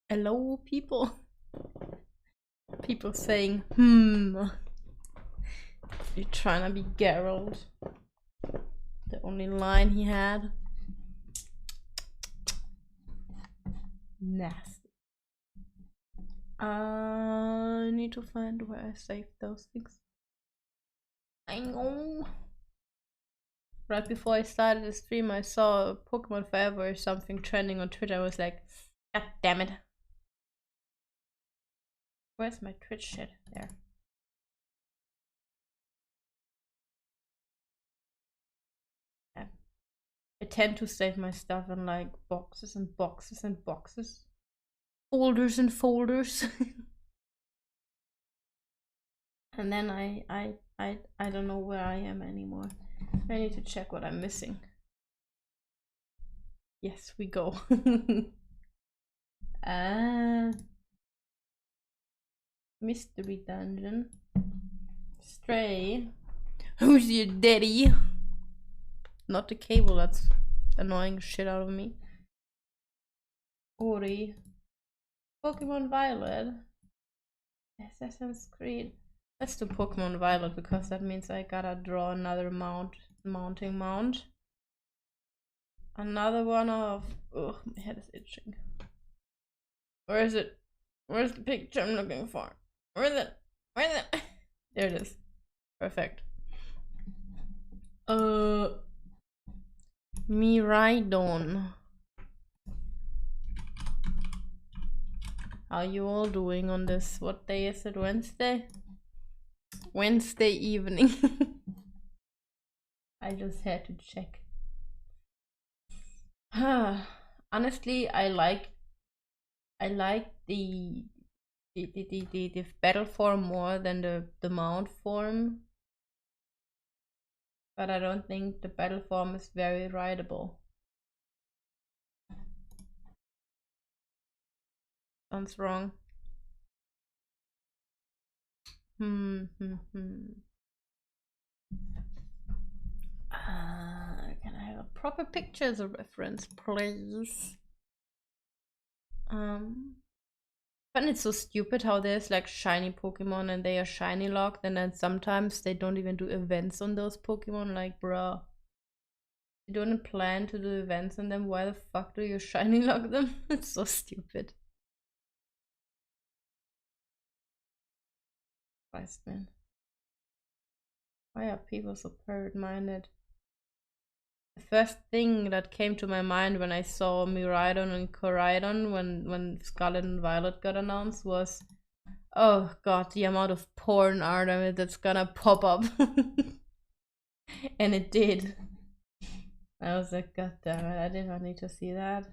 Hello, people. People saying, you trying to be Geralt? The only line he had. Nasty. I need to find where I saved those things. I know. Right before I started the stream, I saw Pokemon Forever or something trending on Twitter. I was like, God damn it. Where's my Twitch shit? There. Yeah. I tend to save my stuff in like boxes and boxes and boxes. Folders and folders. And then I don't know where I am anymore. I need to check what I'm missing. Yes, we go. Mystery dungeon. Stray. Who's your daddy? Not the cable, that's annoying shit out of me. Ori. Pokemon Violet. Assassin's Creed. Let's do Pokemon Violet because that means I gotta draw another mounting mount. Another one of. Ugh, my head is itching. Where is it? Where's the picture I'm looking for? Where is it? Where is it? There it is. Perfect. Miraidon. How you all doing on this? What day is it? Wednesday? Wednesday evening. I just had to check. Honestly, I like the battle form more than the mount form. But I don't think the battle form is very rideable. Sounds wrong. Can I have a proper picture as a reference, please? But it's so stupid how there's like shiny Pokemon and they are shiny locked, and then sometimes they don't even do events on those Pokemon. Like, bruh, you don't plan to do events on them. Why the fuck do you shiny lock them? It's so stupid. Christ, man. Why are people so parrot-minded? The first thing that came to my mind when I saw Miraidon and Koraidon when Scarlet and Violet got announced was, oh god, the amount of porn art of it that's gonna pop up. And it did. I was like, god damn it, I did not need to see that.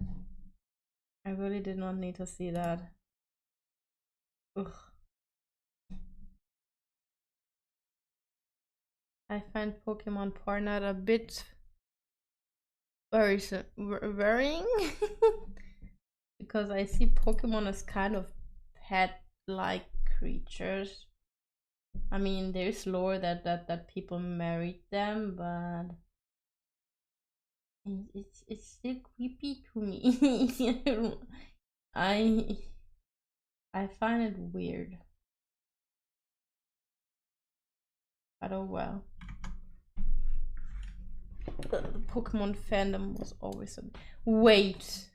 I really did not need to see that. Ugh. I find Pokemon porn art a bit worrying. Because I see Pokemon as kind of pet-like creatures. I mean, there's lore that people married them, but it's still creepy to me. I find it weird. But oh well. The Pokemon fandom was always a... Wait.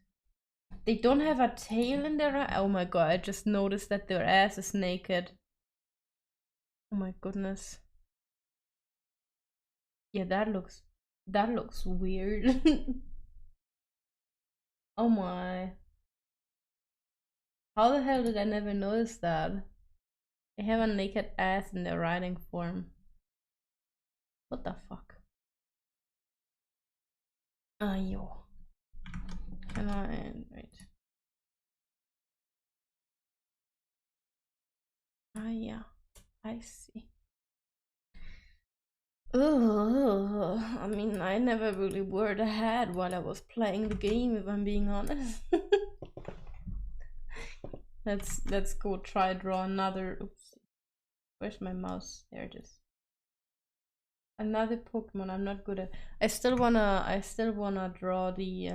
They don't have a tail in their... Oh my god, I just noticed that their ass is naked. Oh my goodness. Yeah, that looks weird. Oh my. How the hell did I never notice that? They have a naked ass in their riding form. What the fuck? Yo. Can I... wait. Yeah. I see. Ugh. I mean, I never really wore the hat while I was playing the game, if I'm being honest. Let's go try draw another... Oops. Where's my mouse? There it is. Another Pokemon. I'm not good at... I still wanna draw the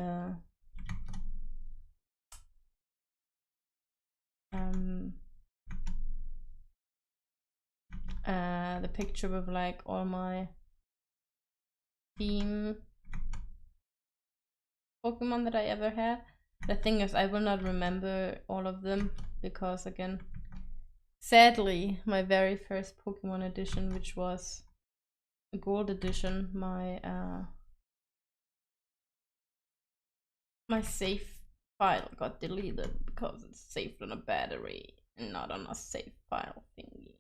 the picture with like all my theme Pokemon that I ever had. The thing is, I will not remember all of them because, again, sadly, my very first Pokemon edition, which was a gold edition, my save file got deleted because it's saved on a battery and not on a save file thingy.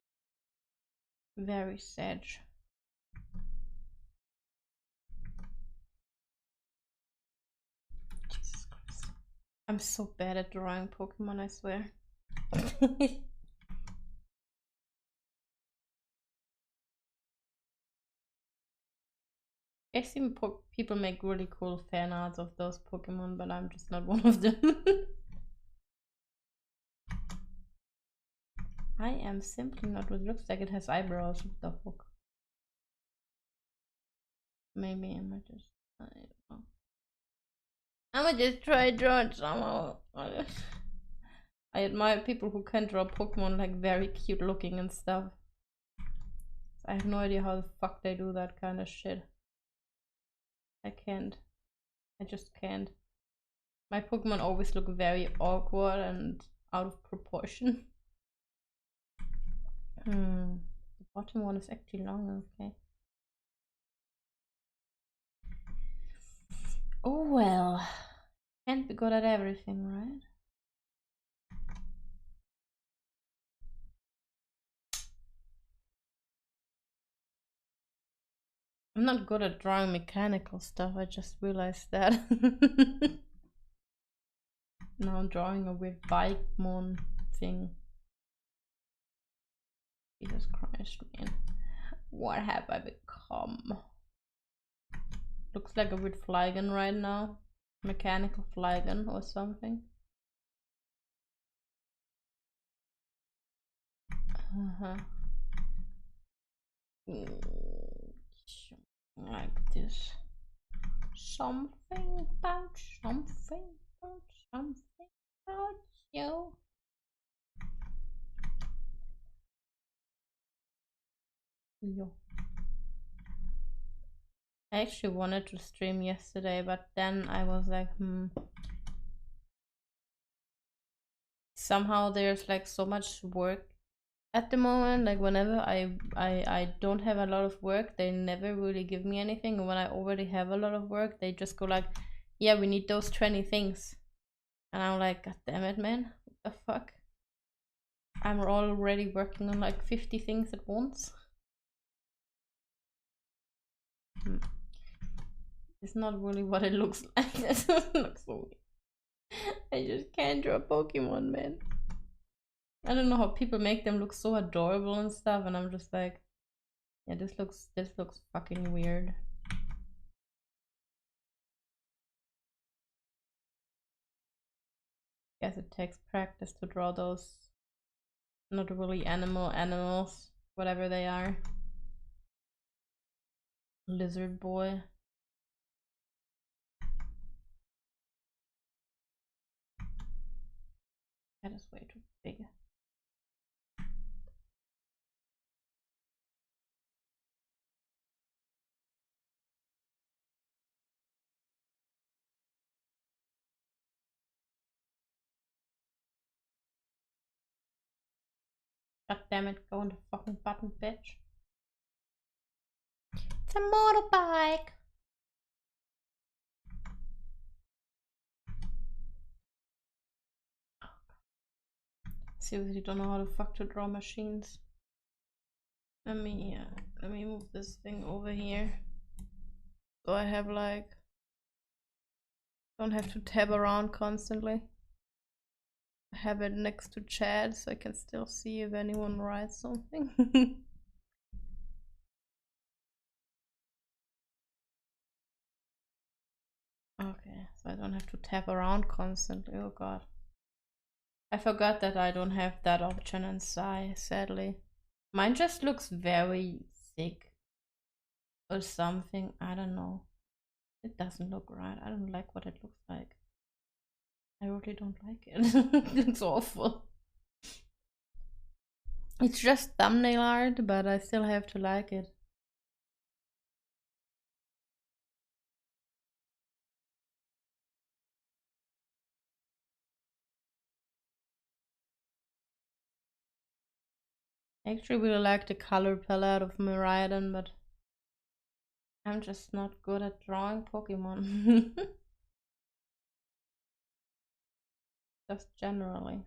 Very sad. Jesus Christ. I'm so bad at drawing Pokemon, I swear. I've seen people make really cool fan arts of those Pokemon, but I'm just not one of them. I am simply not. It looks like it has eyebrows. What the fuck? Maybe I might just. I don't know. I might just try drawing somehow. I admire people who can draw Pokemon like very cute looking and stuff. I have no idea how the fuck they do that kind of shit. I can't. I just can't. My Pokemon always look very awkward and out of proportion. The bottom one is actually long, okay. Oh well. Can't be good at everything, right? I'm not good at drawing mechanical stuff, I just realized that. Now I'm drawing a weird Bikemon thing. Jesus Christ, man. What have I become? Looks like a weird Flygon right now. Mechanical Flygon or something. Like this. Something about you. Yo. I actually wanted to stream yesterday, but then I was like, somehow there's like so much work at the moment. Like whenever I don't have a lot of work, they never really give me anything. And when I already have a lot of work, they just go like, yeah, we need those 20 things. And I'm like, god damn it, man, what the fuck? I'm already working on like 50 things at once. It's not really what it looks like. It doesn't look so weird. I just can't draw Pokemon, man. I don't know how people make them look so adorable and stuff, and I'm just like, yeah, this looks fucking weird. Guess it takes practice to draw those not really animals, whatever they are. Lizard boy. That is way too big. God damn it, go on the fucking button, bitch. It's a motorbike. Seriously don't know how the fuck to draw machines. Let me move this thing over here. So I have like, don't have to tab around constantly. I have it next to chat so I can still see if anyone writes something. Okay, so I don't have to tap around constantly. Oh god. I forgot that I don't have that option in Sai, sadly. Mine just looks very thick or something. I don't know. It doesn't look right. I don't like what it looks like. I really don't like it. It looks awful. It's just thumbnail art, but I still have to like it. I actually really like the color palette of Miraidon, but I'm just not good at drawing Pokemon. Just generally.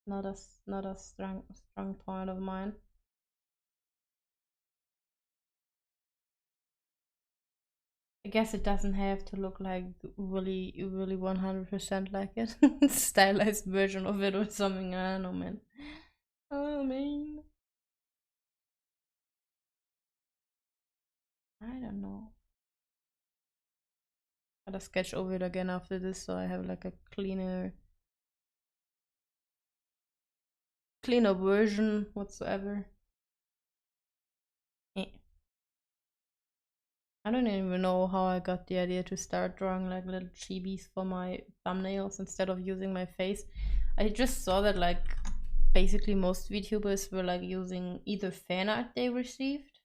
Not a strong point of mine. I guess it doesn't have to look like really 100% like it. Stylized version of it or something. I don't know, man. Oh man. I don't know. Gotta sketch over it again after this so I have like a cleaner version whatsoever. Eh. I don't even know how I got the idea to start drawing like little chibis for my thumbnails instead of using my face. I just saw that like basically most VTubers were like using either fan art they received,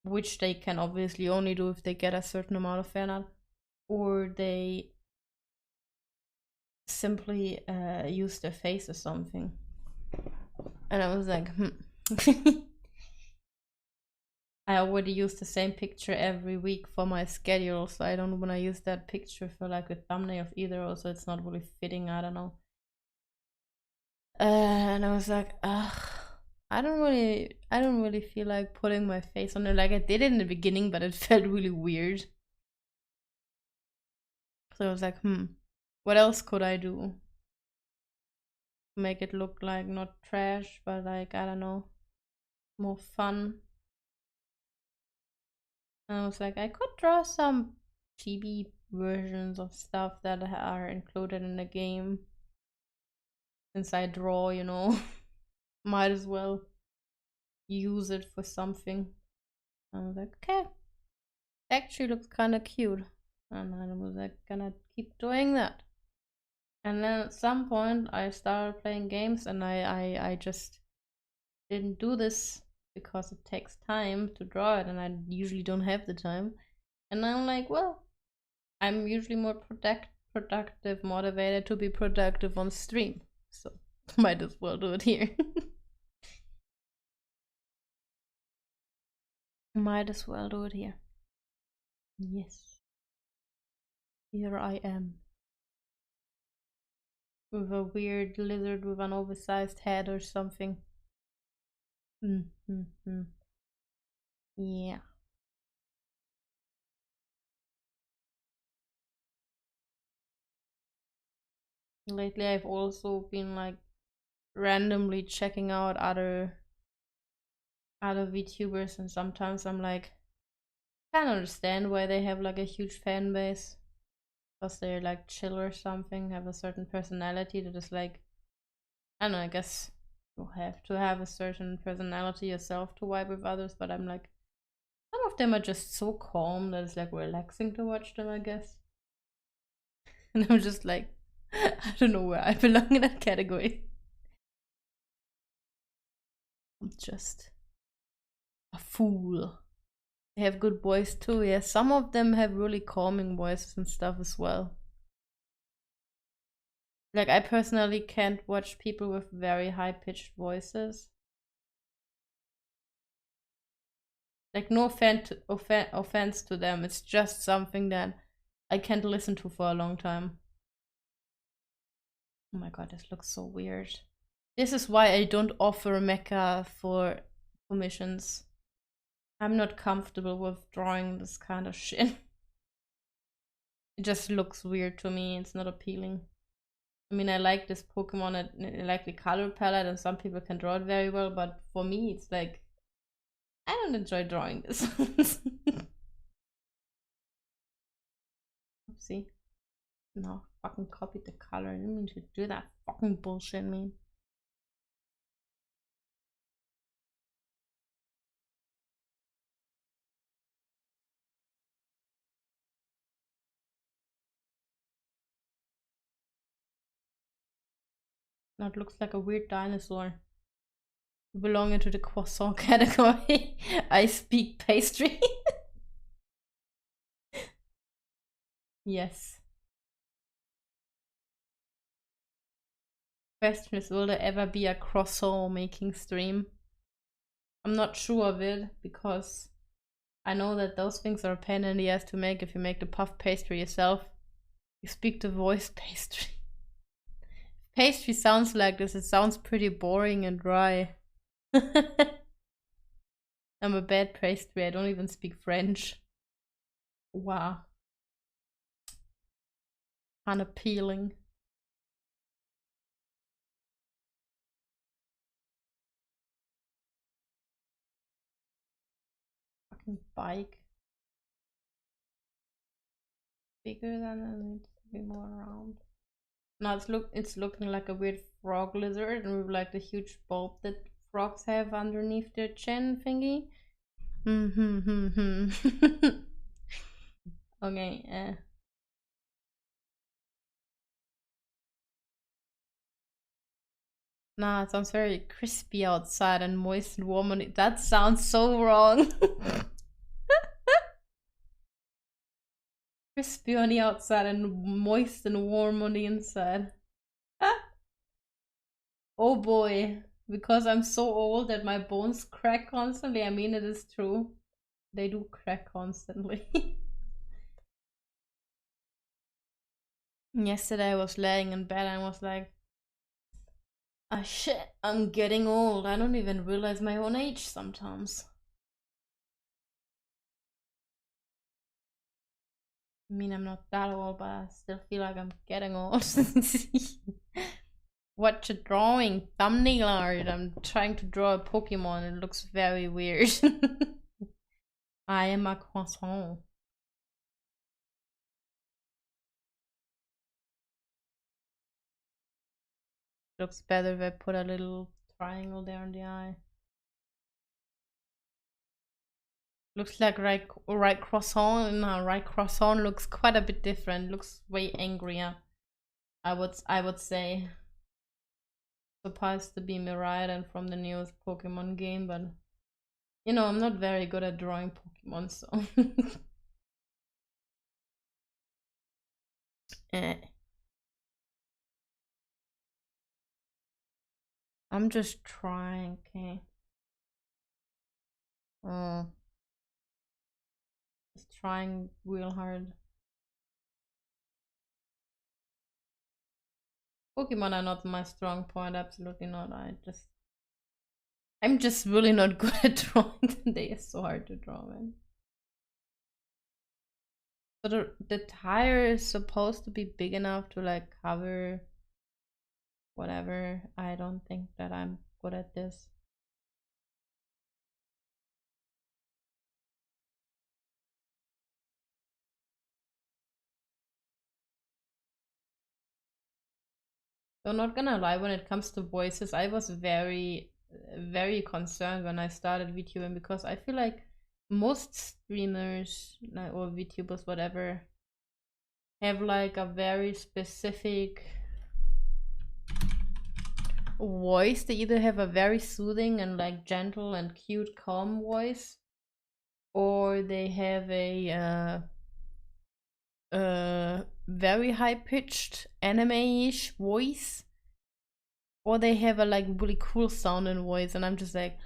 which they can obviously only do if they get a certain amount of fan art, or they simply use their face or something. And I was like, I already use the same picture every week for my schedule, so I don't want to use that picture for like a thumbnail of either, also it's not really fitting, I don't know. And I was like, ugh, I don't really feel like putting my face on it. Like I did it in the beginning, but it felt really weird. So I was like, what else could I do? Make it look like not trash, but like, I don't know, more fun. And I was like, I could draw some chibi versions of stuff that are included in the game. Since I draw, you know, might as well use it for something. I was like, okay, actually looks kind of cute. And I was like, gonna keep doing that. And then at some point I started playing games and I just didn't do this because it takes time to draw it and I usually don't have the time. And I'm like, well, I'm usually more productive, motivated to be productive on stream. So might as well do it here. Might as well do it here. Yes. Here I am. With a weird lizard with an oversized head or something. Yeah. Lately I've also been like randomly checking out other VTubers, and sometimes I'm like, can't understand why they have like a huge fan base. Because they're like chill or something, have a certain personality that is like, I don't know, I guess you have to have a certain personality yourself to vibe with others, but I'm like, some of them are just so calm that it's like relaxing to watch them, I guess. And I'm just like, I don't know where I belong in that category. I'm just a fool. They have good voice too, yeah. Some of them have really calming voices and stuff as well. Like, I personally can't watch people with very high pitched voices. Like, no offense to them, it's just something that I can't listen to for a long time. Oh my god, this looks so weird. This is why I don't offer mecha for commissions. I'm not comfortable with drawing this kind of shit. It just looks weird to me, it's not appealing. I mean, I like this Pokemon, I like the color palette, and some people can draw it very well, but for me, it's like, I don't enjoy drawing this. Oopsie. No, fucking copied the color. I didn't mean to do that fucking bullshit, man. Now it looks like a weird dinosaur. Belonging to the croissant category. I speak pastry. Yes. Question is, will there ever be a croissant making stream? I'm not sure of it because I know that those things are a pain in the ass to make if you make the puff pastry yourself. You speak the voice pastry. Pastry sounds like this, it sounds pretty boring and dry. I'm a bad pastry, I don't even speak French. Wow. Unappealing. Fucking bike. Bigger than it needs to be more round. Now it's looking like a weird frog lizard and with like the huge bulb that frogs have underneath their chin thingy. Okay, Nah, it sounds very crispy outside and moist and warm on it. That sounds so wrong. Crispy on the outside and moist and warm on the inside. Oh boy, because I'm so old that my bones crack constantly. I mean, it is true. They do crack constantly. Yesterday I was laying in bed and I was like, ah shit, I'm getting old. I don't even realize my own age sometimes. I mean, I'm not that old, but I still feel like I'm getting old. Watch a drawing, thumbnail art. I'm trying to draw a Pokemon. It looks very weird. I am a croissant. Looks better if I put a little triangle there on the eye. Looks like right croissant. No, right croissant looks quite a bit different. Looks way angrier. I would say. Supposed to be Miraidon from the newest Pokemon game, but you know, I'm not very good at drawing Pokemon, so I'm just trying, okay. Just trying real hard. Pokemon are not my strong point, absolutely not. I'm just really not good at drawing. They are so hard to draw, man. So the tire is supposed to be big enough to like cover whatever. I don't think that I'm good at this. So I'm not gonna lie, when it comes to voices, I was very, very concerned when I started VTubing because I feel like most streamers or VTubers, whatever, have like a very specific voice. They either have a very soothing and like gentle and cute, calm voice, or they have a very high pitched anime-ish voice, or they have a like really cool sounding voice, and I'm just like,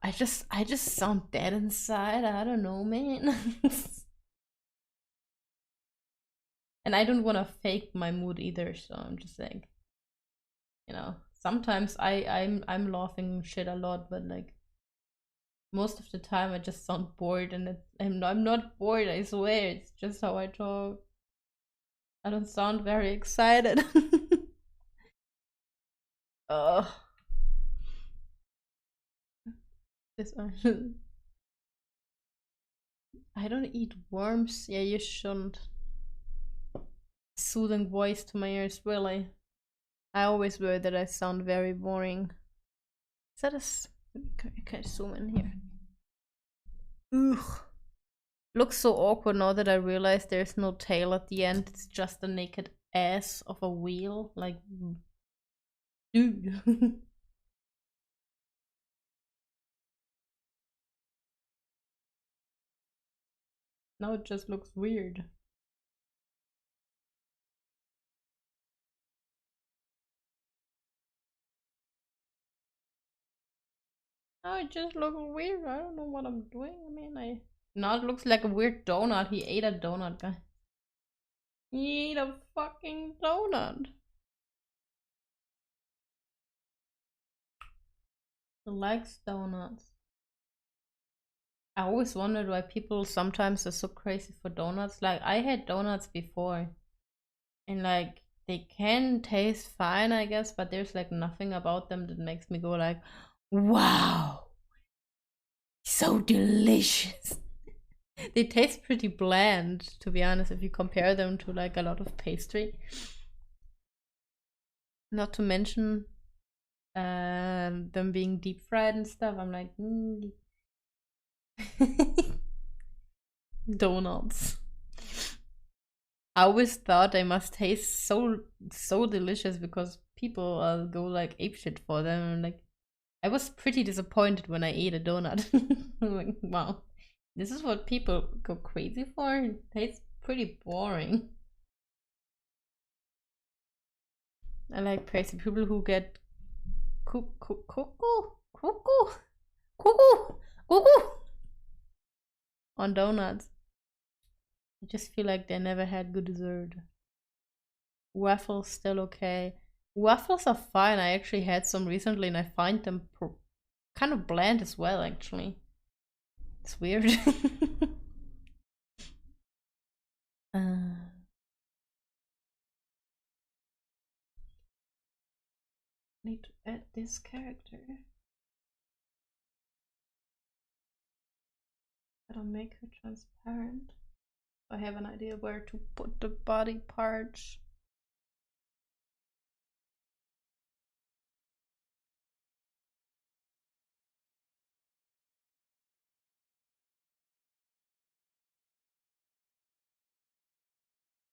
I just sound dead inside. I don't know, man. And I don't want to fake my mood either, so I'm just like, you know, sometimes I'm laughing shit a lot, but like most of the time I just sound bored, and I'm not bored, I swear. It's just how I talk. I don't sound very excited. Ugh. This one. I don't eat worms. Yeah, you shouldn't. Soothing voice to my ears, really. I always worry that I sound very boring. Is that a... Can I zoom in here? Ugh. Looks so awkward now that I realize there's no tail at the end. It's just the naked ass of a wheel. Like, Dude. Now it just looks weird. Now it just looks weird. I don't know what I'm doing. I mean, now it looks like a weird donut. He ate a donut, guy. He ate a fucking donut. He likes donuts. I always wondered why people sometimes are so crazy for donuts. Like, I had donuts before, and like, they can taste fine, I guess, but there's like nothing about them that makes me go like, wow, so delicious. They taste pretty bland, to be honest, if you compare them to like a lot of pastry. Not to mention them being deep fried and stuff. I'm like, donuts. I always thought they must taste so delicious because people go like apeshit for them. And like, I was pretty disappointed when I ate a donut. I'm like, wow, this is what people go crazy for. It tastes pretty boring. I like crazy people who get cuckoo on donuts. I just feel like they never had good dessert. Waffles still okay. Waffles are fine. I actually had some recently and I find them kind of bland as well, actually. It's weird. uh, need to add this character. Gotta make her transparent. I have an idea where to put the body parts.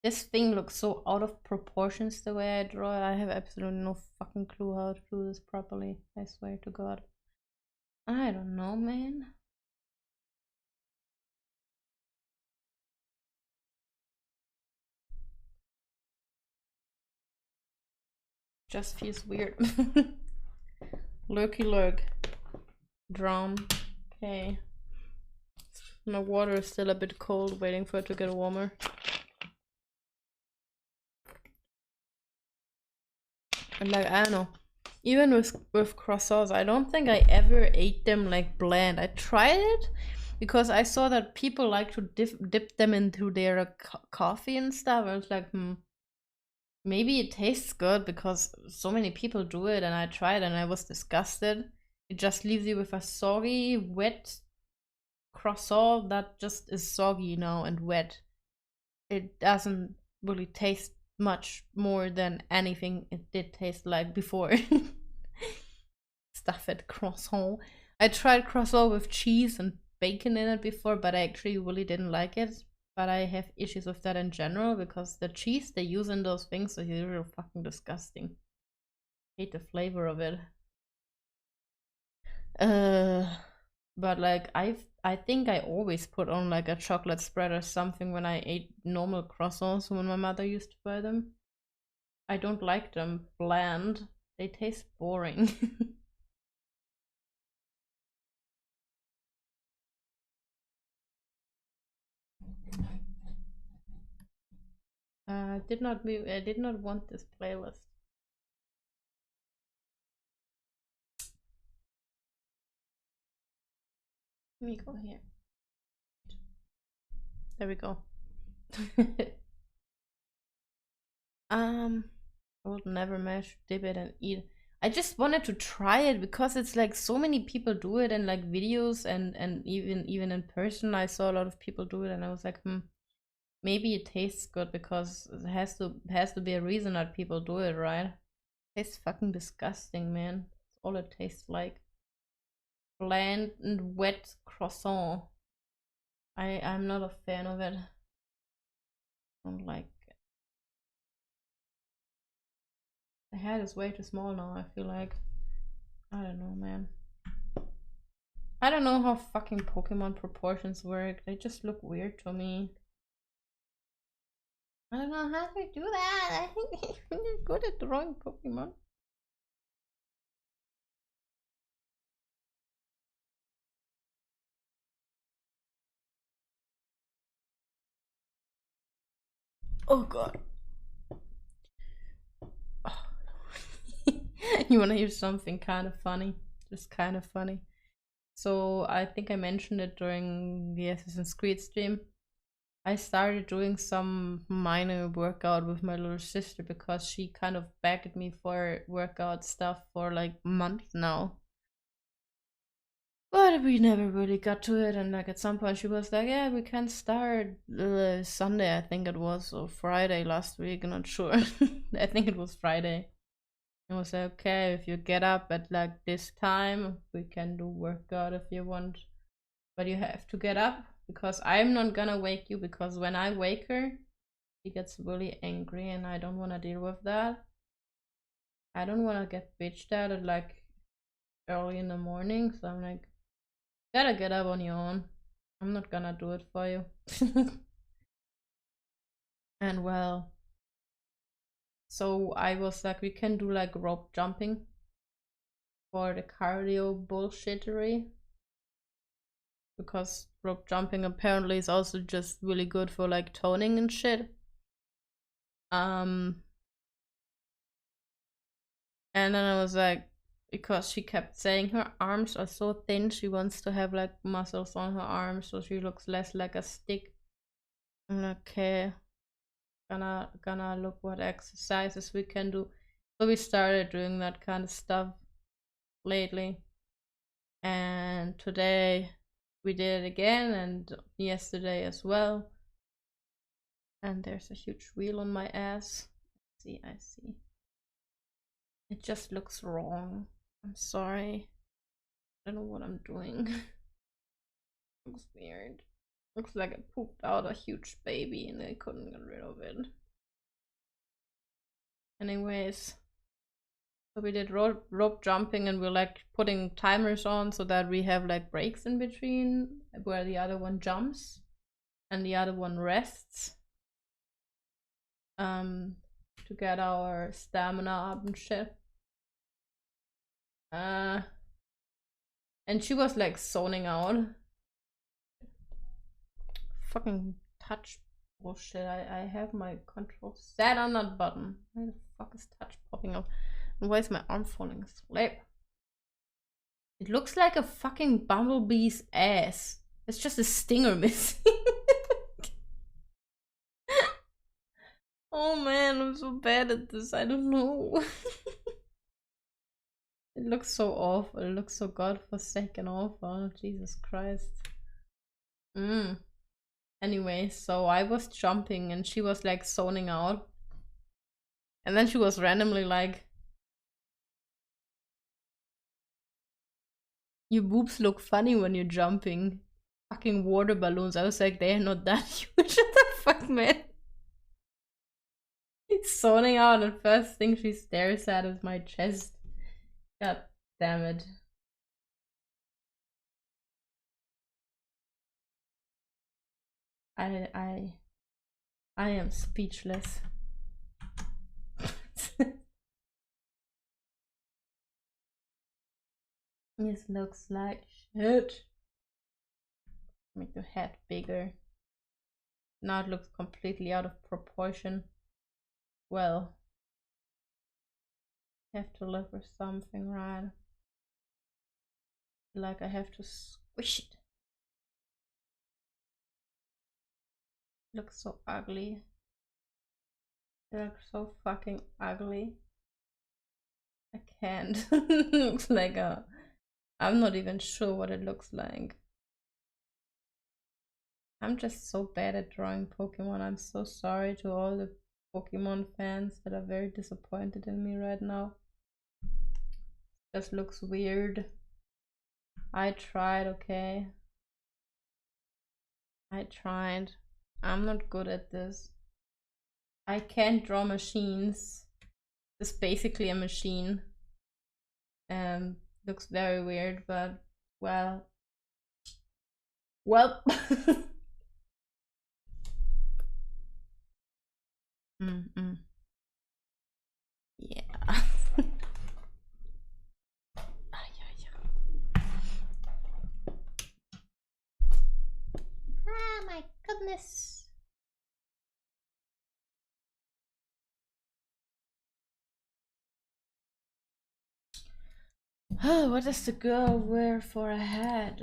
This thing looks so out of proportions the way I draw it. I have absolutely no fucking clue how to do this properly. I swear to God. I don't know, man. Just feels weird. Lurky lurk. Drown. Okay. My water is still a bit cold, waiting for it to get warmer. And like, I don't know. Even with croissants, I don't think I ever ate them like bland. I tried it because I saw that people like to dip them into their coffee and stuff. I was like, maybe it tastes good because so many people do it, and I tried and I was disgusted. It just leaves you with a soggy, wet croissant that just is soggy now and wet. It doesn't really taste much more than anything it did taste like before. Stuffed croissant. I tried croissant with cheese and bacon in it before, but I actually really didn't like it. But I have issues with that in general because the cheese they use in those things is really fucking disgusting. Hate the flavor of it. But like I think I always put on like a chocolate spread or something when I ate normal croissants when my mother used to buy them. I don't like them bland. They taste boring. I did not want this playlist. Let me go here. There we go. I would never manage to dip it and eat. I just wanted to try it because it's like so many people do it in like videos and even in person. I saw a lot of people do it and I was like, maybe it tastes good because it has to be a reason that people do it, right? It tastes fucking disgusting, man. That's all it tastes like. Bland and wet croissant. I'm not a fan of it. I don't like it. head is way too small now, I feel like. I don't know, man. I don't know how fucking Pokemon proportions work. They just look weird to me. I don't know how to do that. I think you're good at drawing Pokemon. Oh god. Oh. You wanna hear something kind of funny? Just kind of funny. So I think I mentioned it during the Assassin's Creed stream. I started doing some minor workout with my little sister because she kind of begged me for workout stuff for like months now. But we never really got to it, and like at some point she was like, yeah, we can start Sunday, I think it was, or Friday last week, I'm not sure. I think it was Friday. I was like, okay, if you get up at like this time, we can do workout if you want. But you have to get up because I'm not gonna wake you, because when I wake her, she gets really angry and I don't wanna deal with that. I don't wanna get bitched at like early in the morning, so I'm like, gotta get up on your own. I'm not gonna do it for you. And well, so I was like, we can do like rope jumping for the cardio bullshittery, because rope jumping apparently is also just really good for like toning and shit. And then I was like, because she kept saying her arms are so thin, she wants to have like muscles on her arms so she looks less like a stick. I'm like, okay, gonna look what exercises we can do. So we started doing that kind of stuff lately, and today we did it again, and yesterday as well. And there's a huge wheel on my ass. I see. It just looks wrong. I'm sorry. I don't know what I'm doing. Looks weird. Looks like I pooped out a huge baby and I couldn't get rid of it. Anyways, so we did rope jumping, and we're like putting timers on so that we have like breaks in between where the other one jumps and the other one rests. To get our stamina up and shit. And she was like zoning out. Fucking touch bullshit. I have my control set on that button. Why the fuck is touch popping up? And why is my arm falling asleep? It looks like a fucking bumblebee's ass. It's just a stinger missing. Oh man, I'm so bad at this. I don't know. It looks so awful. It looks so godforsaken awful. Jesus Christ. Anyway, so I was jumping and she was like zoning out. And then she was randomly like, your boobs look funny when you're jumping. Fucking water balloons. I was like, they're not that huge. What the fuck, man? It's zoning out, and first thing she stares at is my chest. God damn it. I am speechless. This looks like shit. Make the head bigger. Now it looks completely out of proportion. Well, I have to live with something, right? Like I have to squish it. It looks so ugly. It looks so fucking ugly. I can't. It looks like a... I'm not even sure what it looks like. I'm just so bad at drawing Pokemon. I'm so sorry to all the Pokemon fans that are very disappointed in me right now. It just looks weird. I tried, okay? I tried. I'm not good at this. I can't draw machines. It's basically a machine. Looks very weird, but well. Yeah. Ah, my goodness. Oh, what does the girl wear for a hat?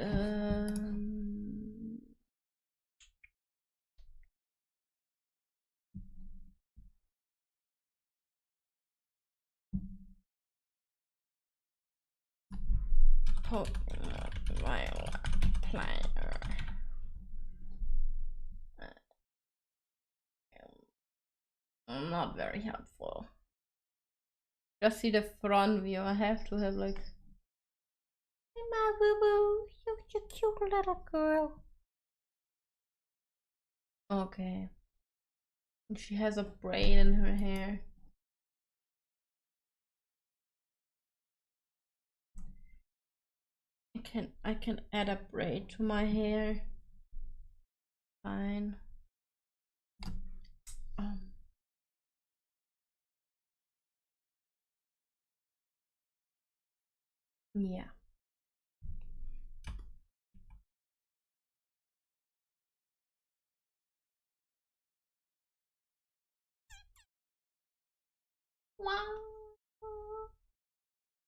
Pokemon player. Not very helpful. Just see the front view. I have to have like, hey, my boo boo, you cute little girl. Okay. And she has a braid in her hair. I can add a braid to my hair. Fine. Yeah.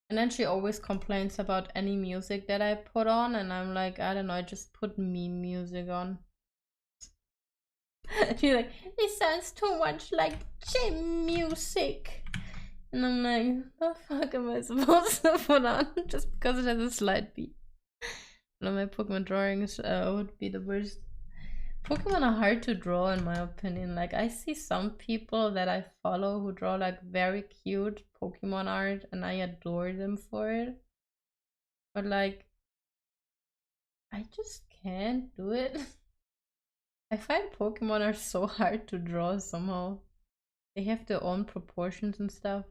And then she always complains about any music that I put on, and I'm like, I don't know, I just put meme music on. She's like, it sounds too much like gym music. And I'm like, the fuck am I supposed to put on? Just because it has a slight beat. No, my Pokemon drawings would be the worst. Pokemon are hard to draw in my opinion. Like, I see some people that I follow who draw like very cute Pokemon art and I adore them for it. But like, I just can't do it. I find Pokemon are so hard to draw somehow. They have their own proportions and stuff.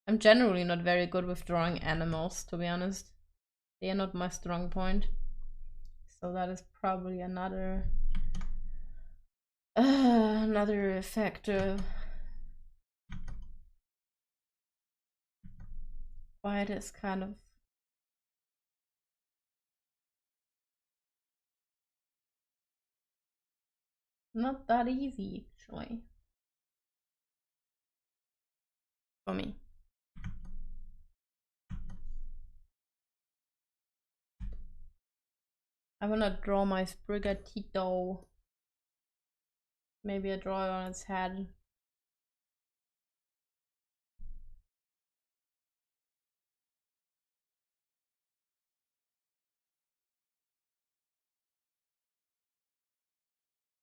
I'm generally not very good with drawing animals, to be honest. They are not my strong point. So that is probably another factor why it is kind of not that easy actually for me. I wanna draw my Sprigatito. Maybe I draw it on its head.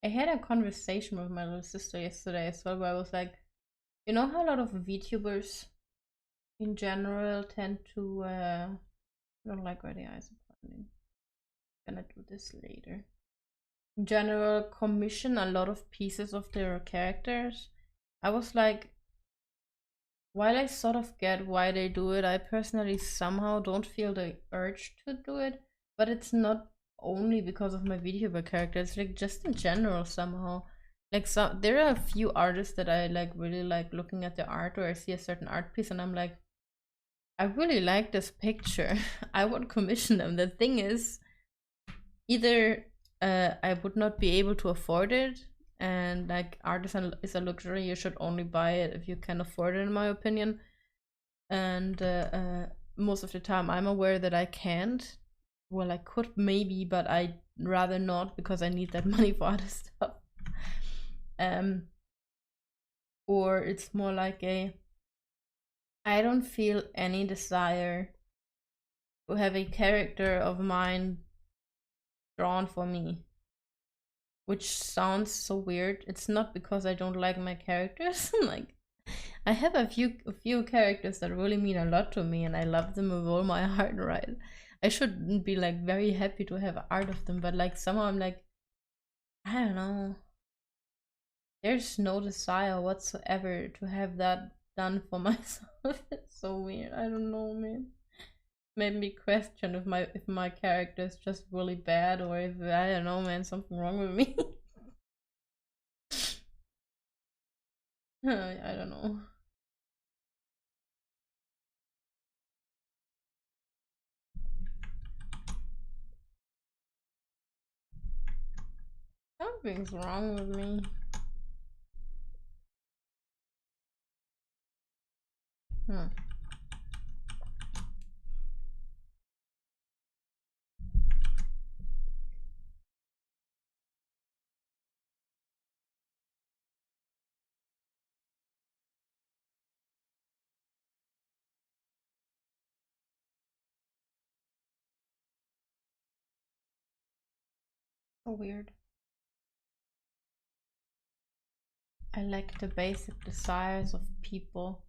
I had a conversation with my little sister yesterday as well, where I was like, you know how a lot of VTubers in general tend to I don't like where the eyes are pointing. I'm gonna do this later. In general, commission a lot of pieces of their characters. I was like, while I sort of get why they do it, I personally somehow don't feel the urge to do it. But it's not only because of my VTuber character, it's like just in general somehow. Like, there are a few artists that I like really like looking at the art, or I see a certain art piece and I'm like, I really like this picture. I would commission them. The thing is, either I would not be able to afford it, and like art is a luxury, you should only buy it if you can afford it, in my opinion. And most of the time I'm aware that I can't. Well, I could maybe, but I'd rather not because I need that money for other stuff. Or it's more like I don't feel any desire to have a character of mine drawn for me. Which sounds so weird. It's not because I don't like my characters. Like, I have a few characters that really mean a lot to me and I love them with all my heart, right? I should be like very happy to have art of them, but like somehow I'm like, I don't know. There's no desire whatsoever to have that done for myself. It's so weird. I don't know, man. Made me question if my character is just really bad or if I don't know, man, something wrong with me. I don't know. Something's wrong with me. Hmm. So weird. I like the basic desires of people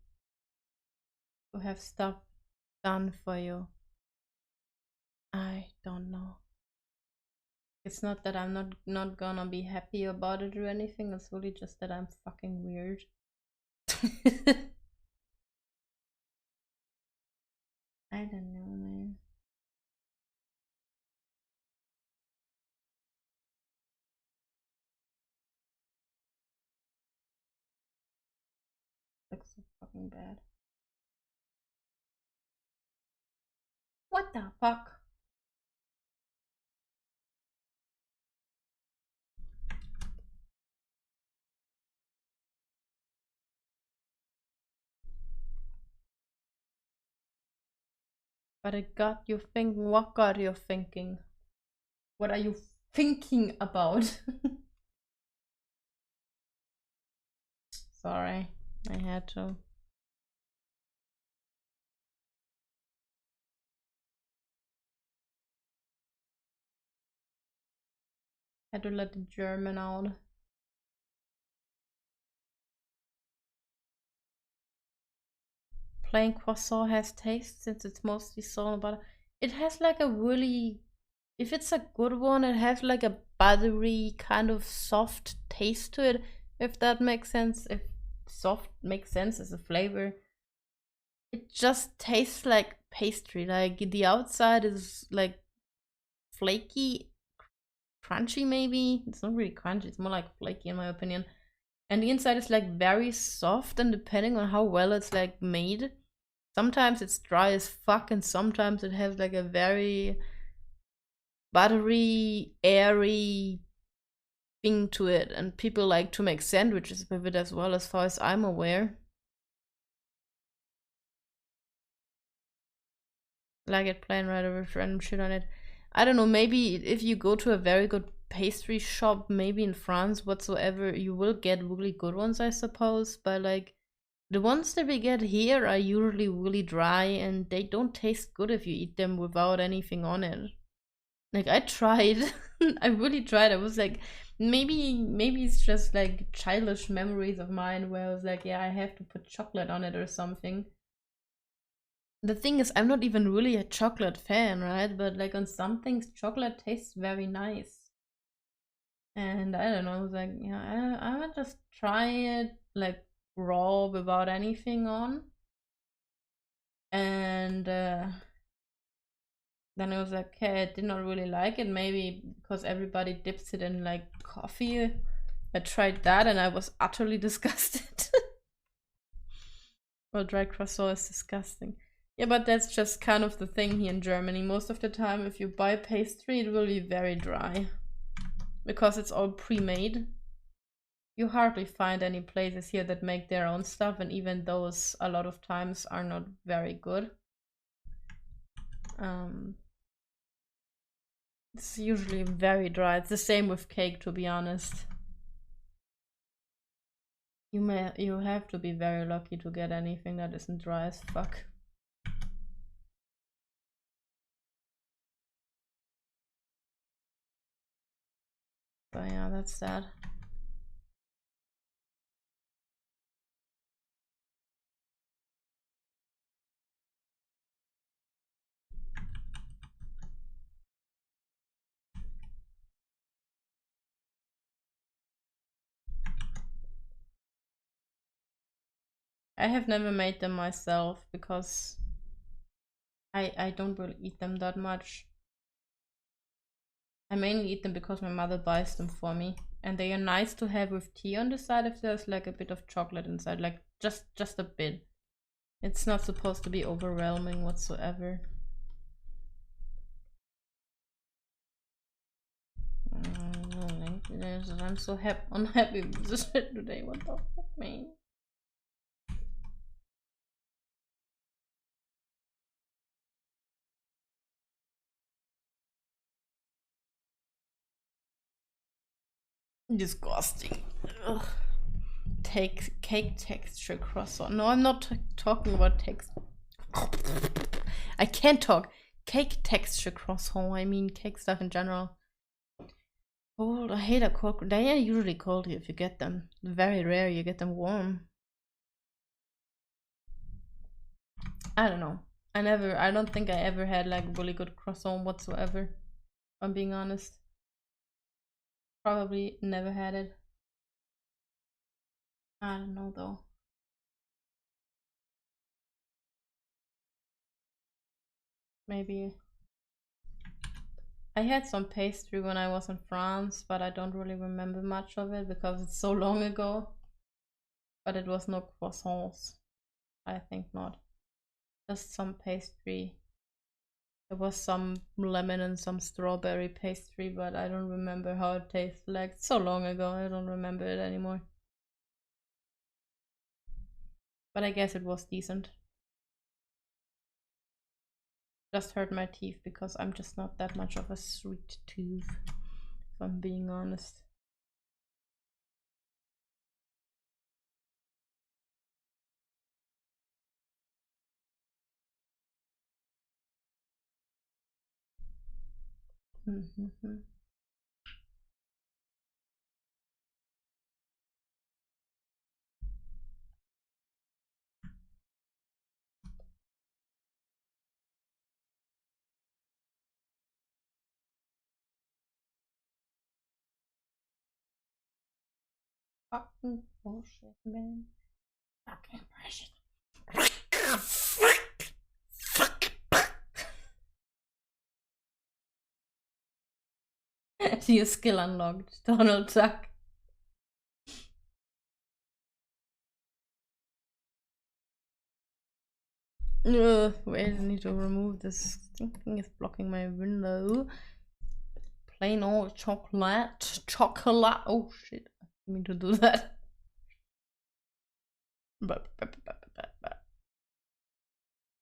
who have stuff done for you. I don't know. It's not that I'm not gonna be happy about it or anything. It's really just that I'm fucking weird. I don't know, man. Looks so fucking bad. What the fuck? But it got you thinking. What got you thinking? What are you thinking about? Sorry, I had to. Had to let the German out. Plain croissant has taste since it's mostly salt and butter. It has like a really, if it's a good one, it has like a buttery kind of soft taste to it. If that makes sense. If soft makes sense as a flavor. It just tastes like pastry. Like the outside is like flaky, crunchy maybe. It's not really crunchy, it's more like flaky in my opinion. And the inside is like very soft, and depending on how well it's like made, sometimes it's dry as fuck and sometimes it has like a very buttery, airy thing to it. And people like to make sandwiches with it as well, as far as I'm aware. Like it plain right with random shit on it. I don't know, maybe if you go to a very good pastry shop, maybe in France whatsoever, you will get really good ones, I suppose. But like the ones that we get here are usually really dry and they don't taste good if you eat them without anything on it. Like I tried, I really tried. I was like, maybe it's just like childish memories of mine where I was like, yeah, I have to put chocolate on it or something. The thing is, I'm not even really a chocolate fan, right? But like on some things, chocolate tastes very nice. And I don't know, I was like, yeah, I would just try it like raw without anything on. And then I was like, okay, I did not really like it. Maybe because everybody dips it in like coffee. I tried that and I was utterly disgusted. Well, dry croissant is disgusting. Yeah, but that's just kind of the thing here in Germany. Most of the time, if you buy pastry, it will be very dry. Because it's all pre-made. You hardly find any places here that make their own stuff, and even those a lot of times are not very good. It's usually very dry. It's the same with cake, to be honest. You have to be very lucky to get anything that isn't dry as fuck. But yeah, that's that. I have never made them myself because I don't really eat them that much. I mainly eat them because my mother buys them for me. And they are nice to have with tea on the side if there's like a bit of chocolate inside, like just a bit. It's not supposed to be overwhelming whatsoever. I'm so unhappy with this shit today. What the fuck, man? Disgusting. Ugh. Cake texture croissant. No, I'm not talking about text. I can't talk. Cake texture croissant. I mean cake stuff in general. Cold. I hate a cold. They are usually cold if you get them. Very rare you get them warm. I don't know. I don't think I ever had like really good croissant whatsoever. If I'm being honest. Probably never had it. I don't know though. Maybe. I had some pastry when I was in France, but I don't really remember much of it because it's so long ago. But it was no croissants. I think not. Just some pastry. There was some lemon and some strawberry pastry, but I don't remember how it tasted like. It's so long ago, I don't remember it anymore. But I guess it was decent. Just hurt my teeth because I'm just not that much of a sweet tooth, if I'm being honest. Mm-hmm. Fucking bullshit, man. Fucking bullshit. New skill unlocked. Donald Duck. Wait, I need to remove this thing is blocking my window. Plain old chocolate. Chocolate. Oh shit. I mean to do that.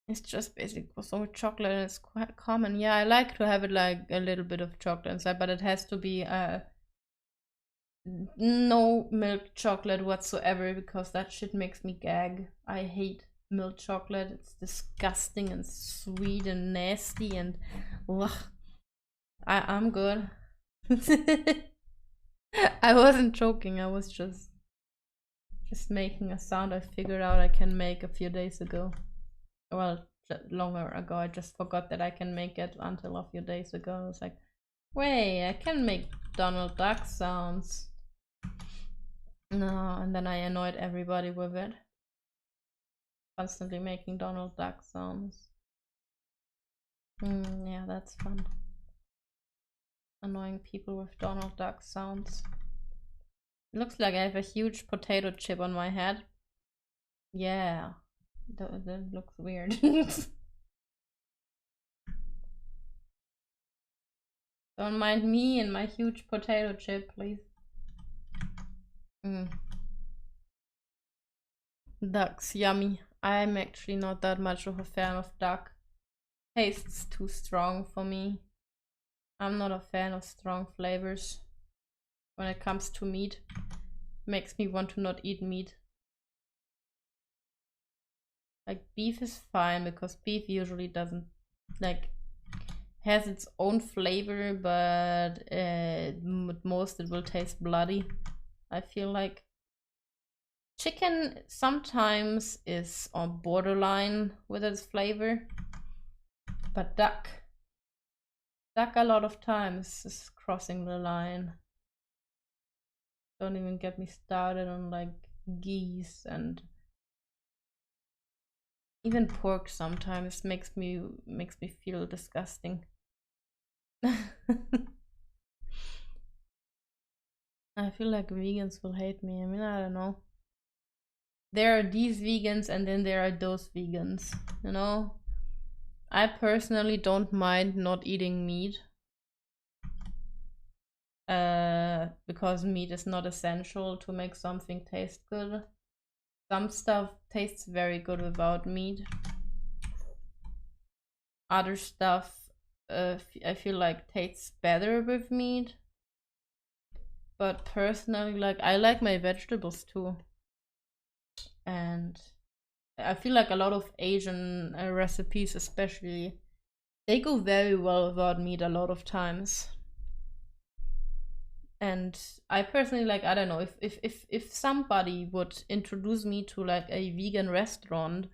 It's just basically croissant with chocolate and it's quite common. Yeah, I like to have it like a little bit of chocolate inside, but it has to be no milk chocolate whatsoever because that shit makes me gag. I hate milk chocolate. It's disgusting and sweet and nasty and ugh. I'm good. I wasn't joking. I was just making a sound I figured out I can make a few days ago. Well, longer ago. I just forgot that I can make it until a few days ago. I was like, wait, I can make Donald Duck sounds. No, and then I annoyed everybody with it. Constantly making Donald Duck sounds. Yeah, that's fun. Annoying people with Donald Duck sounds. It looks like I have a huge potato chip on my head. Yeah, that looks weird. Don't mind me and my huge potato chip, please. Duck's yummy. I'm actually not that much of a fan of duck. Tastes too strong for me. I'm not a fan of strong flavors. When it comes to meat, makes me want to not eat meat. Like beef is fine because beef usually doesn't like has its own flavor, but with most it will taste bloody. I feel like chicken sometimes is on borderline with its flavor, but duck a lot of times is crossing the line. Don't even get me started on like geese and Even pork sometimes makes me feel disgusting. I feel like vegans will hate me. I mean, I don't know. There are these vegans and then there are those vegans, you know? I personally don't mind not eating meat. Because meat is not essential to make something taste good. Some stuff tastes very good without meat. Other stuff I feel like tastes better with meat. But personally, like, I like my vegetables too. And I feel like a lot of Asian recipes especially, they go very well without meat a lot of times. And I personally, like, I don't know, if somebody would introduce me to like a vegan restaurant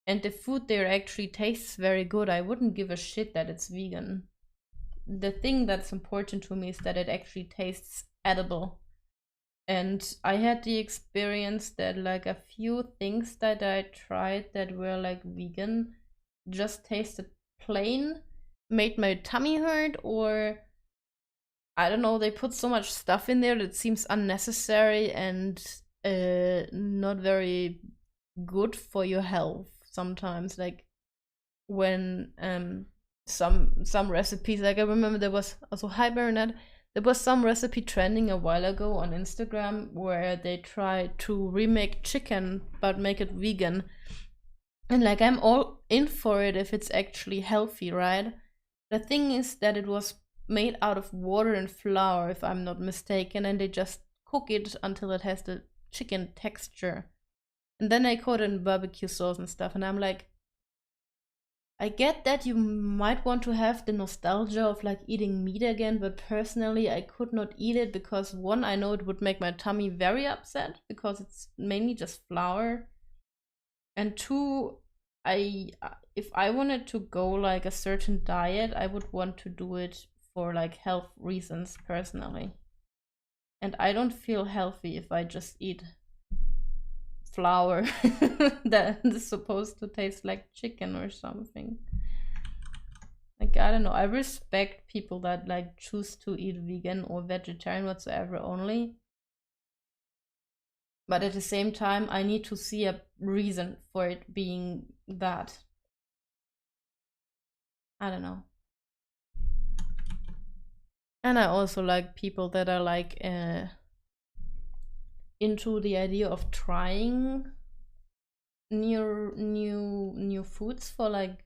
and the food there actually tastes very good, I wouldn't give a shit that it's vegan. The thing that's important to me is that it actually tastes edible. And I had the experience that like a few things that I tried that were like vegan just tasted plain, made my tummy hurt, or I don't know, they put so much stuff in there that seems unnecessary and not very good for your health sometimes. Like when some recipes, like I remember there was also, hi Baronet, there was some recipe trending a while ago on Instagram where they tried to remake chicken but make it vegan. And like, I'm all in for it if it's actually healthy, right? The thing is that it was made out of water and flour, if I'm not mistaken, and they just cook it until it has the chicken texture. And then they coat it in barbecue sauce and stuff, and I'm like, I get that you might want to have the nostalgia of like eating meat again, but personally I could not eat it because one, I know it would make my tummy very upset because it's mainly just flour. And two, if I wanted to go like a certain diet, I would want to do it for like health reasons personally. And I don't feel healthy if I just eat flour that is supposed to taste like chicken or something. Like, I don't know, I respect people that like choose to eat vegan or vegetarian whatsoever only, but at the same time I need to see a reason for it being that. I don't know. And I also like people that are like into the idea of trying new foods for like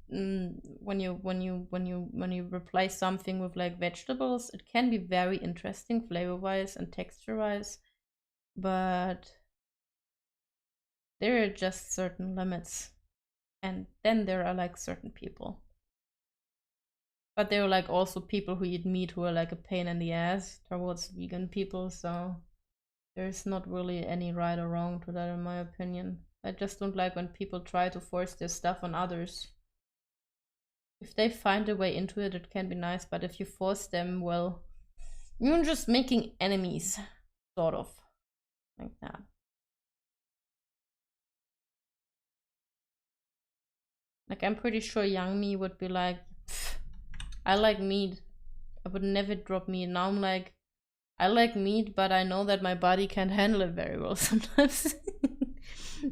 when you replace something with like vegetables, it can be very interesting flavor wise and texture wise, but there are just certain limits, and then there are like certain people. But there are like also people who eat meat who are like a pain in the ass towards vegan people, so there's not really any right or wrong to that in my opinion. I just don't like when people try to force their stuff on others. If they find a way into it, it can be nice, but if you force them, well, you're just making enemies, sort of, like that. Like, I'm pretty sure young me would be like, I like meat, I would never drop meat. Now I'm like, I like meat, but I know that my body can't handle it very well sometimes.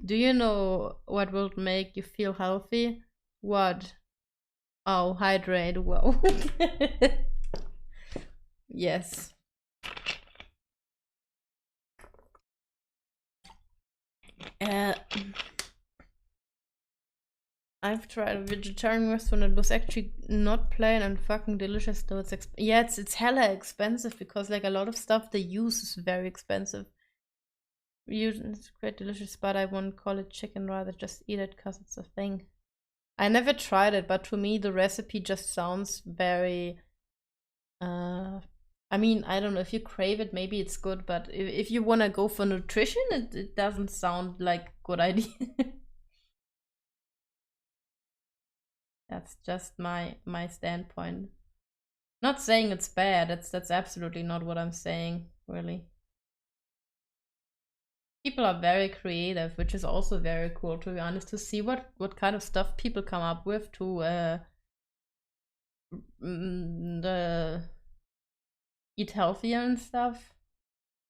Do you know what will make you feel healthy? What? Oh, hydrate. Whoa. Yes. I've tried a vegetarian restaurant. It was actually not plain and fucking delicious. Though it's hella expensive because like a lot of stuff they use is very expensive. It's quite delicious, but I won't call it chicken. Rather just eat it because it's a thing. I never tried it, but to me the recipe just sounds very. I mean, I don't know, if you crave it, maybe it's good, but if you want to go for nutrition, it doesn't sound like a good idea. That's just my standpoint. Not saying it's bad. That's absolutely not what I'm saying, really. people are very creative, which is also very cool, to be honest, to see what kind of stuff people come up with to eat healthier and stuff.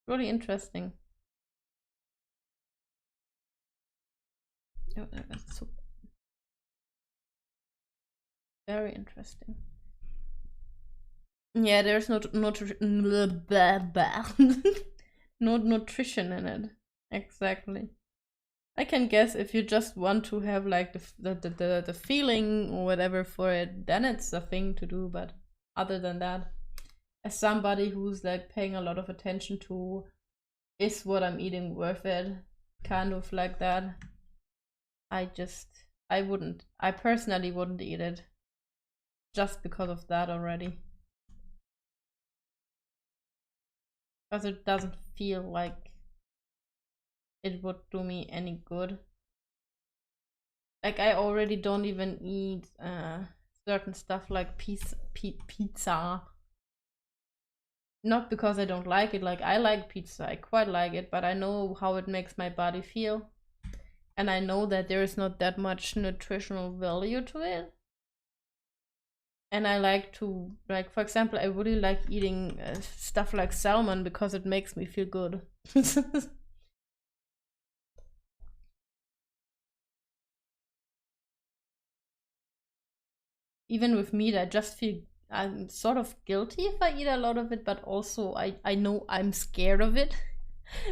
Really interesting. Oh, that's so very interesting. Yeah, there's no no nutrition in it. Exactly. I can guess if you just want to have like the feeling or whatever for it, then it's a thing to do. But other than that, as somebody who's like paying a lot of attention to, is what I'm eating worth it, kind of like that, I personally wouldn't eat it just because of that already. Because it doesn't feel like it would do me any good. Like, I already don't even eat certain stuff like pizza. Not because I don't like it, like I like pizza, I quite like it, but I know how it makes my body feel. And I know that there is not that much nutritional value to it. And I like to, like, for example, I really like eating stuff like salmon because it makes me feel good. Even with meat, I'm sort of guilty if I eat a lot of it, but also I know I'm scared of it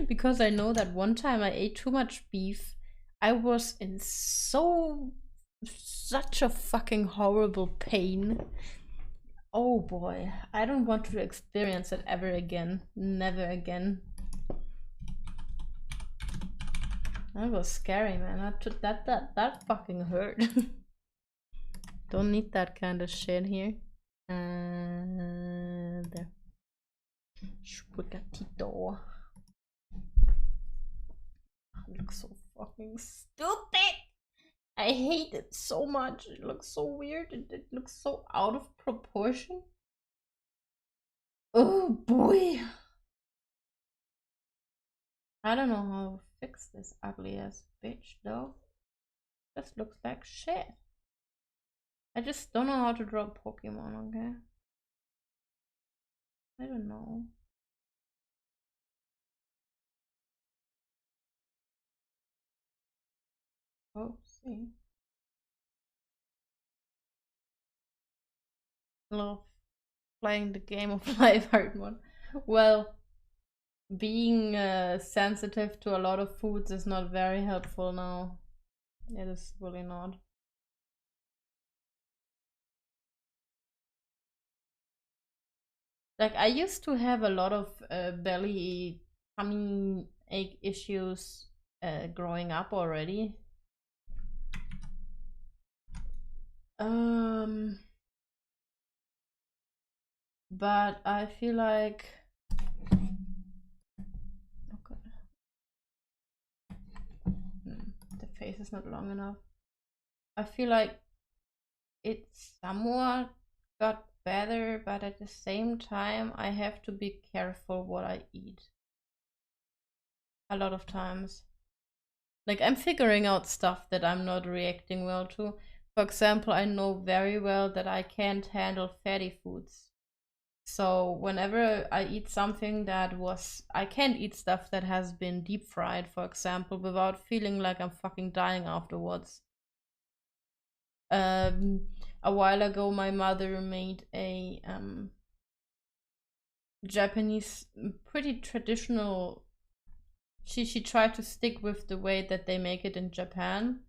because I know that one time I ate too much beef. I was in such a fucking horrible pain. Oh boy, I don't want to experience it ever again. Never again. That was scary, man. That fucking hurt. Don't need that kind of shit here. There. Sprigatito. It looks so fucking stupid. I hate it so much. It looks so weird. It looks so out of proportion. Oh boy. I don't know how to fix this ugly ass bitch though. Just looks like shit. I just don't know how to draw Pokemon, okay? I don't know. Oopsie. Love playing the game of life hard mode. Well, being sensitive to a lot of foods is not very helpful now. It is really not. Like, I used to have a lot of belly tummy ache issues growing up already. But I feel like the face is not long enough. I feel like it somewhat got better, but at the same time I have to be careful what I eat. A lot of times. Like, I'm figuring out stuff that I'm not reacting well to. For example, I know very well that I can't handle fatty foods. So whenever I eat something I can't eat stuff that has been deep fried, for example, without feeling like I'm fucking dying afterwards. A while ago, my mother made a Japanese, pretty traditional. She tried to stick with the way that they make it in Japan,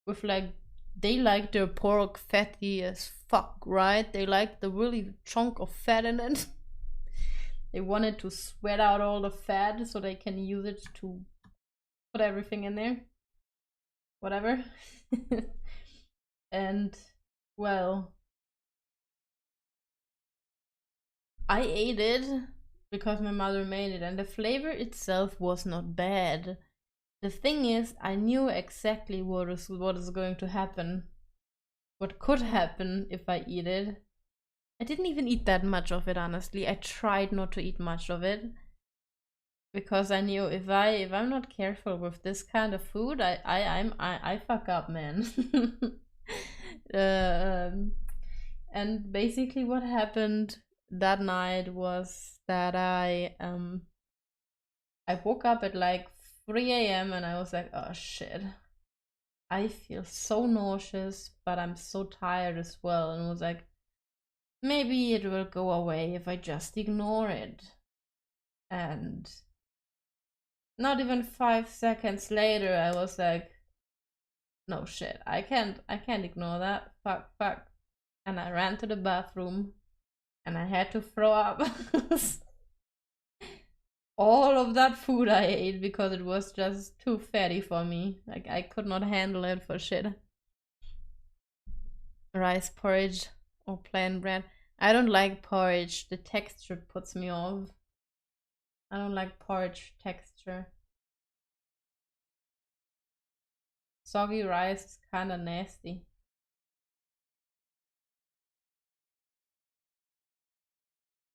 with like, they like their pork fatty as fuck, right? They like the really chunk of fat in it. They wanted to sweat out all the fat so they can use it to put everything in there. Whatever. And, well, I ate it because my mother made it, and the flavor itself was not bad. The thing is, I knew exactly what is going to happen. What could happen if I eat it. I didn't even eat that much of it, honestly. I tried not to eat much of it. because I knew if I'm not careful with this kind of food, I fuck up, man. um, and basically, what happened that night was that I woke up at like 3 a.m. and I was like, oh shit, I feel so nauseous, but I'm so tired as well, and was like, maybe it will go away if I just ignore it. And not even 5 seconds later, I was like, no shit, I can't ignore that. Fuck. And I ran to the bathroom and I had to throw up all of that food I ate because it was just too fatty for me. Like, I could not handle it for shit. Rice porridge or plain bread. I don't like porridge. The texture puts me off. I don't like porridge texture. Soggy rice is kind of nasty.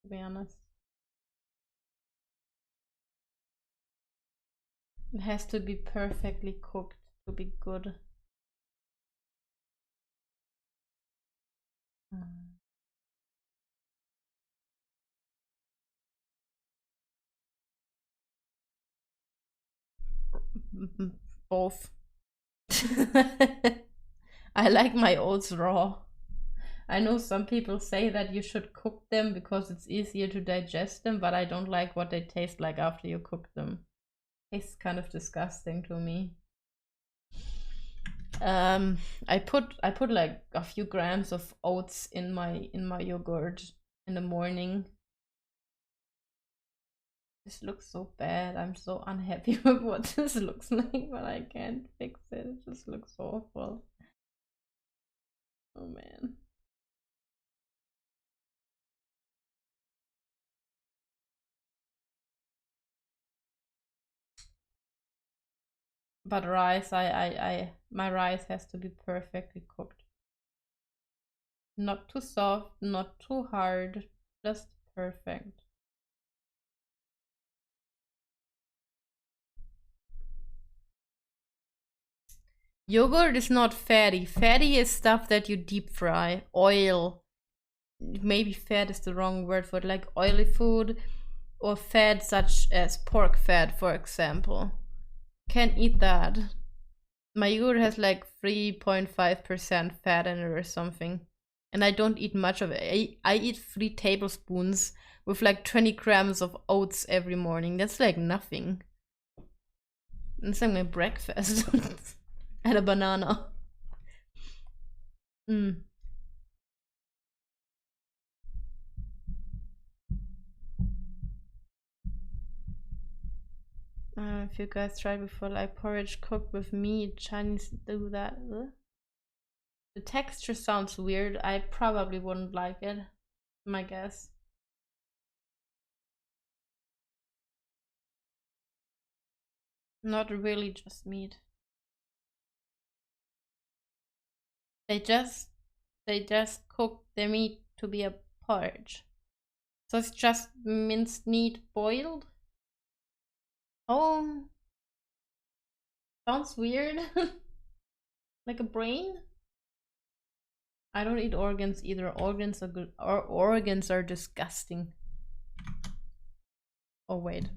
To be honest. It has to be perfectly cooked to be good. Both. I like my oats raw. I know some people say that you should cook them because it's easier to digest them, but I don't like what they taste like after you cook them. Tastes kind of disgusting to me. I put like a few grams of oats in my yogurt in the morning. This looks so bad. I'm so unhappy with what this looks like, but I can't fix it. It just looks awful. Oh man. But rice, my rice has to be perfectly cooked. Not too soft, not too hard, just perfect. Yogurt is not fatty. Fatty is stuff that you deep fry. Oil. Maybe fat is the wrong word for it, like oily food or fat such as pork fat, for example. Can't eat that. My yogurt has like 3.5% fat in it or something. And I don't eat much of it. I eat 3 tablespoons with like 20 grams of oats every morning. That's like nothing. It's like my breakfast. And a banana. Mm. If you guys tried before, like porridge cooked with meat, Chinese do that. The texture sounds weird. I probably wouldn't like it. My guess. Not really just meat. They just cook the meat to be a porridge. So it's just minced meat boiled. Oh, sounds weird. Like a brain. I don't eat organs either. Organs are good. Or organs are disgusting. Oh wait,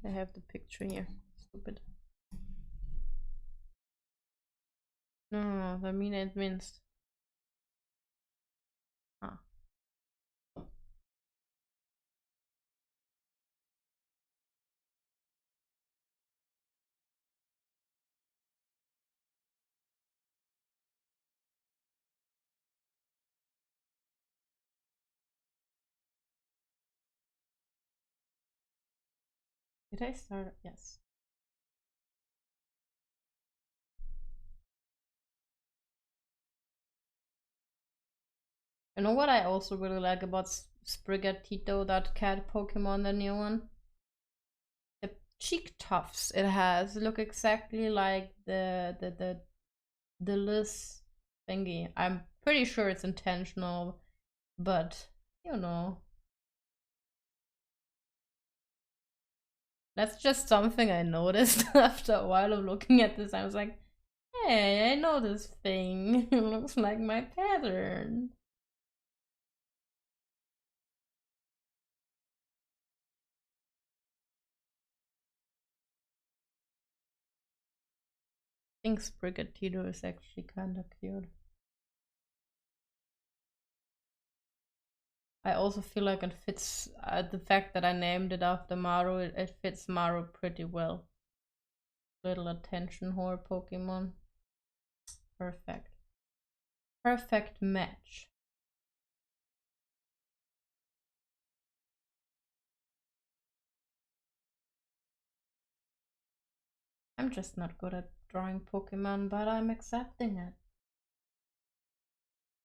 I have the picture here. Stupid. No, the meat ain't minced. Huh. Did I start? Yes. You know what I also really like about Sprigatito, that cat Pokemon, the new one? The cheek tufts it has look exactly like the Liz thingy. I'm pretty sure it's intentional, but you know. That's just something I noticed after a while of looking at this. I was like, hey, I know this thing. It looks like my pattern. I think Sprigatito is actually kind of cute. I also feel like it fits the fact that I named it after Maru. It fits Maru pretty well. Little attention whore Pokemon. Perfect. Perfect match. I'm just not good at drawing Pokemon, but I'm accepting it.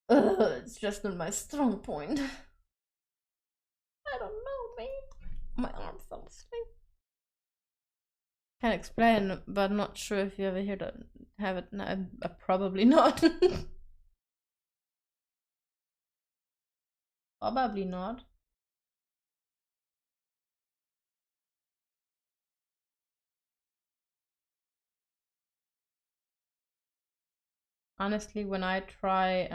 It's just not my strong point. I don't know, man. My arm fell asleep. Can explain, but not sure if you ever heard it. Have it? No, probably not. Probably not. Honestly, when I try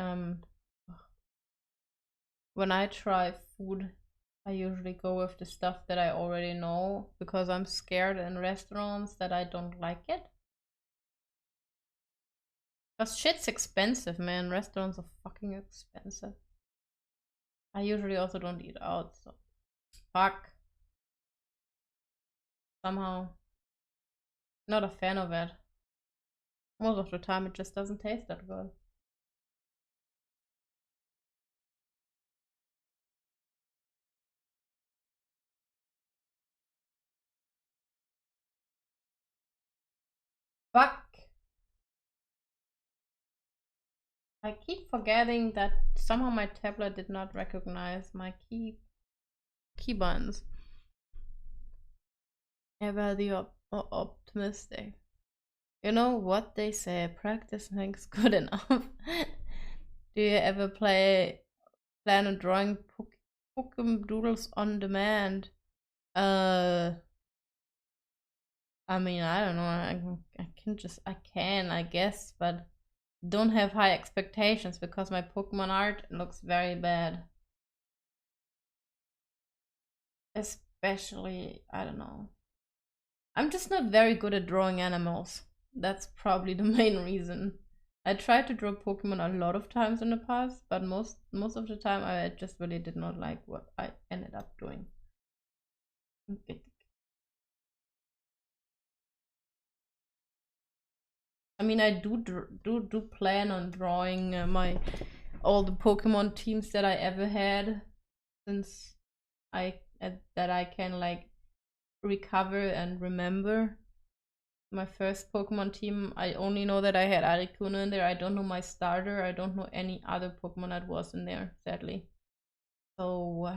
food, I usually go with the stuff that I already know because I'm scared in restaurants that I don't like it. Cause shit's expensive, man. Restaurants are fucking expensive. I usually also don't eat out, so fuck. Somehow not a fan of it. Most of the time it just doesn't taste that good. Fuck. I keep forgetting that somehow my tablet did not recognize my keybinds. Ever the optimistic. You know what they say, practice makes good enough. Do you ever plan on drawing Pokemon doodles on demand? I mean, I don't know. I can, I guess, but don't have high expectations because my Pokemon art looks very bad. Especially, I don't know. I'm just not very good at drawing animals. That's probably the main reason. I tried to draw Pokemon a lot of times in the past, but most of the time I just really did not like what I ended up doing. I mean, I do plan on drawing all the Pokemon teams that I ever had, since that I can like recover and remember. My first Pokemon team, I only know that I had Articuno in there. I don't know my starter. I don't know any other Pokemon that was in there, sadly. So,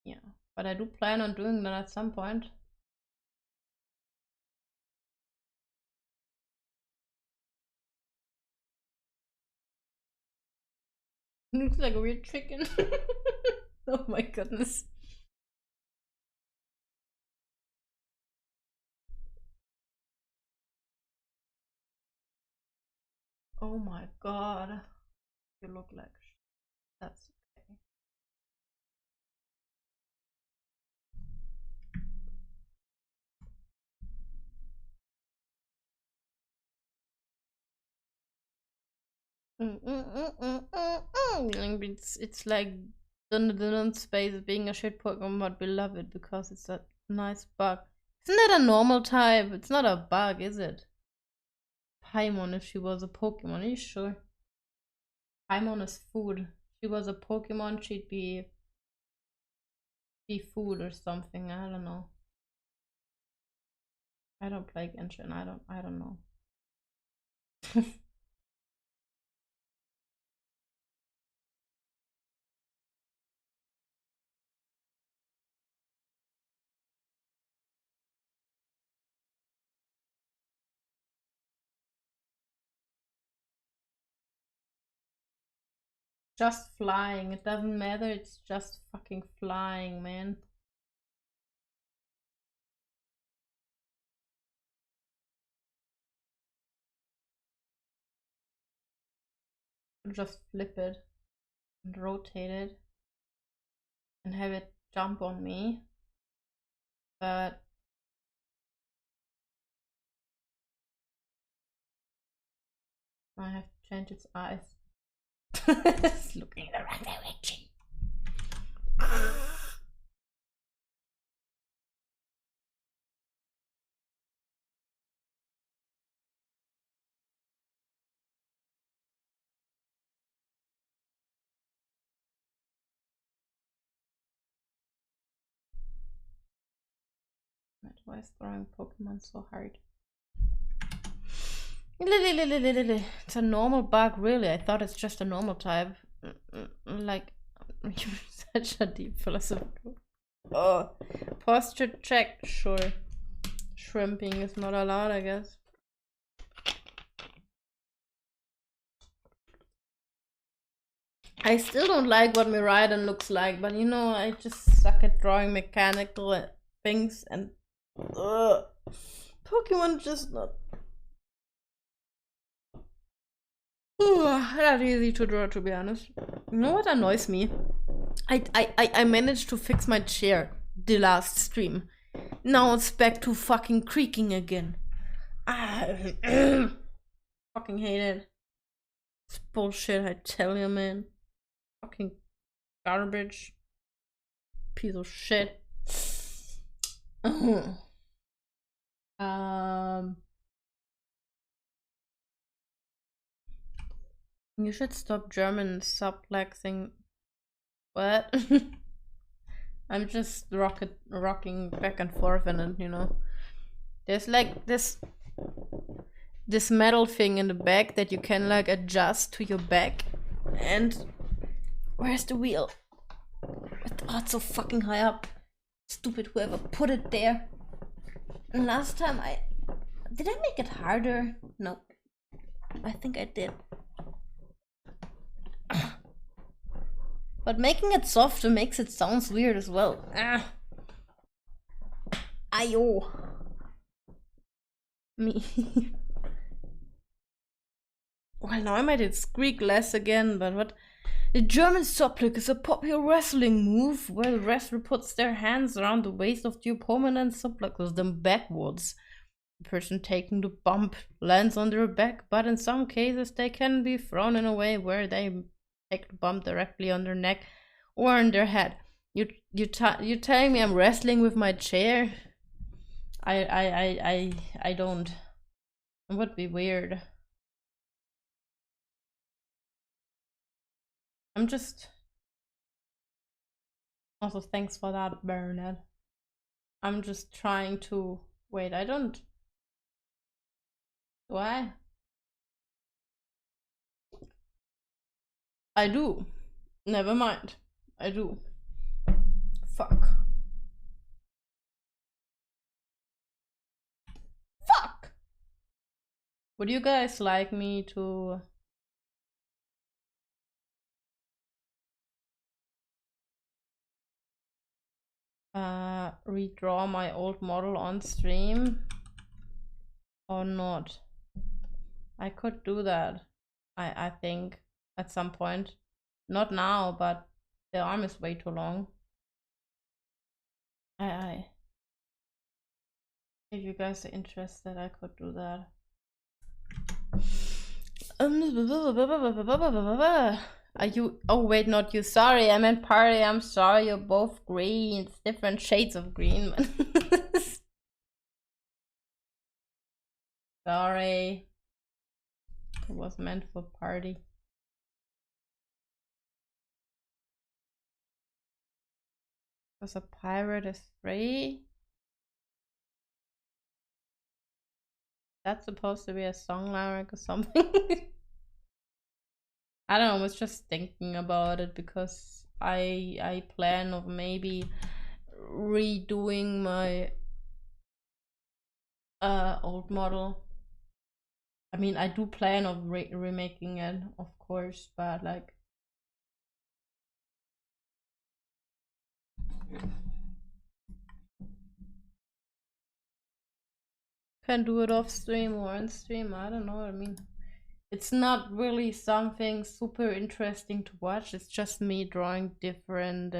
yeah. But I do plan on doing that at some point. Looks like a weird chicken. Oh my goodness. Oh my god. You look like that's okay. It's like Dun Space being a shit Pokemon, but we love it because it's a nice bug. Isn't that a normal type? It's not a bug, is it? Paimon, if she was a Pokemon, are you sure? Paimon is food. If she was a Pokemon, she'd be food or something. I don't know. I don't play Genshin. I don't know. Just flying. It doesn't matter. It's just fucking flying, man. Just flip it and rotate it and have it jump on me. But I have to change its eyes. It's looking in the right direction. Why is throwing Pokemon so hard? It's a normal bug, really. I thought it's just a normal type. Like, you're such a deep philosopher. Oh, posture check, sure. Shrimping is not allowed, I guess. I still don't like what Miraidon looks like, but you know, I just suck at drawing mechanical things and Pokemon just not that easy to draw, to be honest. You know what annoys me? I managed to fix my chair the last stream. Now it's back to fucking creaking again. Fucking hate it. It's bullshit, I tell you, man. Fucking garbage. Piece of shit. You should stop German suplexing. What? I'm just rocking back and forth in it, you know. There's like this metal thing in the back that you can like adjust to your back. And where's the wheel? Oh, it's so fucking high up. Stupid whoever put it there. And last time did I make it harder? No. I think I did. But making it softer makes it sound weird as well. Ayo. Me. Well, now I made it squeak less again, but what? The German suplex is a popular wrestling move where the wrestler puts their hands around the waist of the opponent and suplexes them backwards. The person taking the bump lands on their back, but in some cases they can be thrown in a way where they take the bump directly on their neck or on their head. You telling me I'm wrestling with my chair? I don't. It would be weird. I'm just. Also, thanks for that, Bernard. I'm just trying to. Wait, I don't. Do I? I do. Never mind. I do. Fuck. Fuck! Would you guys like me to redraw my old model on stream or not? I could do that. I think at some point. Not now, but the arm is way too long. If you guys are interested, I could do that. Are you? Oh wait, not you. Sorry, I meant party. I'm sorry. You're both green. It's different shades of green. Sorry. It was meant for party. Was a pirate is free? That's supposed to be a song lyric or something. I don't know, I was just thinking about it because I plan of maybe redoing my old model. I mean, I do plan of remaking it, of course, but like Can do it off stream or on stream, I don't know what I mean. It's not really something super interesting to watch, it's just me drawing different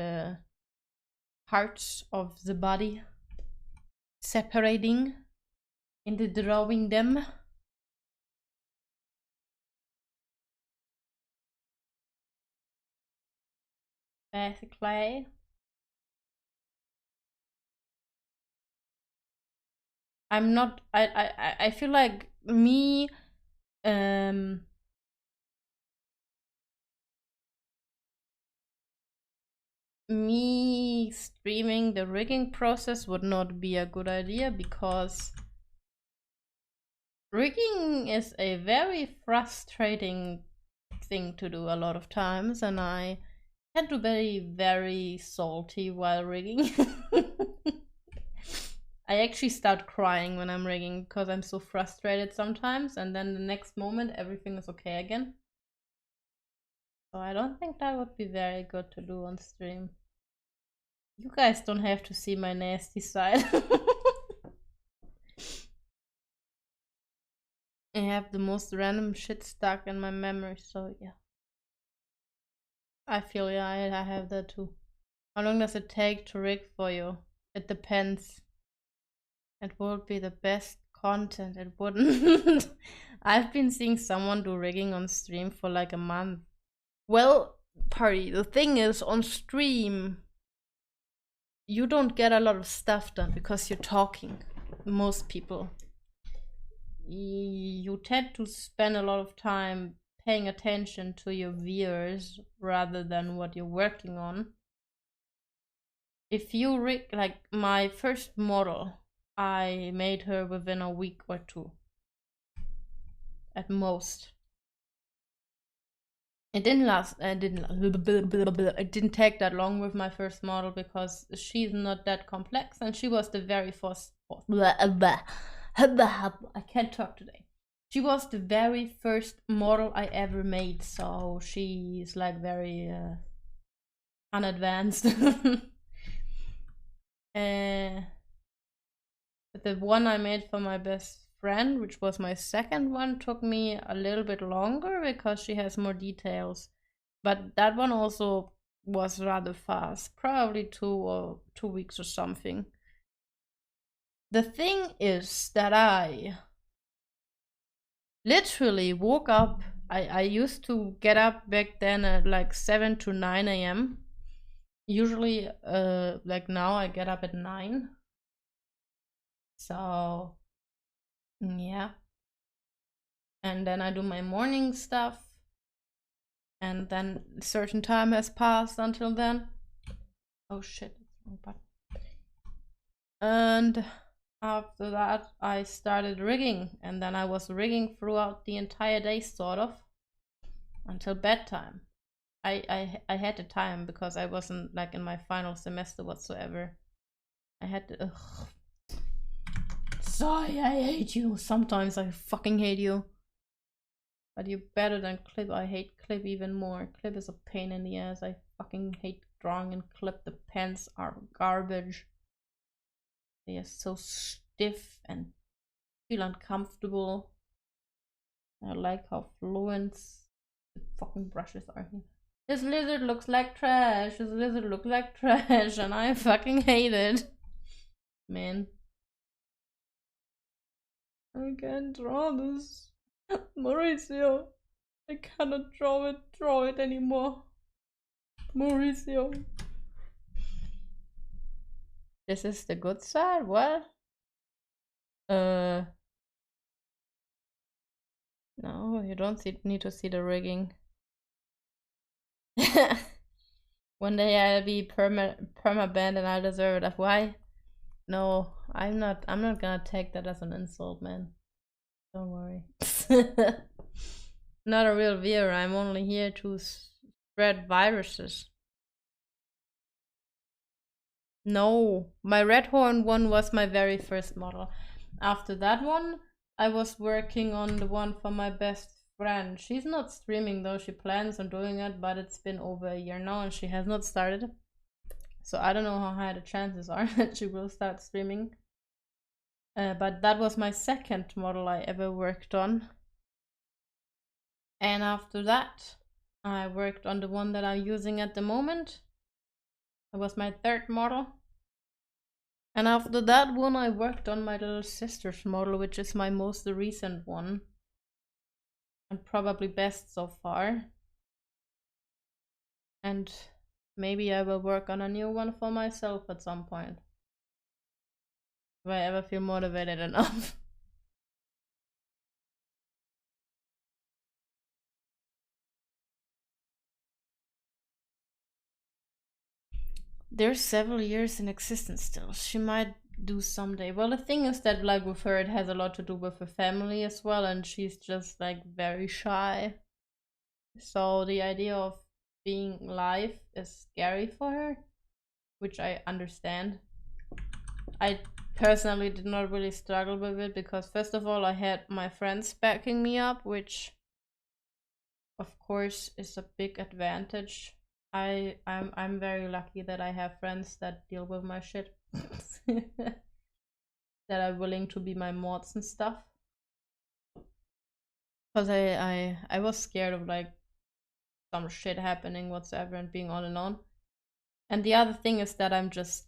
parts of the body, separating into drawing them. Basically. I'm not I feel like me me streaming the rigging process would not be a good idea, because rigging is a very frustrating thing to do a lot of times, and I tend to be very salty while rigging. I actually start crying when I'm rigging because I'm so frustrated sometimes, and then the next moment everything is okay again. So I don't think that would be very good to do on stream. You guys don't have to see my nasty side. I have the most random shit stuck in my memory, so yeah. I feel, yeah, I have that too. How long does it take to rig for you? It depends. It would be the best content, it wouldn't. I've been seeing someone do rigging on stream for like a month. Well, party, the thing is, on stream, you don't get a lot of stuff done because you're talking. Most people. You tend to spend a lot of time paying attention to your viewers rather than what you're working on. If you rig, like my first model, I made her within a week or two at most. It didn't take that long with my first model because she's not that complex, and she was the very first I can't talk today. She was the very first model I ever made, so she's like very unadvanced. The one I made for my best friend, which was my second one, took me a little bit longer because she has more details. But that one also was rather fast, probably 2 weeks or something. The thing is that I literally woke up. I used to get up back then at like 7 to 9 a.m. Usually, like now I get up at 9. So, yeah. And then I do my morning stuff. And then a certain time has passed until then. Oh shit, wrong button. And after that I started rigging, and then I was rigging throughout the entire day, sort of, until bedtime. I had the time because I wasn't like in my final semester whatsoever. I had to Sorry, I hate you. Sometimes I fucking hate you. But you're better than Clip. I hate Clip even more. Clip is a pain in the ass. I fucking hate drawing and Clip. The pens are garbage. They are so stiff and feel uncomfortable. I like how fluent the fucking brushes are here. This lizard looks like trash. This lizard looks like trash, and I fucking hate it. Man. I can't draw this. Mauricio. I cannot draw it anymore. Mauricio. This is the good side? What? No, you don't need to see the rigging. One day I'll be perma-banned and I'll deserve it. Why? No, I'm not gonna take that as an insult, man. Don't worry. Not a real viewer. I'm only here to spread viruses. No, my red horn one was my very first model. After that one, I was working on the one for my best friend. She's not streaming though. She plans on doing it, but it's been over a year now and she has not started. So I don't know how high the chances are that she will start streaming. But that was my second model I ever worked on. And after that, I worked on the one that I'm using at the moment. It was my third model. And after that one, I worked on my little sister's model, which is my most recent one. And probably best so far. And maybe I will work on a new one for myself at some point. If I ever feel motivated enough. There's several years in existence still. She might do someday. Well, the thing is that, like, with her, it has a lot to do with her family as well, and she's just, like, very shy. So the idea of being live is scary for her, which I understand. I personally did not really struggle with it because, first of all, I had my friends backing me up, which, of course, is a big advantage. I'm very lucky that I have friends that deal with my shit. That are willing to be my mods and stuff. Because I was scared of like some shit happening whatsoever and being all alone. And the other thing is that I'm just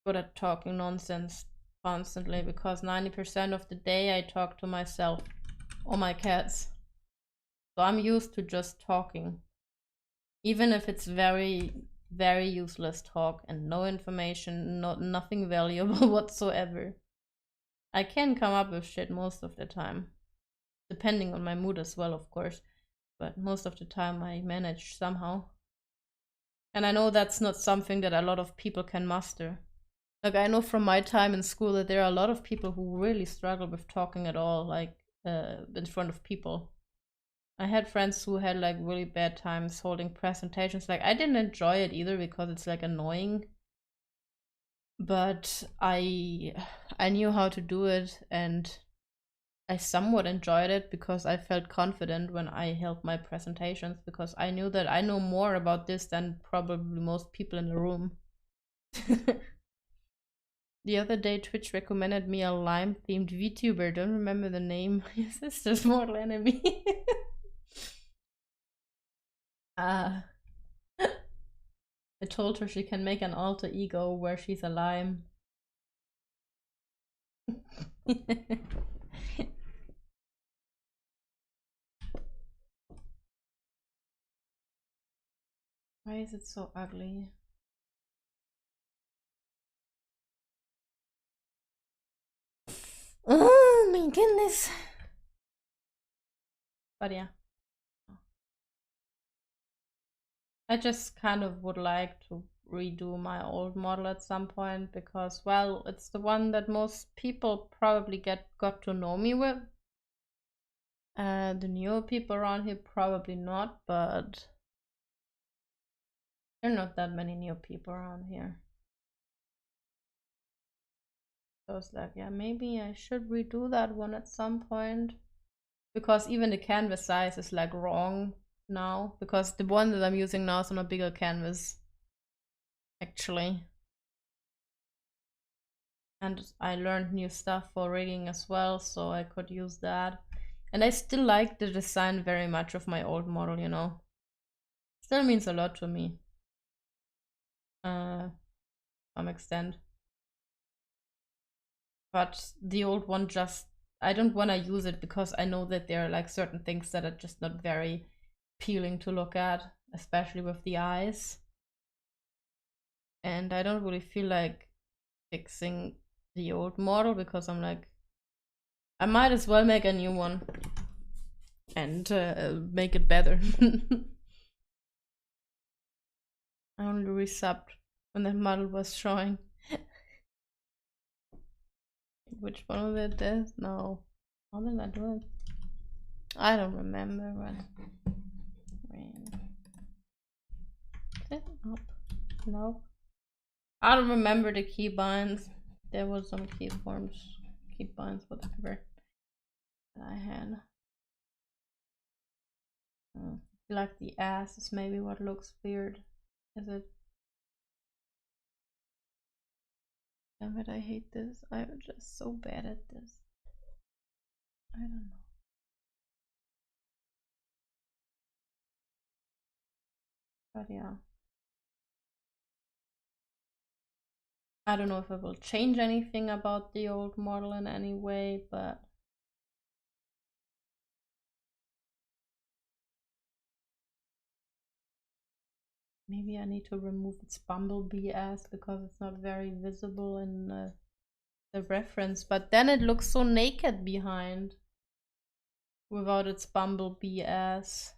good at talking nonsense constantly because 90% of the day I talk to myself or my cats. So I'm used to just talking. Even if it's very, very useless talk and no information, nothing valuable whatsoever. I can come up with shit most of the time. Depending on my mood as well, of course. But most of the time I manage somehow. And I know that's not something that a lot of people can master. Like, I know from my time in school that there are a lot of people who really struggle with talking at all, like, in front of people. I had friends who had, like, really bad times holding presentations. Like, I didn't enjoy it either because it's, like, annoying. But I knew how to do it, and I somewhat enjoyed it because I felt confident when I held my presentations because I knew that I know more about this than probably most people in the room. The other day, Twitch recommended me a Lime-themed VTuber. Don't remember the name. My sister's mortal enemy. I told her she can make an alter ego where she's a lime. Why is it so ugly? Oh my goodness. But yeah. I just kind of would like to redo my old model at some point because, well, it's the one that most people probably got to know me with. The newer people around here probably not, but there are not that many new people around here. So it's like, yeah, maybe I should redo that one at some point. Because even the canvas size is like wrong now. Because the one that I'm using now is on a bigger canvas. Actually. And I learned new stuff for rigging as well, so I could use that. And I still like the design very much of my old model, you know. Still means a lot to me. To some extent. But the old one just, I don't want to use it because I know that there are like certain things that are just not very appealing to look at, especially with the eyes. And I don't really feel like fixing the old model because I'm like, I might as well make a new one and make it better. I only resubbed when the model was showing. Which one was it? No. How did I do it? I don't remember what. Is it up? No. I don't remember the keybinds. There was some keyforms, keybinds, whatever that I had. I feel like the ass is maybe what looks weird. Is it? Damn it, I hate this. I'm just so bad at this. I don't know. But yeah. I don't know if it will change anything about the old model in any way, but maybe I need to remove its bumblebee ass because it's not very visible in the reference. But then it looks so naked behind without its bumblebee ass.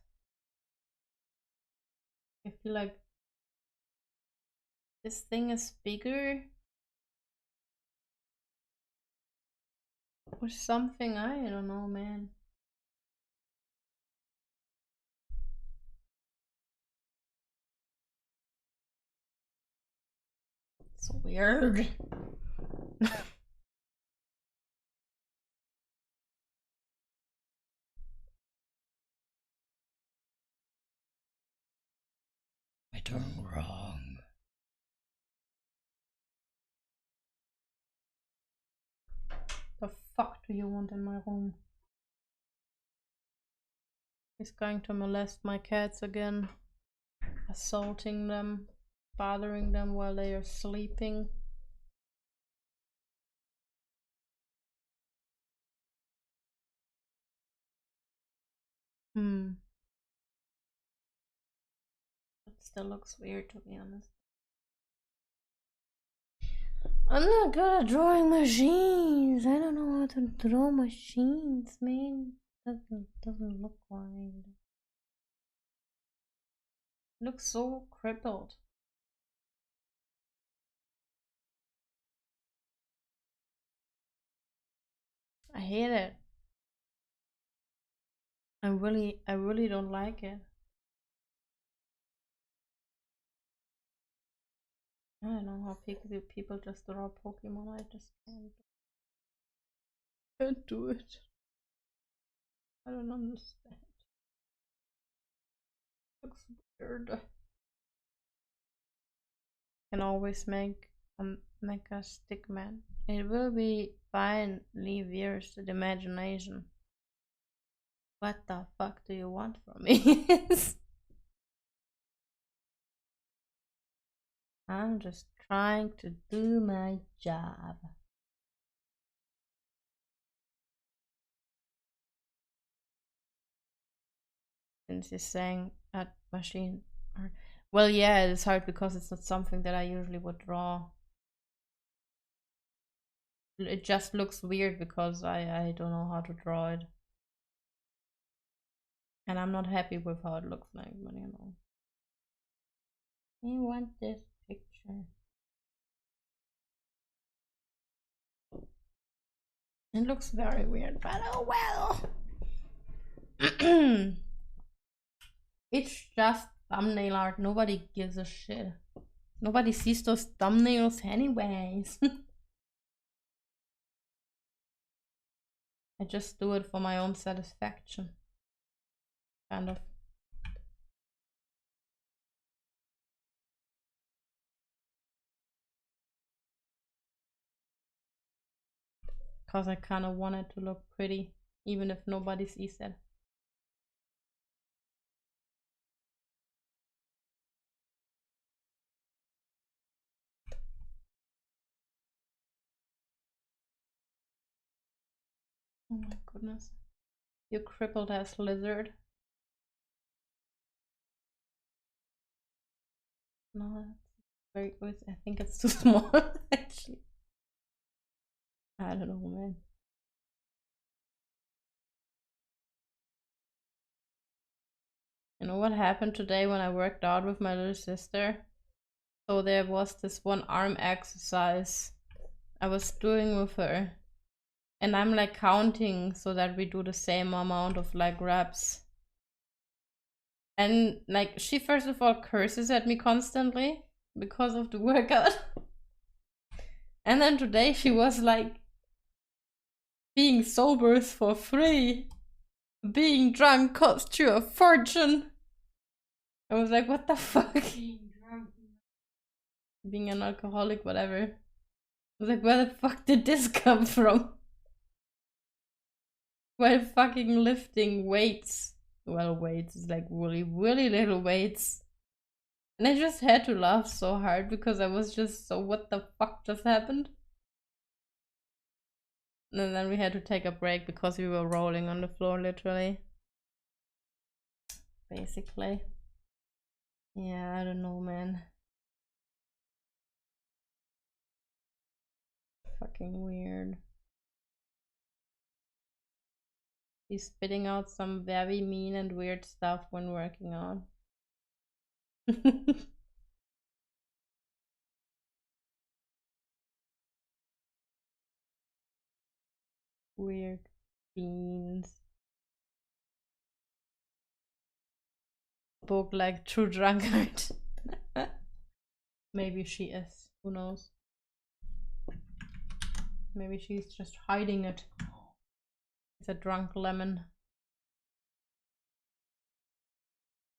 I feel like this thing is bigger or something. I don't know, man. It's weird. I done wrong. The fuck do you want in my room? He's going to molest my cats again, assaulting them, bothering them while they are sleeping. That still looks weird, to be honest. I'm not good at drawing machines. I don't know how to draw machines, man. Doesn't look right. It looks so crippled. I hate it. I really don't like it. I don't know how people just draw Pokemon. I just can't do it. I don't understand. Looks weird. Can always make a stickman. It will be fine. Leave yours to the imagination. What the fuck do you want from me? I'm just trying to do my job. Since you're saying at machine art. Well, yeah, it's hard because it's not something that I usually would draw. It just looks weird because I don't know how to draw it. And I'm not happy with how it looks like, but you know. You want this picture. It looks very weird, but oh well. It's just thumbnail art. Nobody gives a shit. Nobody sees those thumbnails anyways. I just do it for my own satisfaction. Kind of. Because I kind of want it to look pretty, even if nobody sees it. Oh my goodness. You crippled ass lizard. No, that's very good. I think it's too small, actually. I don't know, man. You know what happened today when I worked out with my little sister? So there was this one arm exercise I was doing with her. And I'm like counting so that we do the same amount of like reps. And like she first of all curses at me constantly because of the workout. And then today she was like, being sober is for free. Being drunk costs you a fortune. I was like, what the fuck? Being an alcoholic, whatever. I was like, where the fuck did this come from? While fucking lifting weights. Well, weights is like really, really little weights. And I just had to laugh so hard because I was just so, what the fuck just happened? And then we had to take a break because we were rolling on the floor, literally. Basically. Yeah, I don't know, man. Fucking weird. He's spitting out some very mean and weird stuff when working out. Weird beans. Book like true drunkard. Maybe she is. Who knows? Maybe she's just hiding it. It's a drunk lemon.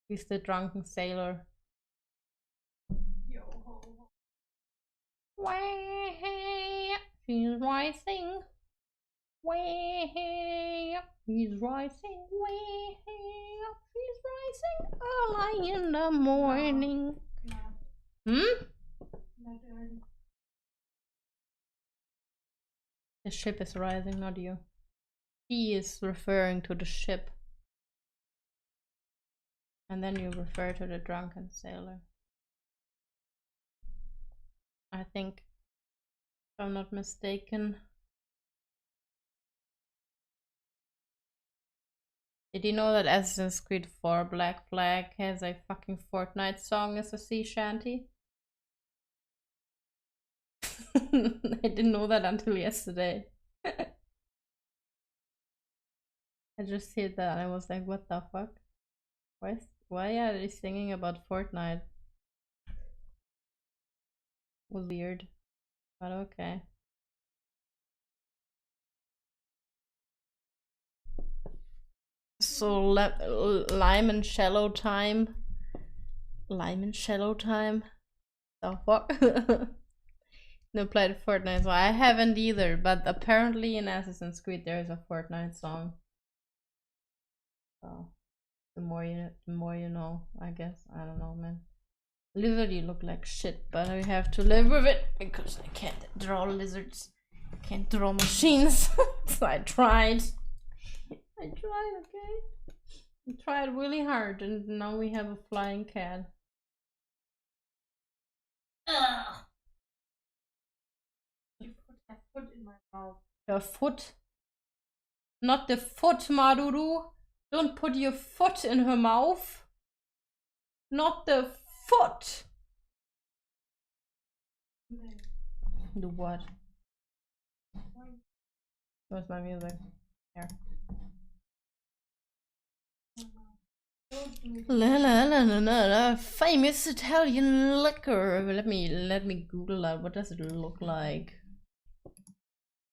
He's the drunken sailor. Way, she's rising. Way up, he's rising. Way up, he's rising. Early in the morning. Hmm? The ship is rising, not you. He is referring to the ship. And then you refer to the drunken sailor. I think, if I'm not mistaken. Did you know that Assassin's Creed 4 Black Flag has a fucking Fortnite song as a sea shanty? I didn't know that until yesterday. I just heard that and I was like, what the fuck? Why are they singing about Fortnite? Weird, but okay. So lime and shallow time. Lime and shallow time. The fuck? No played Fortnite, so I haven't either. But apparently in Assassin's Creed there is a Fortnite song. So the more you know, I guess. I don't know, man. Lizard, you look like shit, but I have to live with it because I can't draw lizards. I can't draw machines. So I tried. Okay? I tried really hard, and now we have a flying cat. Ugh. You put a foot in my mouth. Your foot? Not the foot, Maruru. Don't put your foot in her mouth. Not the foot. Do what? Where's my music? Here. La la la la la la. Famous Italian liquor. Let me Google that. What does it look like?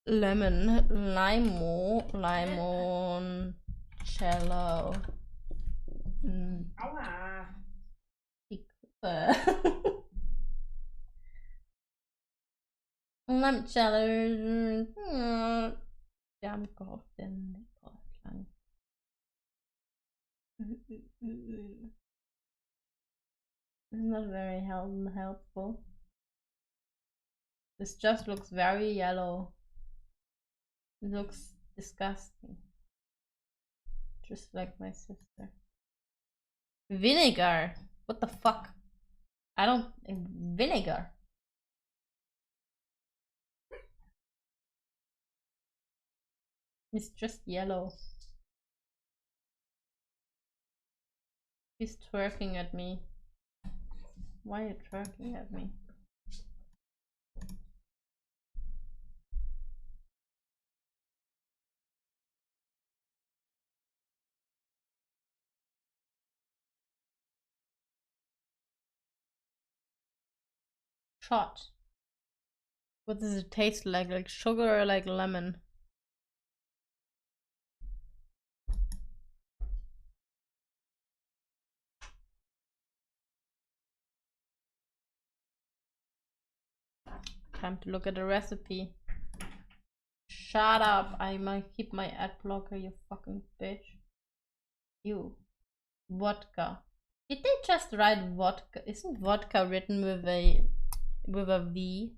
Lemon, limoncello. Limoncello. Damn Gott, den lang. It's not very helpful. This just looks very yellow. It looks disgusting. Just like my sister. Vinegar. What the fuck? I don't. Vinegar. It's just yellow. He's twerking at me. Why are you twerking at me? Shot. What does it taste like? Like sugar or like lemon? Time to look at the recipe. Shut up! I might keep my ad blocker, you fucking bitch. You. Vodka. Did they just write vodka? Isn't vodka written with a V?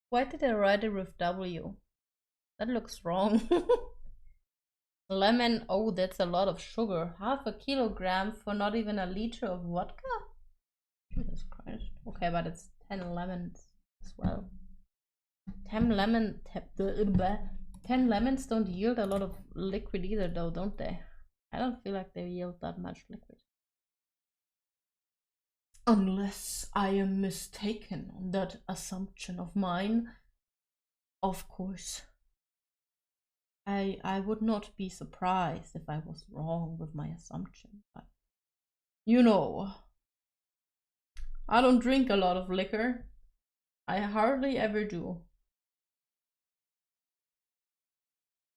Why did they write it with W? That looks wrong. Lemon, oh, that's a lot of sugar. Half a kilogram for not even a liter of vodka? Jesus Christ. Okay, but it's 10 lemons as well. 10 lemons don't yield a lot of liquid either though, don't they? I don't feel like they yield that much liquid. Unless I am mistaken on that assumption of mine. Of course. I would not be surprised if I was wrong with my assumption, but you know, I don't drink a lot of liquor. I hardly ever do.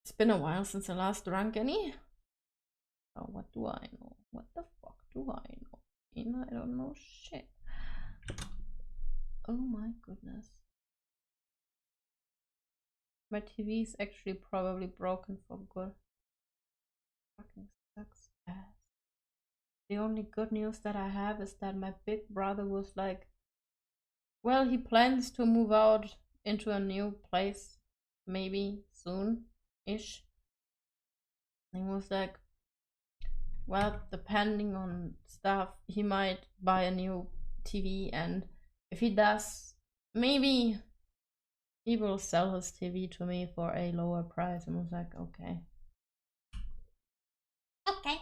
It's been a while since I last drank any. Oh, what do I know? What the fuck do I know? I don't know shit. Oh my goodness. My TV is actually probably broken for good. Fucking sucks ass. The only good news that I have is that my big brother was like, well, he plans to move out into a new place maybe soon-ish. He was like, well, depending on stuff, he might buy a new TV, and if he does, maybe he will sell his TV to me for a lower price. And I was like, okay. Okay.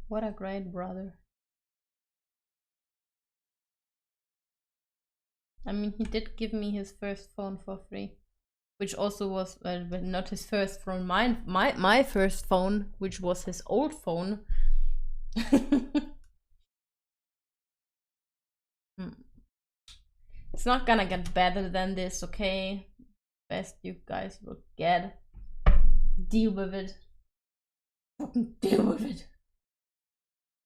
What a great brother. I mean, he did give me his first phone for free, which also was not his first phone, my first phone, which was his old phone. It's not gonna get better than this, okay? Best you guys will get. Deal with it. Fucking deal with it.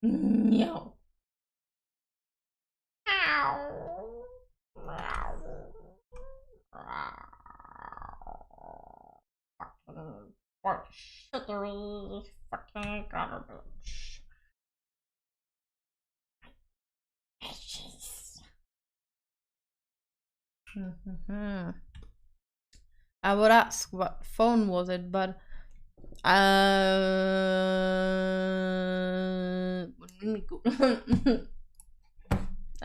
Meow. Fucking garbage. I would ask what phone was it, but I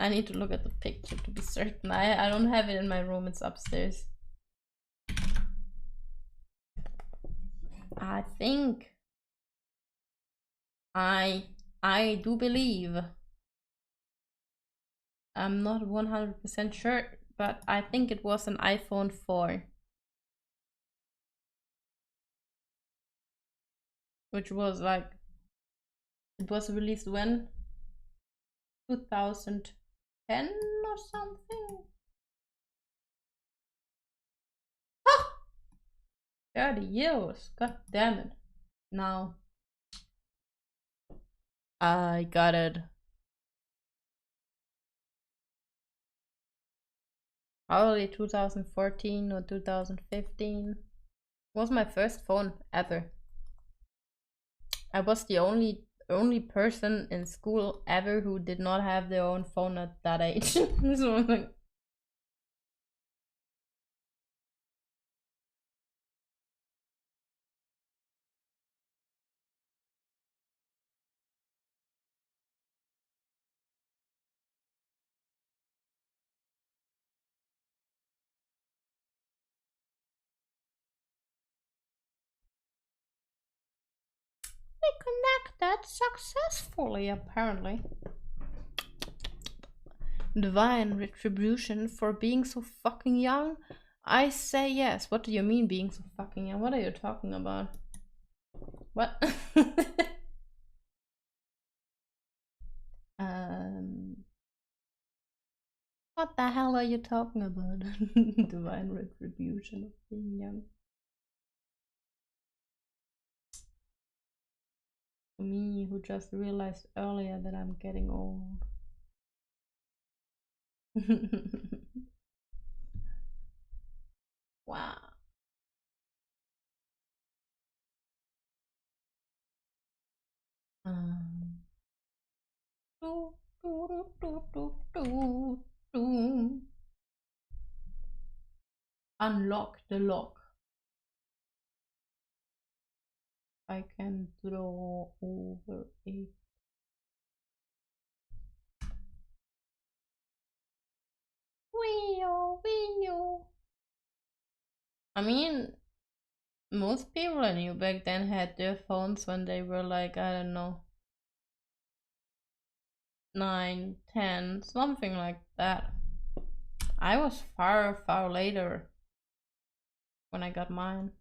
need to look at the picture to be certain. I don't have it in my room, it's upstairs. I think I do believe. I'm not 100% sure, but I think it was an iPhone 4. Which was like, it was released when? 2010 or something? Ah! 30 years, god damn it. Now I got it. Probably 2014 or 2015. Was my first phone ever. I was the only person in school ever who did not have their own phone at that age. So I'm like, we connected successfully, apparently. Divine retribution for being so fucking young? I say yes. What do you mean being so fucking young? What are you talking about? What? What the hell are you talking about? Divine retribution of being young. for me who just realized earlier that I'm getting old. Wow. Do, do, do, do, do, do. Unlock the lock. I can draw over it. Wee-oh. I mean, most people I knew back then had their phones when they were like, I don't know, 9, 10, something like that. I was far, far later when I got mine.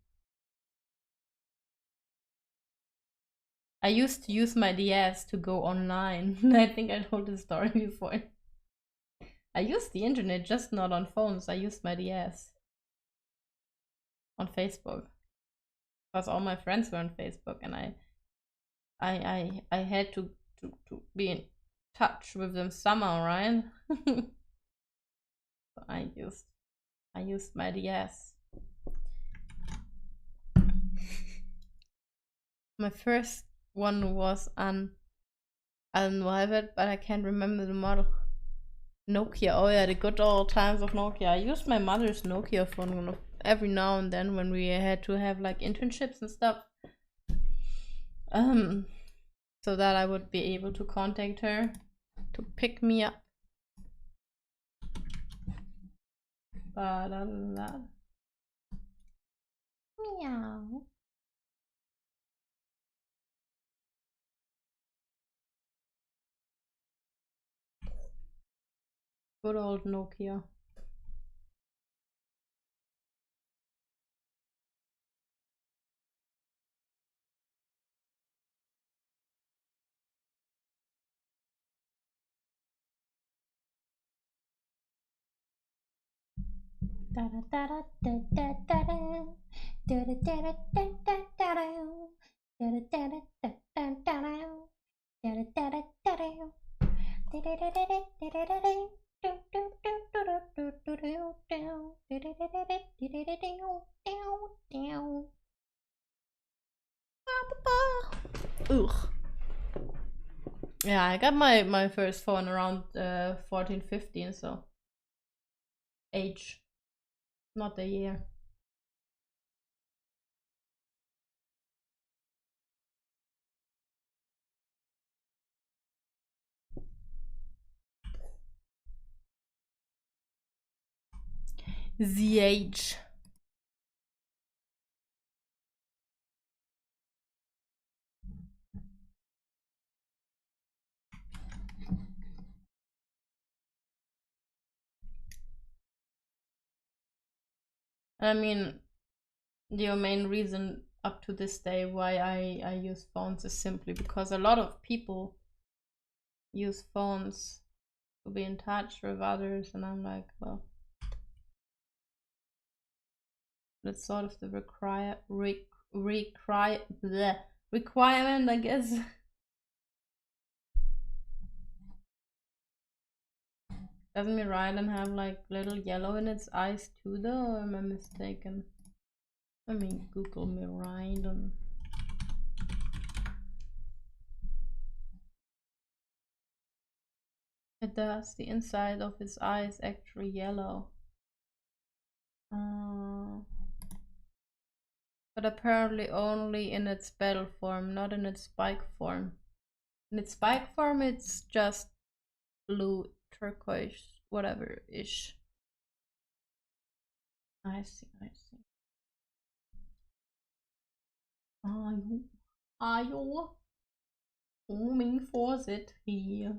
I used to use my DS to go online. I think I told this story before. I used the internet, just not on phones. I used my DS on Facebook because all my friends were on Facebook, and I had to be in touch with them somehow, right? So I used my DS. My first one was an Velvet, but I can't remember the model. Nokia. Oh yeah, the good old times of Nokia. I used my mother's Nokia phone every now and then when we had to have like internships and stuff. So that I would be able to contact her to pick me up. But other than that, meow. Good old Nokia. Ugh. Yeah, I got my first phone around 14, 15, so age, not the year. The age. I mean, the main reason up to this day why I use phones is simply because a lot of people use phones to be in touch with others, and I'm like, well, that's sort of the requirement, I guess. Doesn't Miraidon have like little yellow in its eyes too, though? Or am I mistaken? Let me Google Miraidon. It does. The inside of his eye is actually yellow. But apparently only in its battle form, not in its spike form. In its spike form, it's just blue, turquoise, whatever-ish. I see. Are you homing for it here?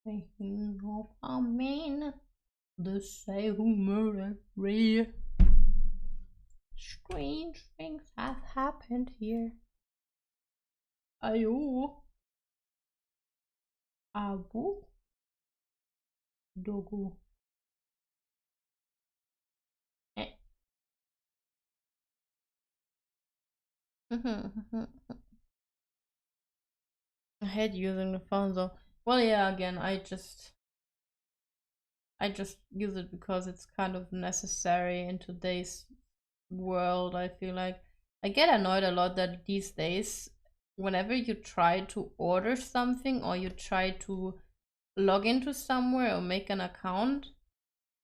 Thinking of a man, the same murder. Strange things have happened here. Ayo. Abu. Dogu. I hate using the phone though. Well, yeah, again, I just use it because it's kind of necessary in today's world. I feel like I get annoyed a lot that these days, whenever you try to order something or you try to log into somewhere or make an account,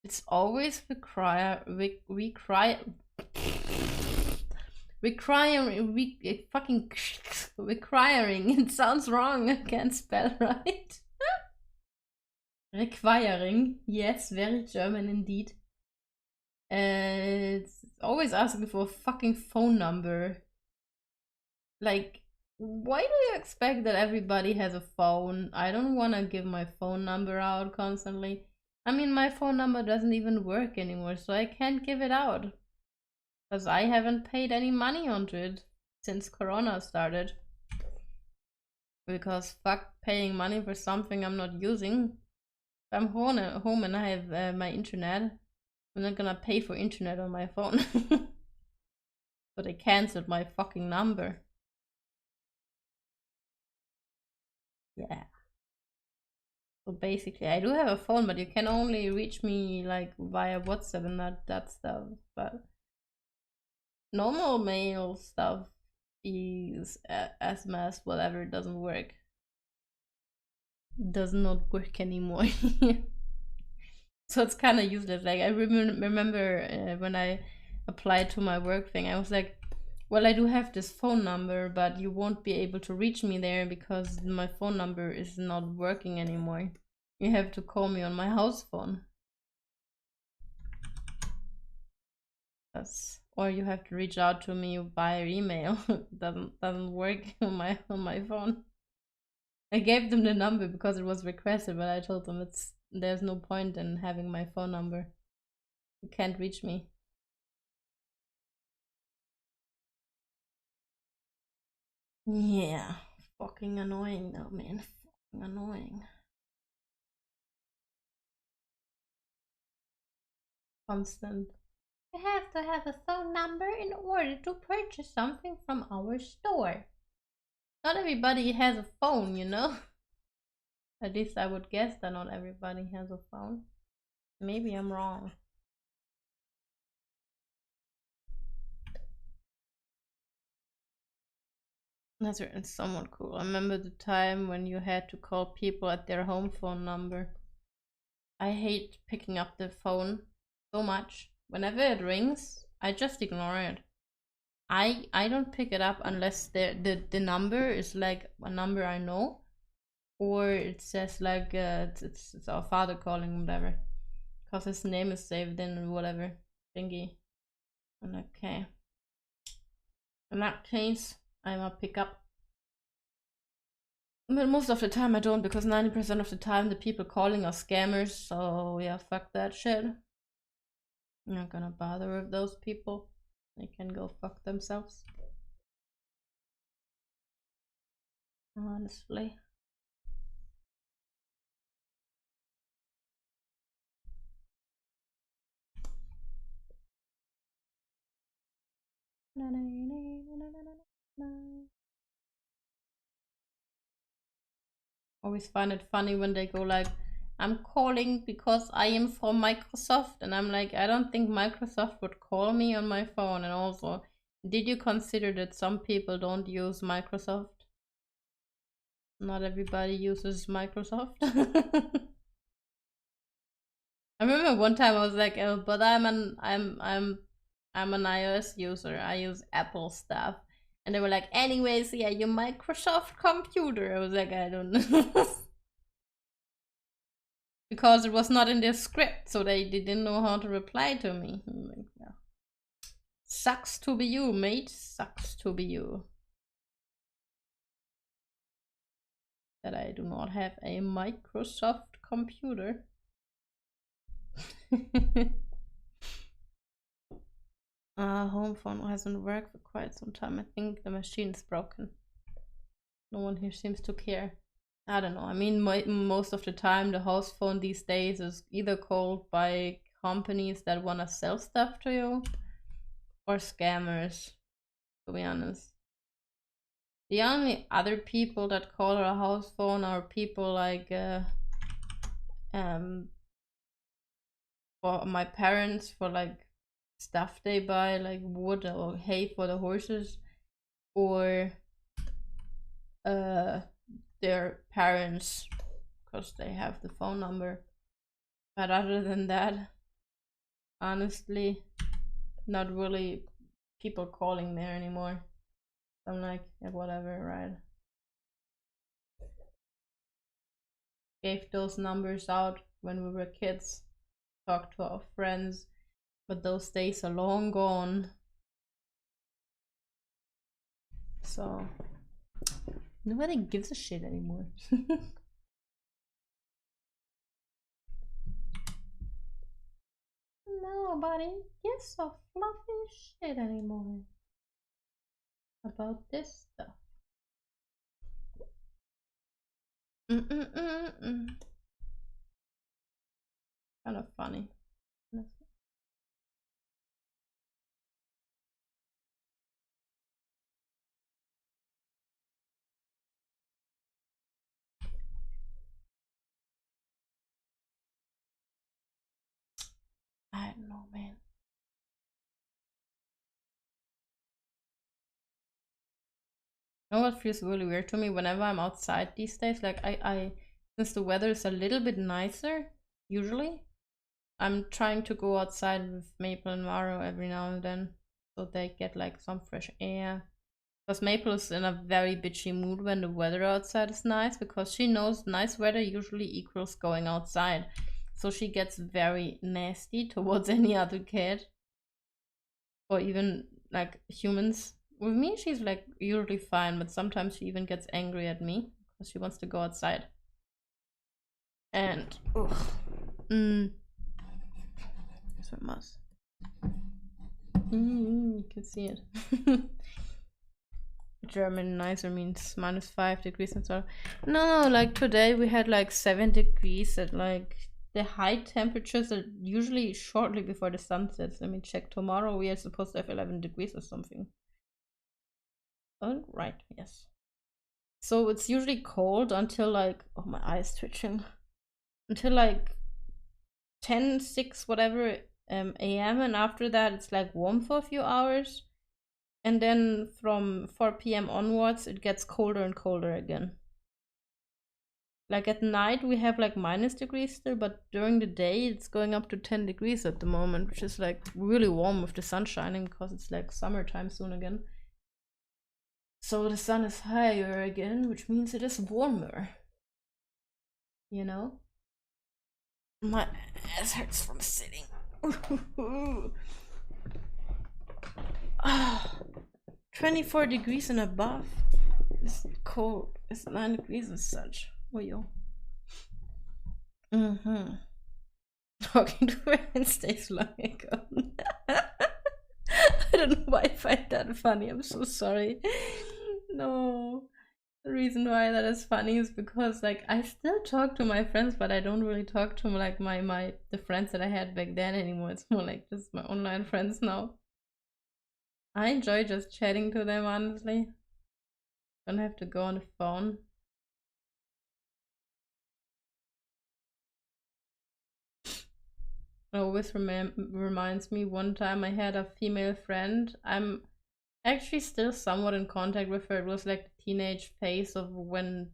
it's always fucking requiring. It sounds wrong. I can't spell right. Requiring. Yes, very German indeed. It's always asking for a fucking phone number. Like, why do you expect that everybody has a phone? I don't want to give my phone number out constantly. I mean, my phone number doesn't even work anymore, so I can't give it out. Because I haven't paid any money onto it since Corona started. Because fuck paying money for something I'm not using. If I'm home and I have my internet, I'm not gonna pay for internet on my phone. So they cancelled my fucking number. Yeah. So basically, I do have a phone, but you can only reach me like via WhatsApp and that stuff. But normal mail stuff is SMS, whatever, doesn't work. Does not work anymore. So it's kind of useless. Like I remember when I applied to my work thing, I was like, well, I do have this phone number, but you won't be able to reach me there because my phone number is not working anymore. You have to call me on my house phone. Or you have to reach out to me via email. doesn't work on my phone. I gave them the number because it was requested, but I told them there's no point in having my phone number. You can't reach me. Yeah, fucking annoying though, man. Fucking annoying. Constant. You have to have a phone number in order to purchase something from our store. Not everybody has a phone, you know? At least I would guess that not everybody has a phone. Maybe I'm wrong. That's somewhat cool. I remember the time when you had to call people at their home phone number. I hate picking up the phone so much. Whenever it rings, I just ignore it. I don't pick it up unless the number is like a number I know, or it says like it's our father calling, whatever, because his name is saved in whatever thingy. And okay, in that case, I'm a pick up. But most of the time I don't, because 90% of the time the people calling are scammers. So yeah, fuck that shit. I'm not gonna bother with those people. They can go fuck themselves. Honestly. Always find it funny when they go like, I'm calling because I am from Microsoft, and I'm like, I don't think Microsoft would call me on my phone. And also, did you consider that some people don't use Microsoft? Not everybody uses Microsoft. I remember one time I was like, oh, but I'm an iOS user. I use Apple stuff. And they were like, anyways, yeah, your Microsoft computer. I was like, I don't know. Because it was not in their script, so they didn't know how to reply to me. Like, yeah. Sucks to be you, mate. Sucks to be you. That I do not have a Microsoft computer. Home phone hasn't worked for quite some time. I think the machine is broken. No one here seems to care. I don't know. I mean, most of the time, the house phone these days is either called by companies that want to sell stuff to you or scammers, to be honest. The only other people that call our house phone are people like for my parents, for like stuff they buy, like wood or hay for the horses, or their parents, because they have the phone number. But other than that, honestly, not really people calling there anymore. I'm like, yeah, whatever, right? Gave those numbers out when we were kids, talked to our friends, but those days are long gone. So nobody gives a shit anymore. Nobody gives a fluffy shit anymore about this stuff. Kind of funny. I don't know, man. You know what feels really weird to me whenever I'm outside these days? Like I since the weather is a little bit nicer, usually, I'm trying to go outside with Maple and Maro every now and then, so they get like some fresh air. Because Maple is in a very bitchy mood when the weather outside is nice, because she knows nice weather usually equals going outside. So she gets very nasty towards any other cat, or even like humans. With me, she's like usually fine, but sometimes she even gets angry at me because she wants to go outside. And that's my mouse. You can see it. German nicer means -5 degrees and so. No, like today we had like 7 degrees at like the high temperatures are usually shortly before the sun sets. Let me check. Tomorrow we are supposed to have 11 degrees or something. Oh, right, yes. So it's usually cold until like, oh, my eye's twitching. Until like 10, 6, whatever a.m. And after that it's like warm for a few hours. And then from 4 p.m. onwards it gets colder and colder again. Like at night we have like -degrees still, but during the day it's going up to 10 degrees at the moment, which is like really warm with the sun shining because it's like summertime soon again. So the sun is higher again, which means it is warmer. You know? My ass hurts from sitting. 24 degrees and above. It's cold. It's 9 degrees and such. Oh, yo. Talking to friends stays long ago. I don't know why I find that funny. I'm so sorry. No. The reason why that is funny is because like I still talk to my friends, but I don't really talk to like the friends that I had back then anymore. It's more like just my online friends now. I enjoy just chatting to them, honestly. Don't have to go on the phone. It always reminds me one time I had a female friend. I'm actually still somewhat in contact with her. It was like the teenage phase of when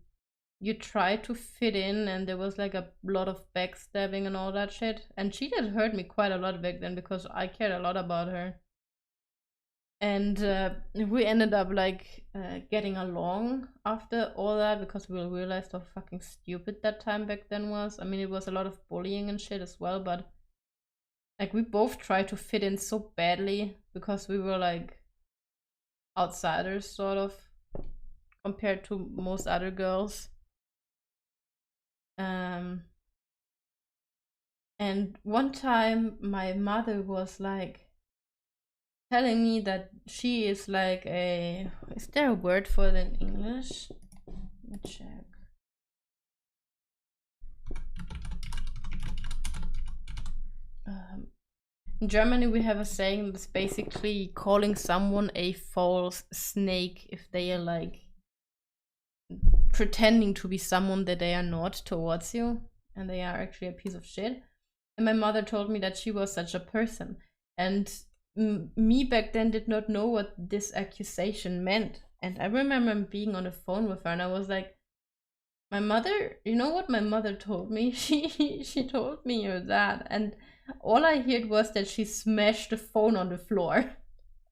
you try to fit in, and there was like a lot of backstabbing and all that shit. And she did hurt me quite a lot back then because I cared a lot about her. And we ended up like getting along after all that because we realized how fucking stupid that time back then was. I mean, it was a lot of bullying and shit as well, but like we both tried to fit in so badly because we were like outsiders sort of compared to most other girls. And one time my mother was like telling me that she is like a, is there a word for it in English? Let me check. In Germany we have a saying that's basically calling someone a false snake if they are like pretending to be someone that they are not towards you, and they are actually a piece of shit. And my mother told me that she was such a person, and me back then did not know what this accusation meant. And I remember being on the phone with her, and I was like, my mother, you know what my mother told me? She told me that, and all I heard was that she smashed the phone on the floor.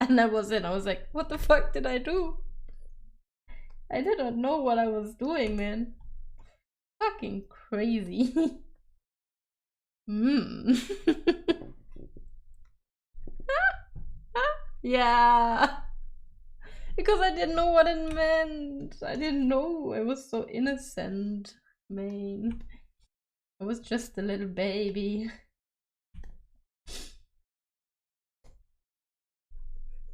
And that was it. I was like, what the fuck did I do? I did not know what I was doing, man. Fucking crazy. Yeah. Because I didn't know what it meant. I didn't know. I was so innocent, man. I was just a little baby.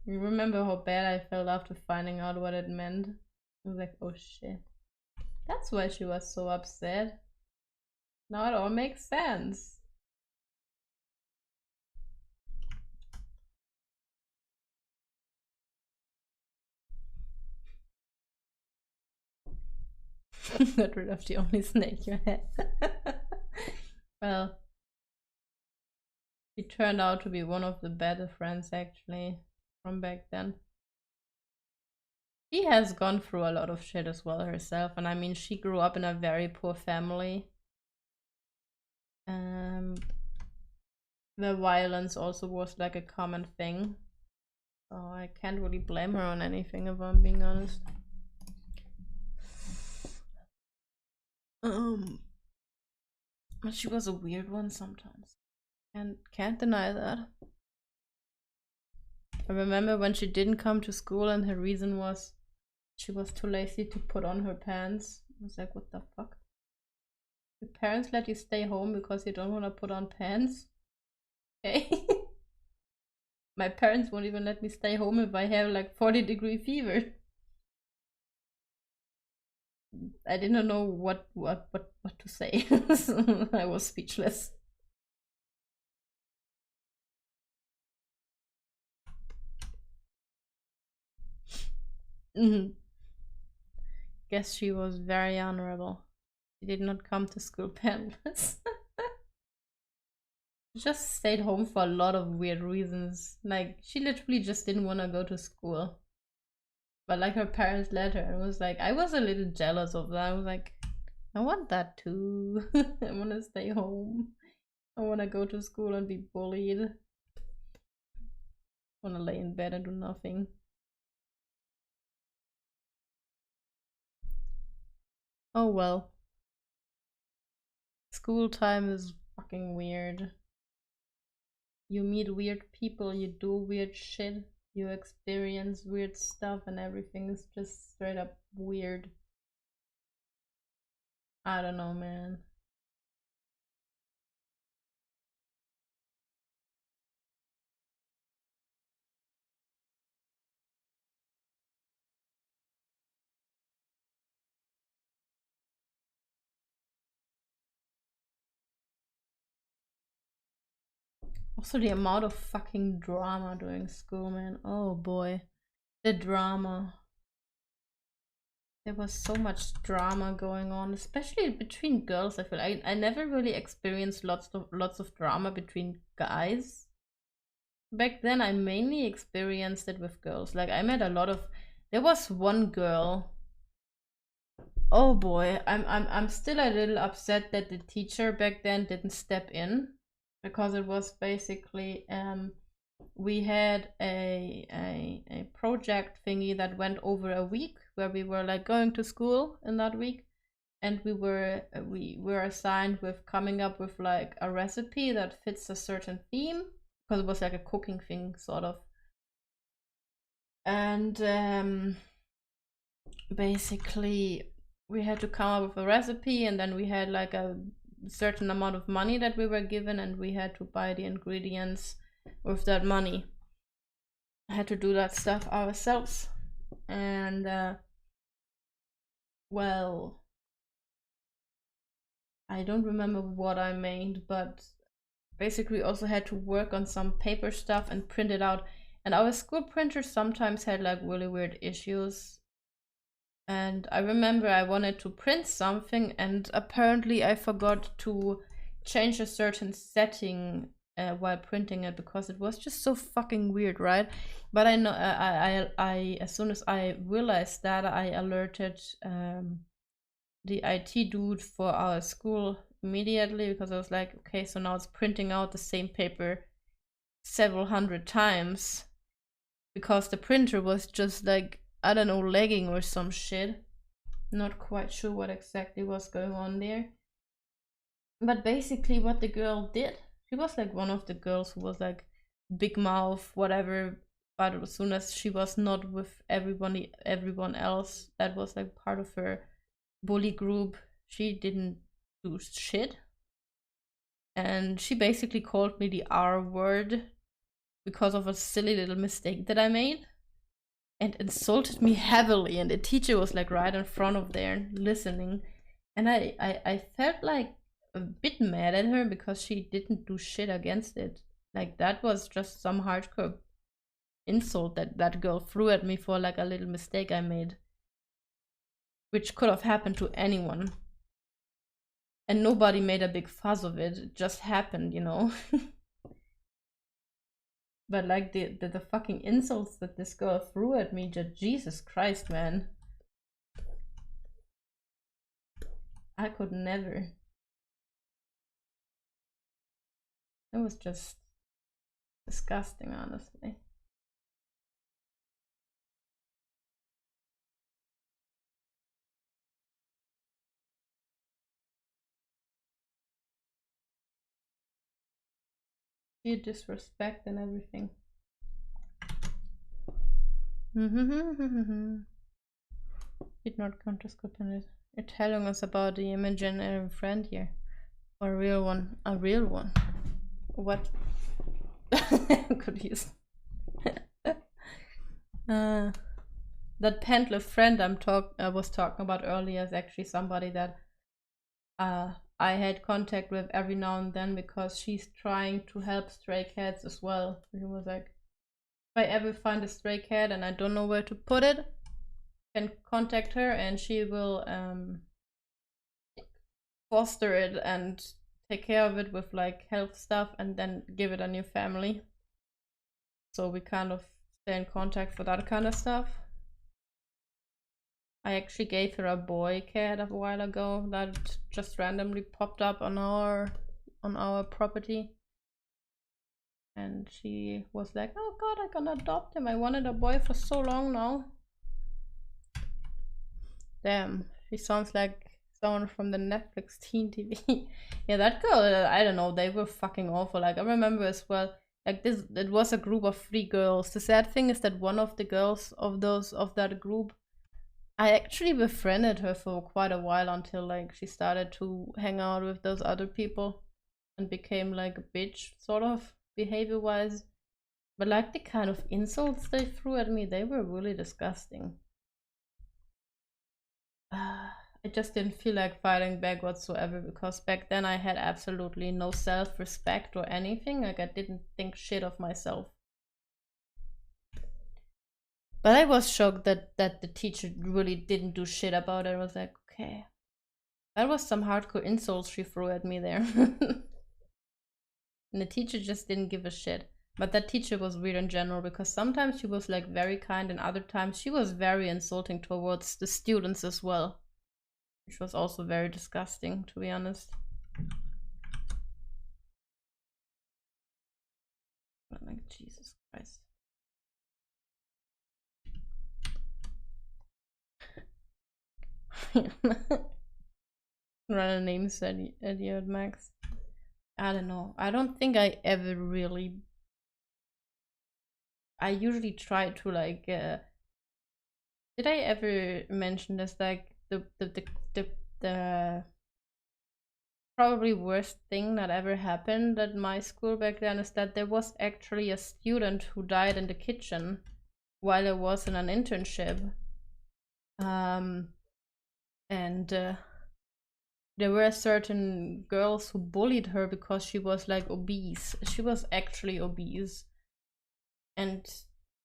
You remember how bad I felt after finding out what it meant? I was like, oh shit. That's why she was so upset. Now it all makes sense. Got rid of the only snake you had. Well, she turned out to be one of the better friends actually from back then. She has gone through a lot of shit as well herself, and I mean, she grew up in a very poor family. The violence also was like a common thing, so I can't really blame her on anything if I'm being honest. But she was a weird one sometimes, and can't deny that. I remember when she didn't come to school and her reason was she was too lazy to put on her pants. I was like, what the fuck? Your parents let you stay home because you don't want to put on pants? Okay. My parents won't even let me stay home if I have like 40-degree fever. I didn't know what to say. I was speechless. Guess she was very honorable. She did not come to school pampas. She just stayed home for a lot of weird reasons. Like, she literally just didn't want to go to school. But like her parents let her, and was like, I was a little jealous of that. I was like, I want that too. I want to stay home. I want to go to school and be bullied. I want to lay in bed and do nothing. Oh well. School time is fucking weird. You meet weird people, you do weird shit, you experience weird stuff, and everything is just straight up weird. I don't know, man. Also, the amount of fucking drama during school, man. Oh boy. The drama. There was so much drama going on, especially between girls. I feel I never really experienced lots of drama between guys. Back then, I mainly experienced it with girls. Like, I met a lot of. There was one girl. Oh boy, I'm still a little upset that the teacher back then didn't step in, because it was basically we had a project thingy that went over a week, where we were like going to school in that week, and we were assigned with coming up with like a recipe that fits a certain theme, because it was like a cooking thing sort of. And basically we had to come up with a recipe, and then we had like a certain amount of money that we were given, and we had to buy the ingredients with that money. I had to do that stuff ourselves. And well, I don't remember what I made, but basically also had to work on some paper stuff and print it out. And our school printer sometimes had like really weird issues. And I remember I wanted to print something, and apparently I forgot to change a certain setting while printing it, because it was just so fucking weird, right? But I know I as soon as I realized that, I alerted the IT dude for our school immediately, because I was like, okay, so now it's printing out the same paper several hundred times, because the printer was just like, I don't know, lagging or some shit. Not quite sure what exactly was going on there. But basically what the girl did, she was like one of the girls who was like big mouth, whatever, but as soon as she was not with everyone else that was like part of her bully group, she didn't do shit. And she basically called me the R word because of a silly little mistake that I made, and insulted me heavily. And the teacher was like right in front of there listening. And I felt like a bit mad at her because she didn't do shit against it. Like, that was just some hardcore insult that girl threw at me for like a little mistake I made, which could have happened to anyone. And nobody made a big fuss of it. It just happened, you know? But like the fucking insults that this girl threw at me, just Jesus Christ, man. I could never. It was just disgusting, honestly. Sheer disrespect and everything. Did not counter it telling us about the imaginary friend here. Or a real one. A real one. What? Confused. That Pendler friend I was talking about earlier is actually somebody that I had contact with every now and then, because she's trying to help stray cats as well. She was like, if I ever find a stray cat and I don't know where to put it, I can contact her and she will foster it and take care of it with like health stuff, and then give it a new family. So we kind of stay in contact for that kind of stuff. I actually gave her a boy cat a while ago that just randomly popped up on our property. And she was like, oh god, I can adopt him. I wanted a boy for so long now. Damn, she sounds like someone from the Netflix teen TV. Yeah, that girl, I don't know, they were fucking awful. Like, I remember as well, like this, it was a group of 3 girls. The sad thing is that one of the girls of that group, I actually befriended her for quite a while, until like she started to hang out with those other people and became like a bitch, sort of, behavior wise. But like the kind of insults they threw at me, they were really disgusting. I just didn't feel like fighting back whatsoever, because back then I had absolutely no self-respect or anything. Like, I didn't think shit of myself. But I was shocked that the teacher really didn't do shit about it. I was like, okay. That was some hardcore insults she threw at me there. And the teacher just didn't give a shit. But that teacher was weird in general, because sometimes she was like very kind, and other times she was very insulting towards the students as well. Which was also very disgusting, to be honest. But like, Jesus Christ. Run a name study at Max. I don't know. I don't think I ever really. I usually try to like. Did I ever mention this? Like the probably worst thing that ever happened at my school back then is that there was actually a student who died in the kitchen while I was in an internship. And there were certain girls who bullied her because she was like obese. She was actually obese. And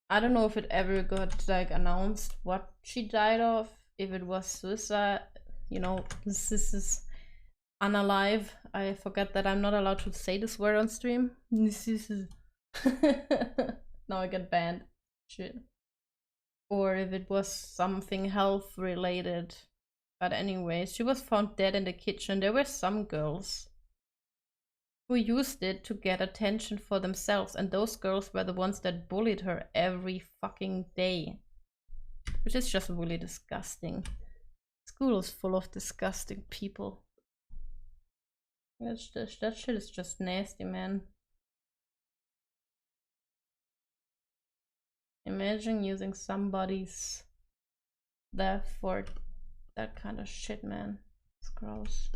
I don't know if it ever got like announced what she died of, if it was suicide, you know, this is unalive. I forget that I'm not allowed to say this word on stream. This is now I get banned. Shit. Or if it was something health related. But anyway, she was found dead in the kitchen. There were some girls who used it to get attention for themselves, and those girls were the ones that bullied her every fucking day. Which is just really disgusting. School is full of disgusting people. That shit is just nasty, man. Imagine using somebody's death for that kind of shit, man. It's gross.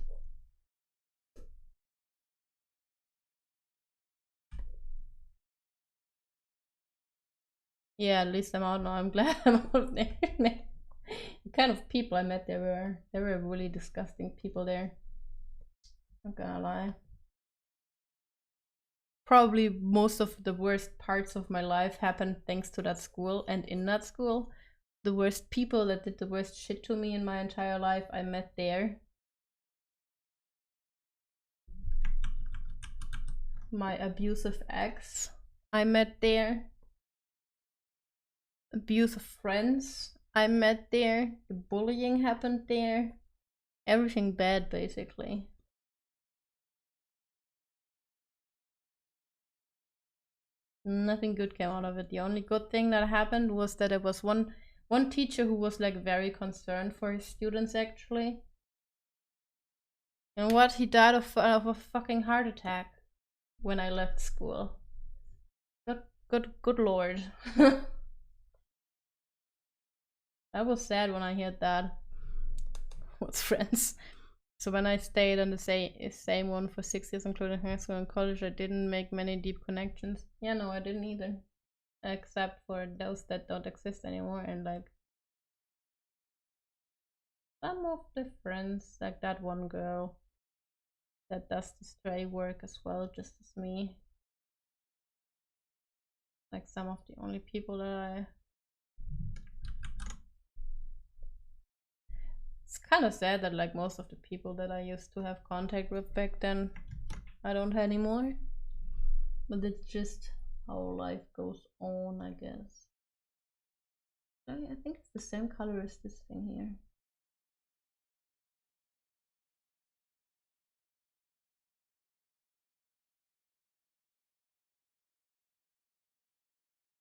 Yeah, at least I'm out now. I'm glad I'm out of there. The kind of people I met there were really disgusting people there. I'm gonna lie. Probably most of the worst parts of my life happened thanks to that school, and in that school, the worst people that did the worst shit to me in my entire life I met there. My abusive ex I met there. Abusive friends I met there. The bullying happened there. Everything bad, basically. Nothing good came out of it. The only good thing that happened was that there was one teacher who was like very concerned for his students, actually. And what? He died of a fucking heart attack when I left school. Good lord. That was sad when I heard that. What's friends? So when I stayed on the same one for 6 years, including high school and college, I didn't make many deep connections. Yeah, no, I didn't either. Except for those that don't exist anymore, and like some of the friends, like that one girl that does the stray work as well, just as me. Like some of the only people that It's kind of sad that like most of the people that I used to have contact with back then, I don't have anymore. But it's just how life goes on, I guess. I think it's the same color as this thing here.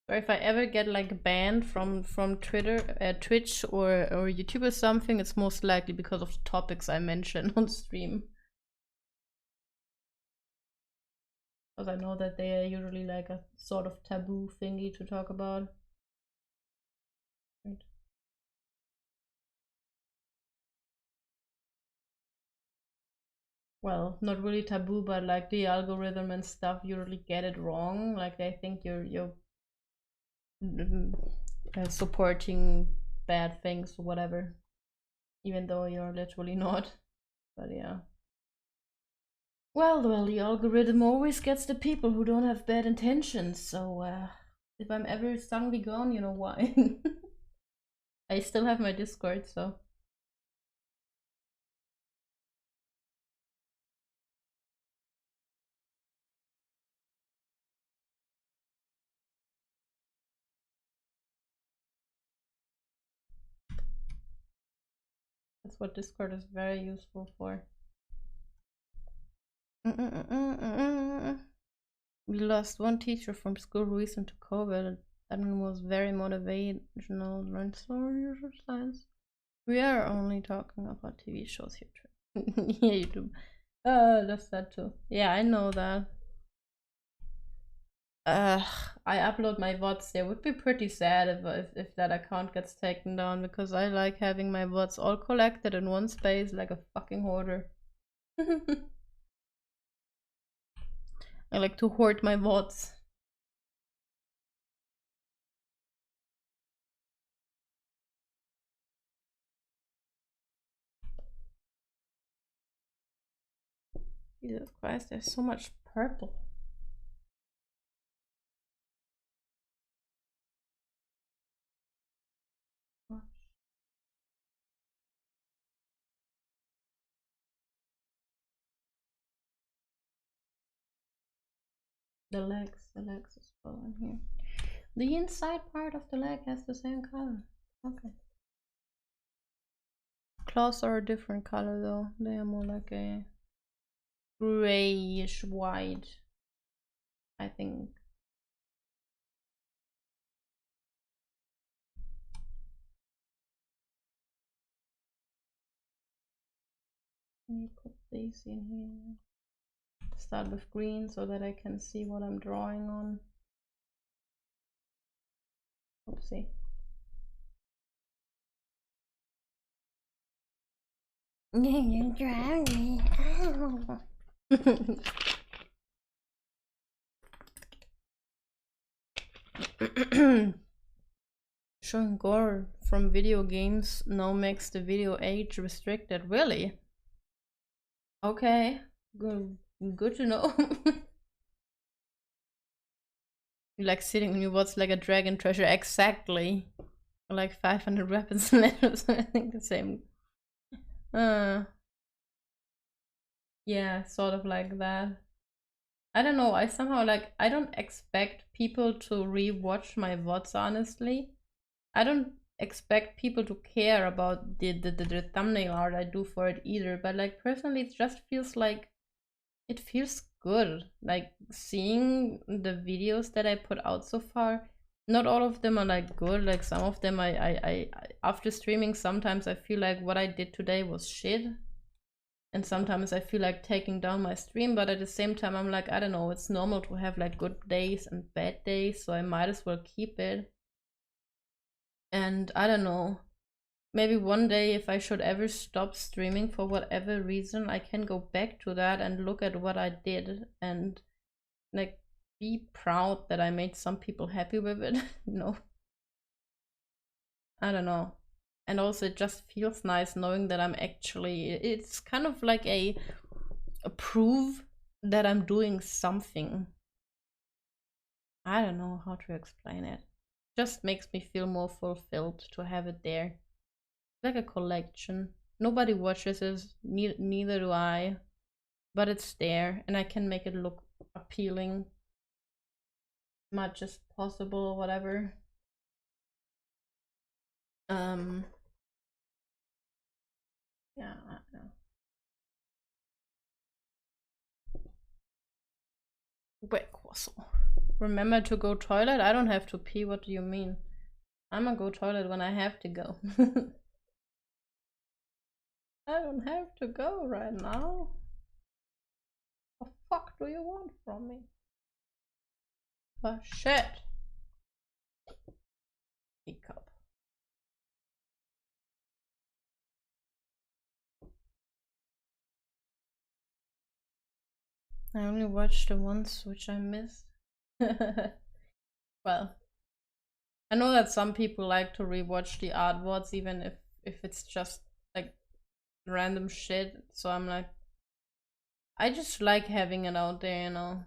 Or if I ever get like banned from Twitter, Twitch, or YouTube or something, it's most likely because of the topics I mention on stream. Because I know that they are usually like a sort of taboo thingy to talk about. Right. Well, not really taboo, but like the algorithm and stuff usually get it wrong. Like they think you're supporting bad things or whatever, even though you're literally not. But yeah. Well, the algorithm always gets the people who don't have bad intentions. So if I'm ever suddenly gone, you know why. I still have my Discord, so. That's what Discord is very useful for. We lost one teacher from school recent to COVID. That one was very motivational, learn stories or science. We are only talking about TV shows here. Yeah, YouTube. That's that too. Yeah, I know that. I upload my VODs there. Would be pretty sad if that account gets taken down, because I like having my VODs all collected in one space like a fucking hoarder. I like to hoard my VODs. Jesus Christ, there's so much purple. the legs as well in here. The inside part of the leg has the same color. Okay. Claws are a different color though. They are more like a grayish white, I think. Let me put these in here. Start with green so that I can see what I'm drawing on. Oopsie. You drowned me. Showing gore from video games now makes the video age restricted. Really? Okay, good to know. You like sitting when you watch like a dragon treasure, exactly. Or like 500 weapons letters. I think the same. Yeah, sort of like that. I don't know, I somehow like, I don't expect people to rewatch my VODs, honestly. I don't expect people to care about the thumbnail art I do for it either, but like personally it just feels like, it feels good. Like seeing the videos that I put out so far, not all of them are like good, like some of them I after streaming sometimes I feel like what I did today was shit. And sometimes I feel like taking down my stream, but at the same time I'm like, I don't know, it's normal to have like good days and bad days, so I might as well keep it. And I don't know, maybe one day if I should ever stop streaming for whatever reason, I can go back to that and look at what I did and like be proud that I made some people happy with it. You know, I don't know. And also it just feels nice knowing that I'm actually, it's kind of like a proof that I'm doing something. I don't know how to explain it. Just makes me feel more fulfilled to have it there. Like a collection. Nobody watches it, neither do I, but it's there and I can make it look appealing much as possible or whatever. Yeah, I don't know. Wait, remember to go toilet? I don't have to pee, what do you mean? I'm gonna go toilet when I have to go. I don't have to go right now. What the fuck do you want from me? Oh shit. Teacup. I only watched the ones which I missed. Well, I know that some people like to rewatch the art VODs even if it's just like random shit. So I'm like, I just like having it out there, you know.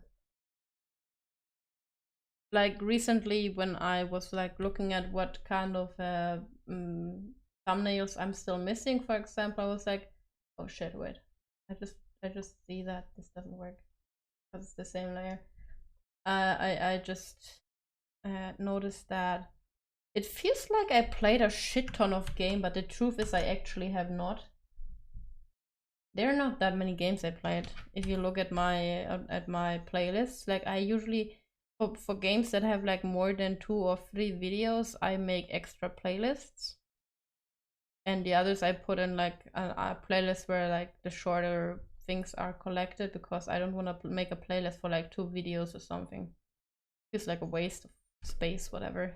Like recently when I was like looking at what kind of thumbnails I'm still missing, for example, I was like, oh shit, wait, I just see that this doesn't work because it's the same layer. I just noticed that it feels like I played a shit ton of game, but the truth is I actually have not. There are not that many games I played. If you look at my playlists, like I usually for games that have like more than 2 or 3 videos, I make extra playlists. And the others I put in like a playlist where like the shorter things are collected, because I don't want to make a playlist for like 2 videos or something. It's like a waste of space, whatever.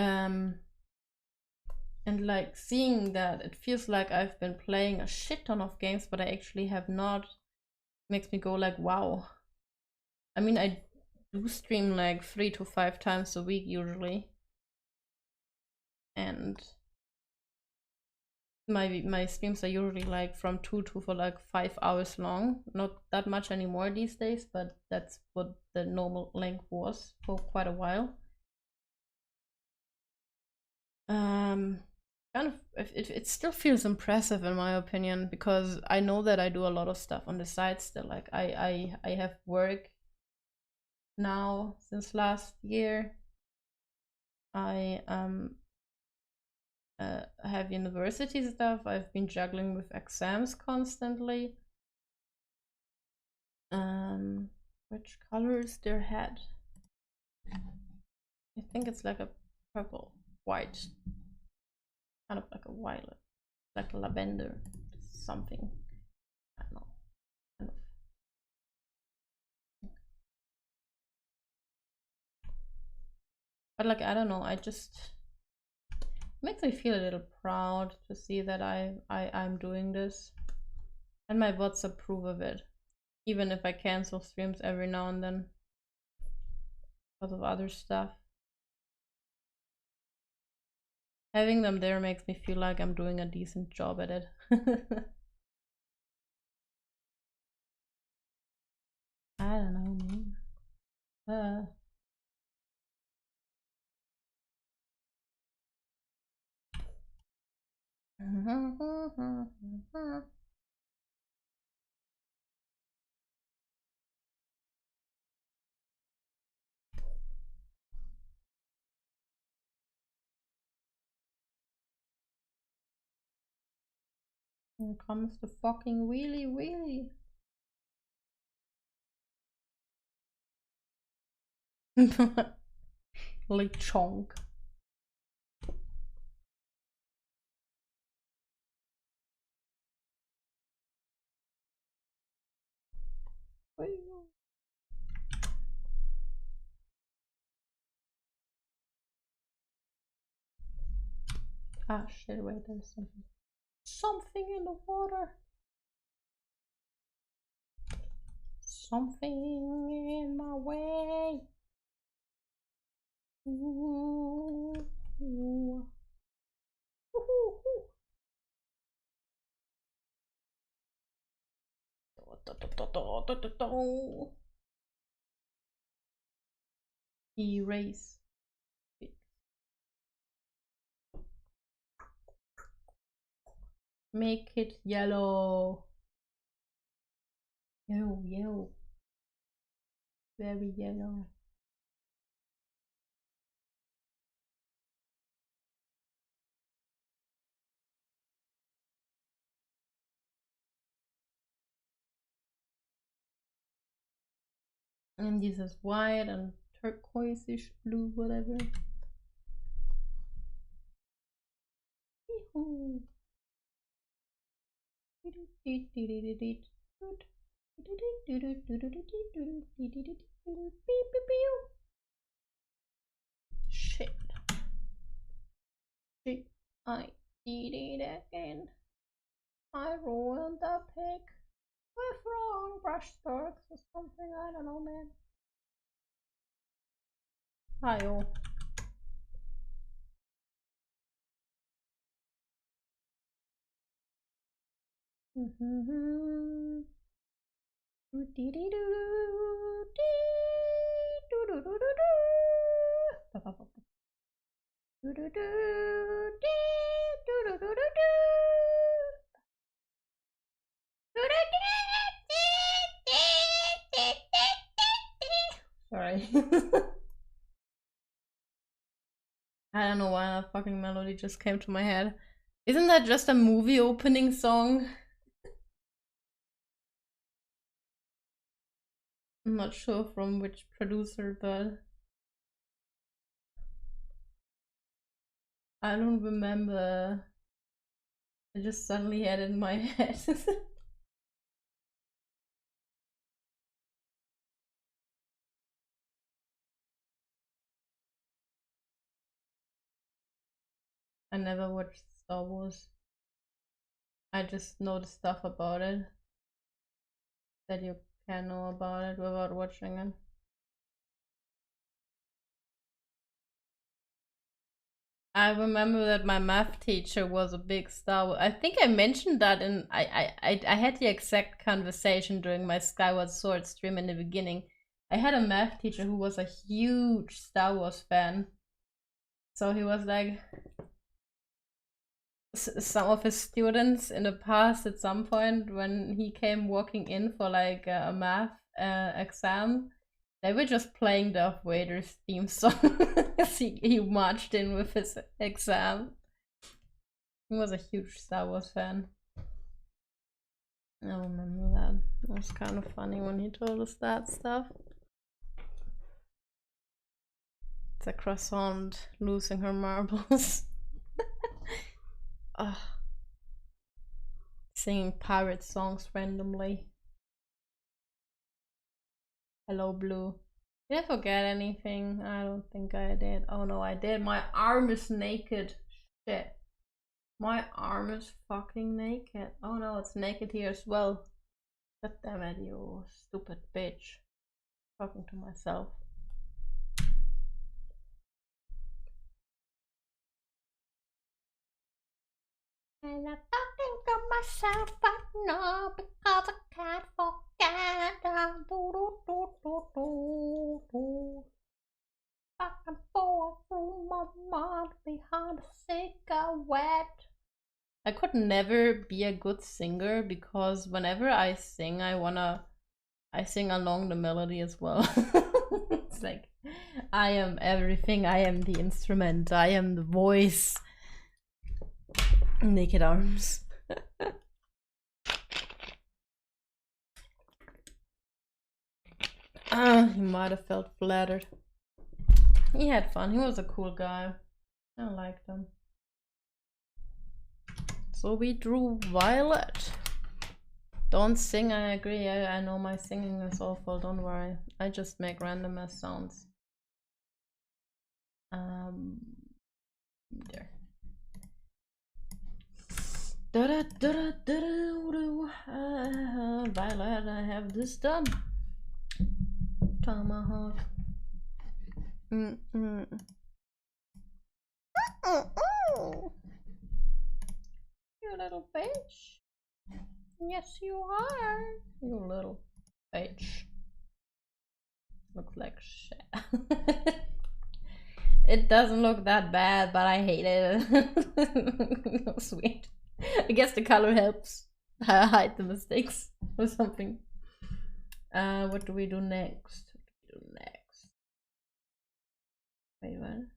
And like seeing that it feels like I've been playing a shit ton of games, but I actually have not, makes me go like, wow. I mean, I do stream like 3 to 5 times a week usually. And my streams are usually like from 2 to for like 5 hours long. Not that much anymore these days, but that's what the normal length was for quite a while. Kind of, it still feels impressive in my opinion, because I know that I do a lot of stuff on the side still. Like I have work now since last year. I have university stuff. I've been juggling with exams constantly. Which color is their head? I think it's like a purple, white, kind of like a violet, like a lavender, something. I don't know. Kind of. But like, I don't know. I just makes me feel a little proud to see that I'm doing this, and my bots approve of it, even if I cancel streams every now and then because of other stuff. Having them there makes me feel like I'm doing a decent job at it. I don't know, man. Here comes the fucking wheelie. Like chonk. Ah shit, wait, there's something in the water. Something in my way. Ooh. Ooh. Erase it. Make it yellow. Yellow. Very yellow. And this is white and turquoise-ish blue, whatever. Shit. I did it again. I ruined the pic with wrong brush strokes or something. I don't know, man. Hi-oh. Sorry. I don't know why that fucking melody just came to my head. Isn't that just a movie opening song? I'm not sure from which producer, but I don't remember. I just suddenly had it in my head. I never watched Star Wars. I just know the stuff about it that you can know about it without watching it. I remember that my math teacher was a big Star Wars. I think I mentioned that in I had the exact conversation during my Skyward Sword stream in the beginning. I had a math teacher who was a huge Star Wars fan. So he was like, some of his students in the past at some point when he came walking in for like a math exam, They were just playing Darth Vader's theme song as he marched in with his exam. He was a huge Star Wars fan. I remember that. It was kind of funny when he told us that stuff. It's a croissant losing her marbles. Singing pirate songs randomly. Hello, Blue. Did I forget anything? I don't think I did. Oh no, I did. My arm is naked. Shit. My arm is fucking naked. Oh no, it's naked here as well. God damn it, you stupid bitch. Talking to myself. And I'm talking to myself, but no, because I can't forget. Back and forth through my mind behind a cigarette. I could never be a good singer because whenever I sing, I sing along the melody as well. It's like, I am everything. I am the instrument. I am the voice. Naked arms. He might have felt flattered. He had fun. He was a cool guy. I liked him. So we drew Violet. Don't sing, I agree. I know my singing is awful, don't worry. I just make random ass sounds. There. Violet, I have this done. Tomahawk. You little bitch. Yes, you are. You little bitch. Looks like shit. It doesn't look that bad, but I hate it. Sweet. I guess the color helps hide the mistakes or something. What do we do next? Wait, what?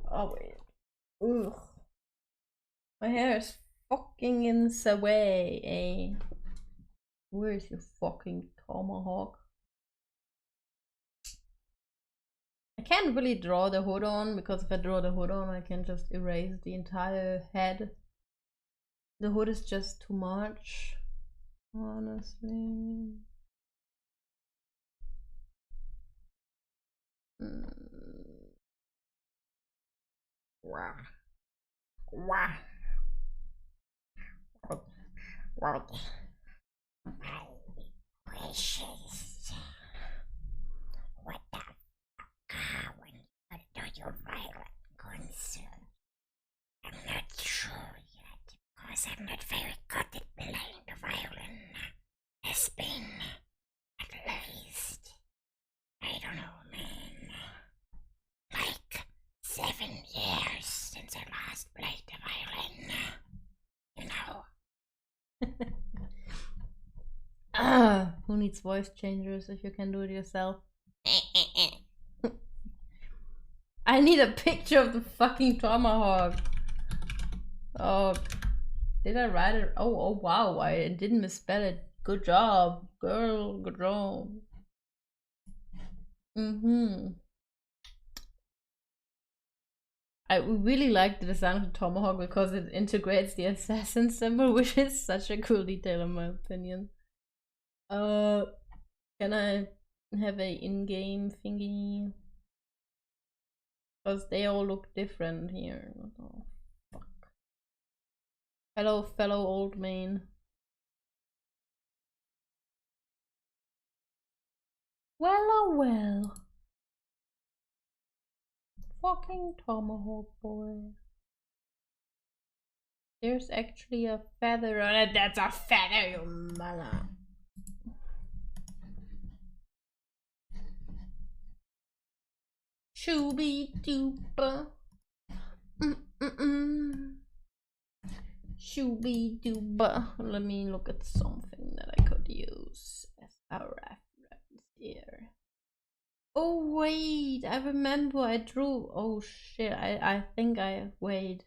Oh wait. Ugh. My hair is fucking in the way, eh? Where is your fucking tomahawk? I can't really draw the hood on because if I draw the hood on I can just erase the entire head. The hood is just too much, honestly. Wow. What? My wishes. What the fuck when you do your violent concert? I'm not sure yet because I'm not very good at playing the violin. It's been at least, I don't know, man, like 7 years since I last played the violin. You know. Who needs voice changers if you can do it yourself? I need a picture of the fucking tomahawk. Oh, did I write it? Oh wow, I didn't misspell it. Good job, girl, good job. I really like the design of the tomahawk because it integrates the assassin symbol, which is such a cool detail in my opinion. Can I have a in-game thingy? Because they all look different here. Oh, fuck. Hello, fellow old man. Well, oh well. Fucking tomahawk boy. There's actually a feather on it. That's a feather, you mother. Shooby-dooba. Shooby-dooba. Let me look at something that I could use as a reference here. Oh wait, I remember I drew. Oh shit, I think I wait.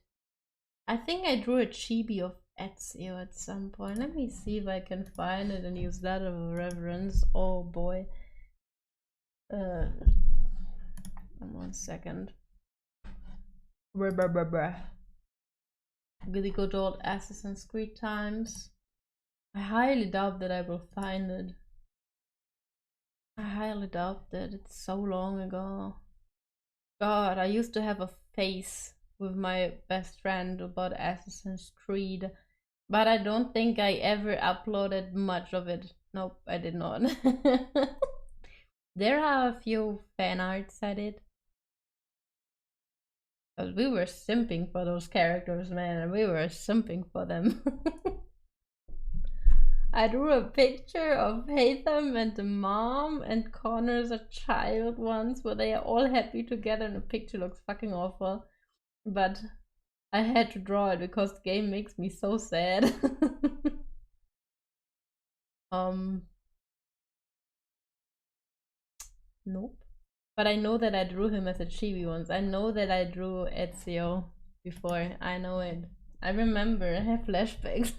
I think I drew a chibi of Ezio at some point. Let me see if I can find it and use that as a reference. Oh boy. 1 second. Really good old Assassin's Creed times. I highly doubt that I will find it. I highly doubt that. It's so long ago. God, I used to have a face with my best friend about Assassin's Creed, but I don't think I ever uploaded much of it. Nope, I did not. There are a few fan arts I did. But we were simping for those characters, man. We were simping for them. I drew a picture of Haytham and the mom and Connor as a child once, where they are all happy together and the picture looks fucking awful. But I had to draw it because the game makes me so sad. Nope. But I know that I drew him as a chibi once. I know that I drew Ezio before. I know it. I remember. I have flashbacks.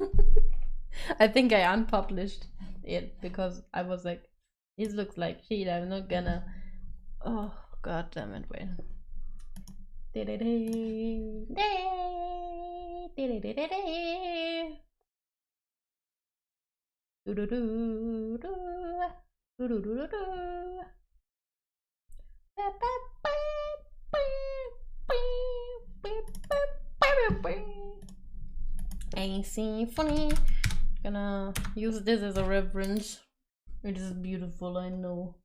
I think I unpublished it because I was like, this looks like shit. I'm not gonna. Oh, god damn it. Wait. A symphony. Gonna use this as a reference. It is beautiful, I know.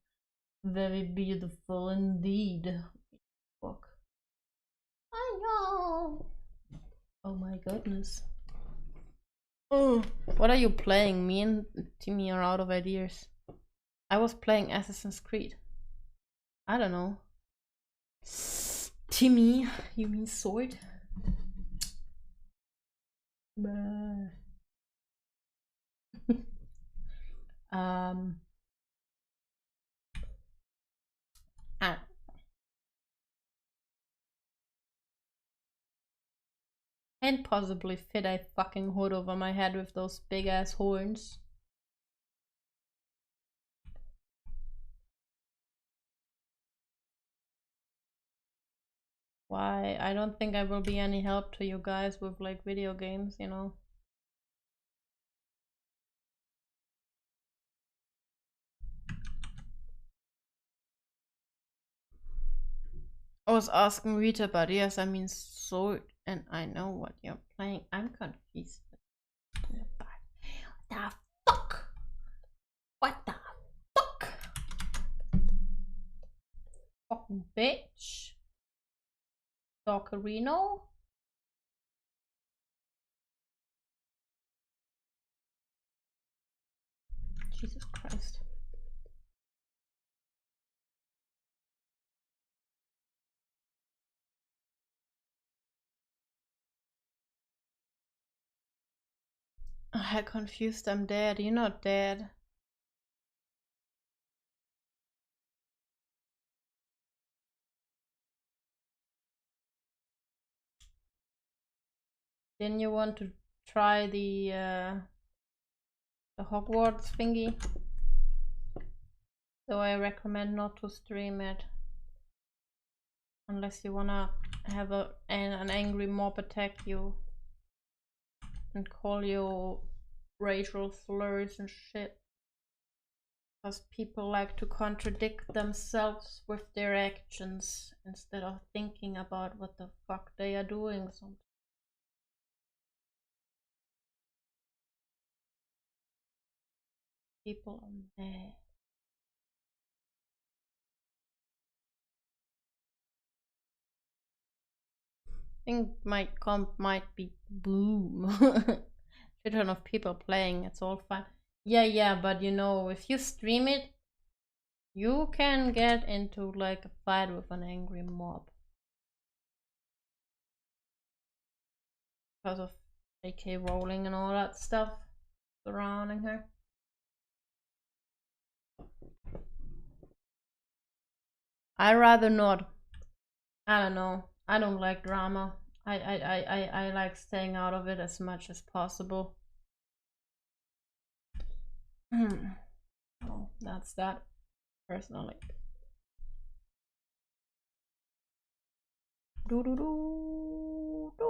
Very beautiful indeed. Fuck. I know. Oh my goodness. Oh, what are you playing? Me and Timmy are out of ideas. I was playing Assassin's Creed. I don't know. Timmy, you mean sword? Can't possibly fit a fucking hood over my head with those big ass horns. Why? I don't think I will be any help to you guys with like video games, you know. I was asking Rita, but yes, I mean sword, and I know what you're playing. I'm confused. What the fuck? What the fuck? Fucking bitch. Dockerino? Jesus Christ. I had confused. I'm dead. You're not dead. Then you want to try the Hogwarts thingy? So I recommend not to stream it. Unless you wanna have an angry mob attack you and call you racial slurs and shit. Because people like to contradict themselves with their actions instead of thinking about what the fuck they are doing sometimes. People are mad. I think my comp might be boom. Shit ton of people playing, it's all fine. Yeah, but you know, if you stream it, You can get into like a fight with an angry mob because of J.K. Rowling and all that stuff surrounding her. I rather not. I don't know. I don't like drama. I like staying out of it as much as possible. Well, that's that, personally. Do do do do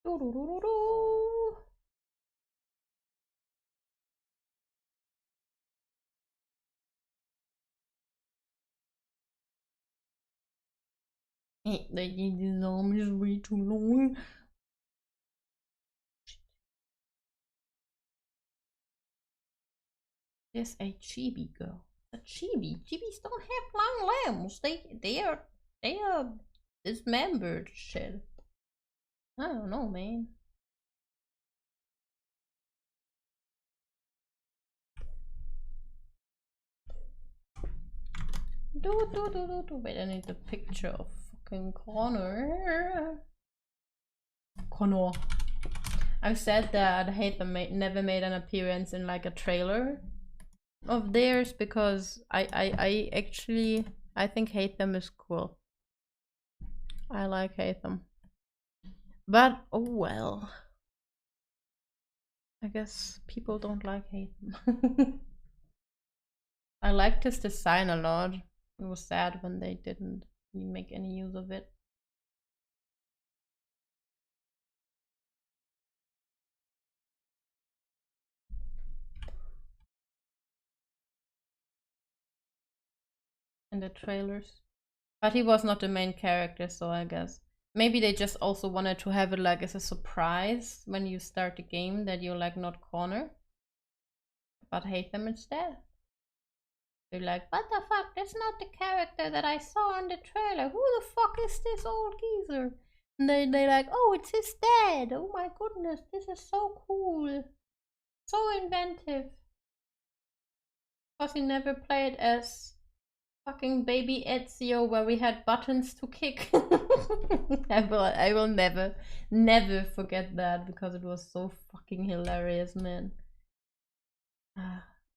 do do do do. The zombie is way too long. There's a chibi girl. A chibi. Chibis don't have long limbs. They are dismembered shit. I don't know, man. Do. Wait, I need the picture of fucking Connor. I've said that Haytham never made an appearance in like a trailer of theirs because I actually think Haytham is cool. I like Haytham. But oh well. I guess people don't like Haytham. I liked his design a lot. It was sad when they didn't make any use of it. In the trailers. But he was not the main character, so I guess. Maybe they just also wanted to have it like as a surprise when you start the game that you're like not Connor, but Haytham instead. They're like, what the fuck? That's not the character that I saw in the trailer. Who the fuck is this old geezer? And they like, oh, it's his dad. Oh my goodness, this is so cool. So inventive. Because he never played as fucking baby Ezio where we had buttons to kick. I will never forget that because it was so fucking hilarious, man.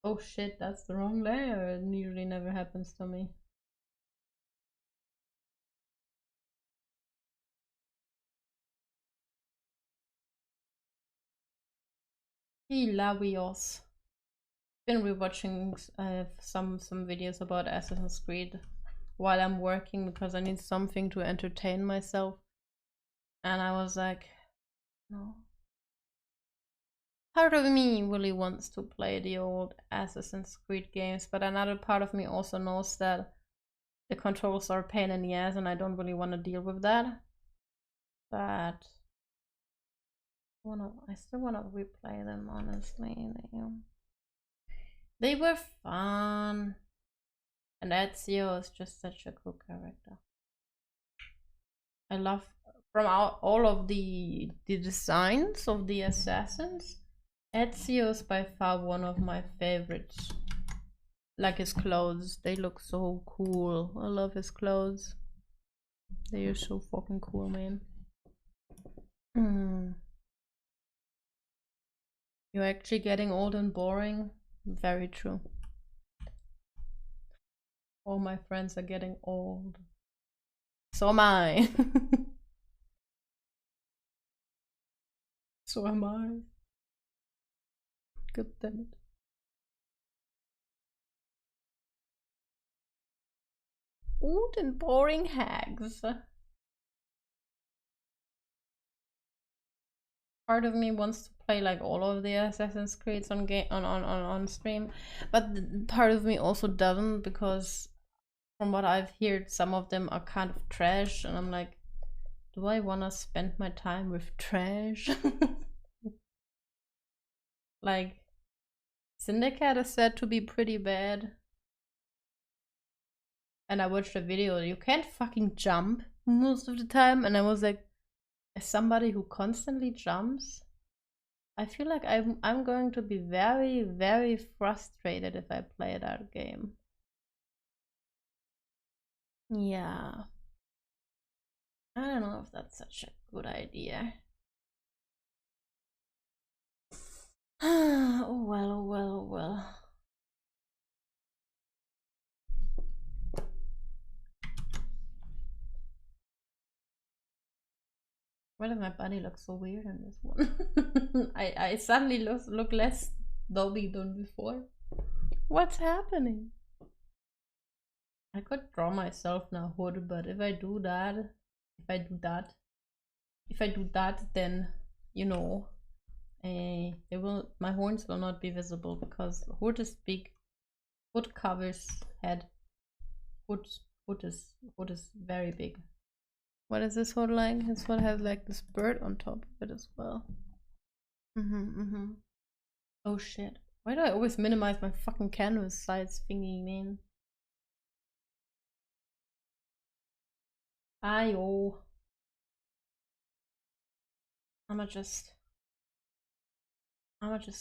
Oh shit, that's the wrong layer. It usually never happens to me. Hilarious. Been rewatching some videos about Assassin's Creed while I'm working because I need something to entertain myself. And I was like, no. Part of me really wants to play the old Assassin's Creed games, but another part of me also knows that the controls are a pain in the ass and I don't really want to deal with that. But I still want to replay them, honestly. They were fun. And Ezio is just such a cool character. I love from all of the designs of the assassins, Ezio is by far one of my favorites. Like his clothes, they look so cool. I love his clothes. They are so fucking cool, man. You're actually getting old and boring. Very true. All my friends are getting old. So am I. So am I. God damn it. Old and boring hags. Part of me wants to play like all of the Assassin's Creeds on stream, but part of me also doesn't because from what I've heard, some of them are kind of trash, and I'm like, do I want to spend my time with trash? Like, Syndicate is said to be pretty bad. And I watched a video, you can't fucking jump most of the time, and I was like, as somebody who constantly jumps, I feel like I'm going to be very, very frustrated if I play that game. Yeah. I don't know if that's such a good idea. Oh well, oh well, oh well. Why does my body look so weird in this one? I suddenly look less Dobby than before. What's happening? I could draw myself now hood, but if I do that, then you know, my horns will not be visible because hood is big. Hood covers head. Hood is very big. What is this hood like? This hood has like this bird on top of it as well. Oh shit. Why do I always minimize my fucking canvas size thingy, man? Ayo. I'ma just where the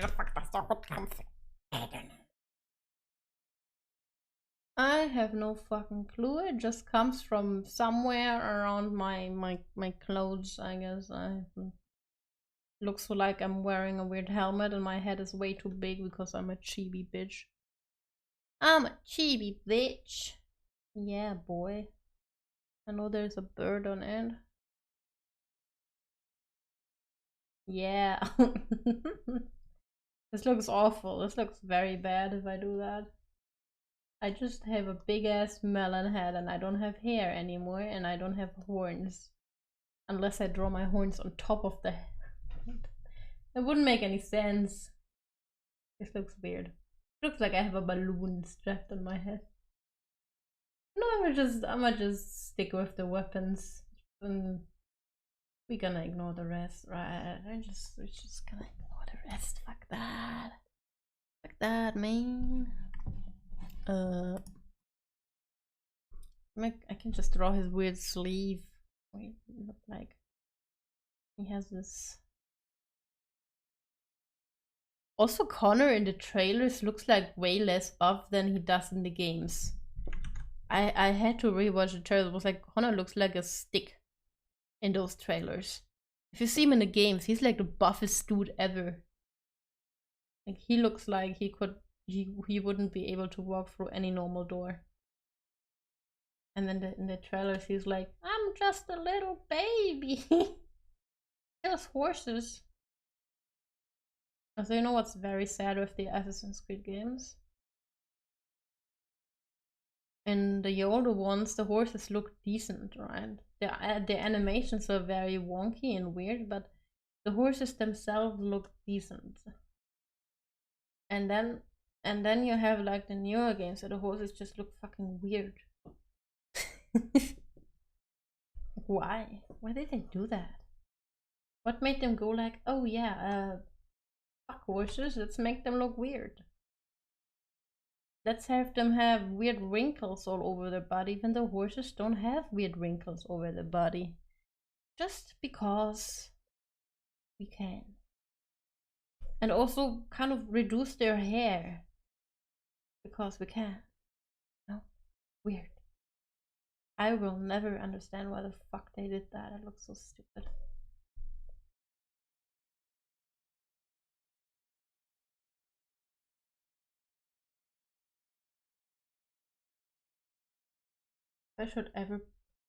fuck does the hood come from? I don't know. I have no fucking clue. It just comes from somewhere around my clothes, I guess. Looks like I'm wearing a weird helmet and my head is way too big because I'm a chibi bitch. I'm a chibi bitch. Yeah, boy. I know there's a bird on it. Yeah. This looks awful. This looks very bad if I do that. I just have a big ass melon head and I don't have hair anymore and I don't have horns. Unless I draw my horns on top of the head. It wouldn't make any sense. This looks weird. It looks like I have a balloon strapped on my head. No, I'ma just stick with the weapons. And we're gonna ignore the rest, right? We're just gonna ignore the rest. Fuck that. Fuck that, man. I can just draw his weird sleeve. Wait, look like he has this. Also, Connor in the trailers looks like way less buff than he does in the games. I had to rewatch the trailer. It was like Connor looks like a stick in those trailers. If you see him in the games, he's like the buffest dude ever. Like he looks like he wouldn't be able to walk through any normal door. And then in the trailers, he's like, "I'm just a little baby." There's horses. So you know what's very sad with the Assassin's Creed games? In the older ones, the horses look decent, right? The animations are very wonky and weird, but the horses themselves look decent. And then you have like the newer games where the horses just look fucking weird. Why? Why did they do that? What made them go like, oh yeah, fuck horses, let's make them look weird. Let's have them have weird wrinkles all over their body, even though horses don't have weird wrinkles over their body. Just because we can. And also kind of reduce their hair. Because we can. No? Weird. I will never understand why the fuck they did that. It looks so stupid. If I should ever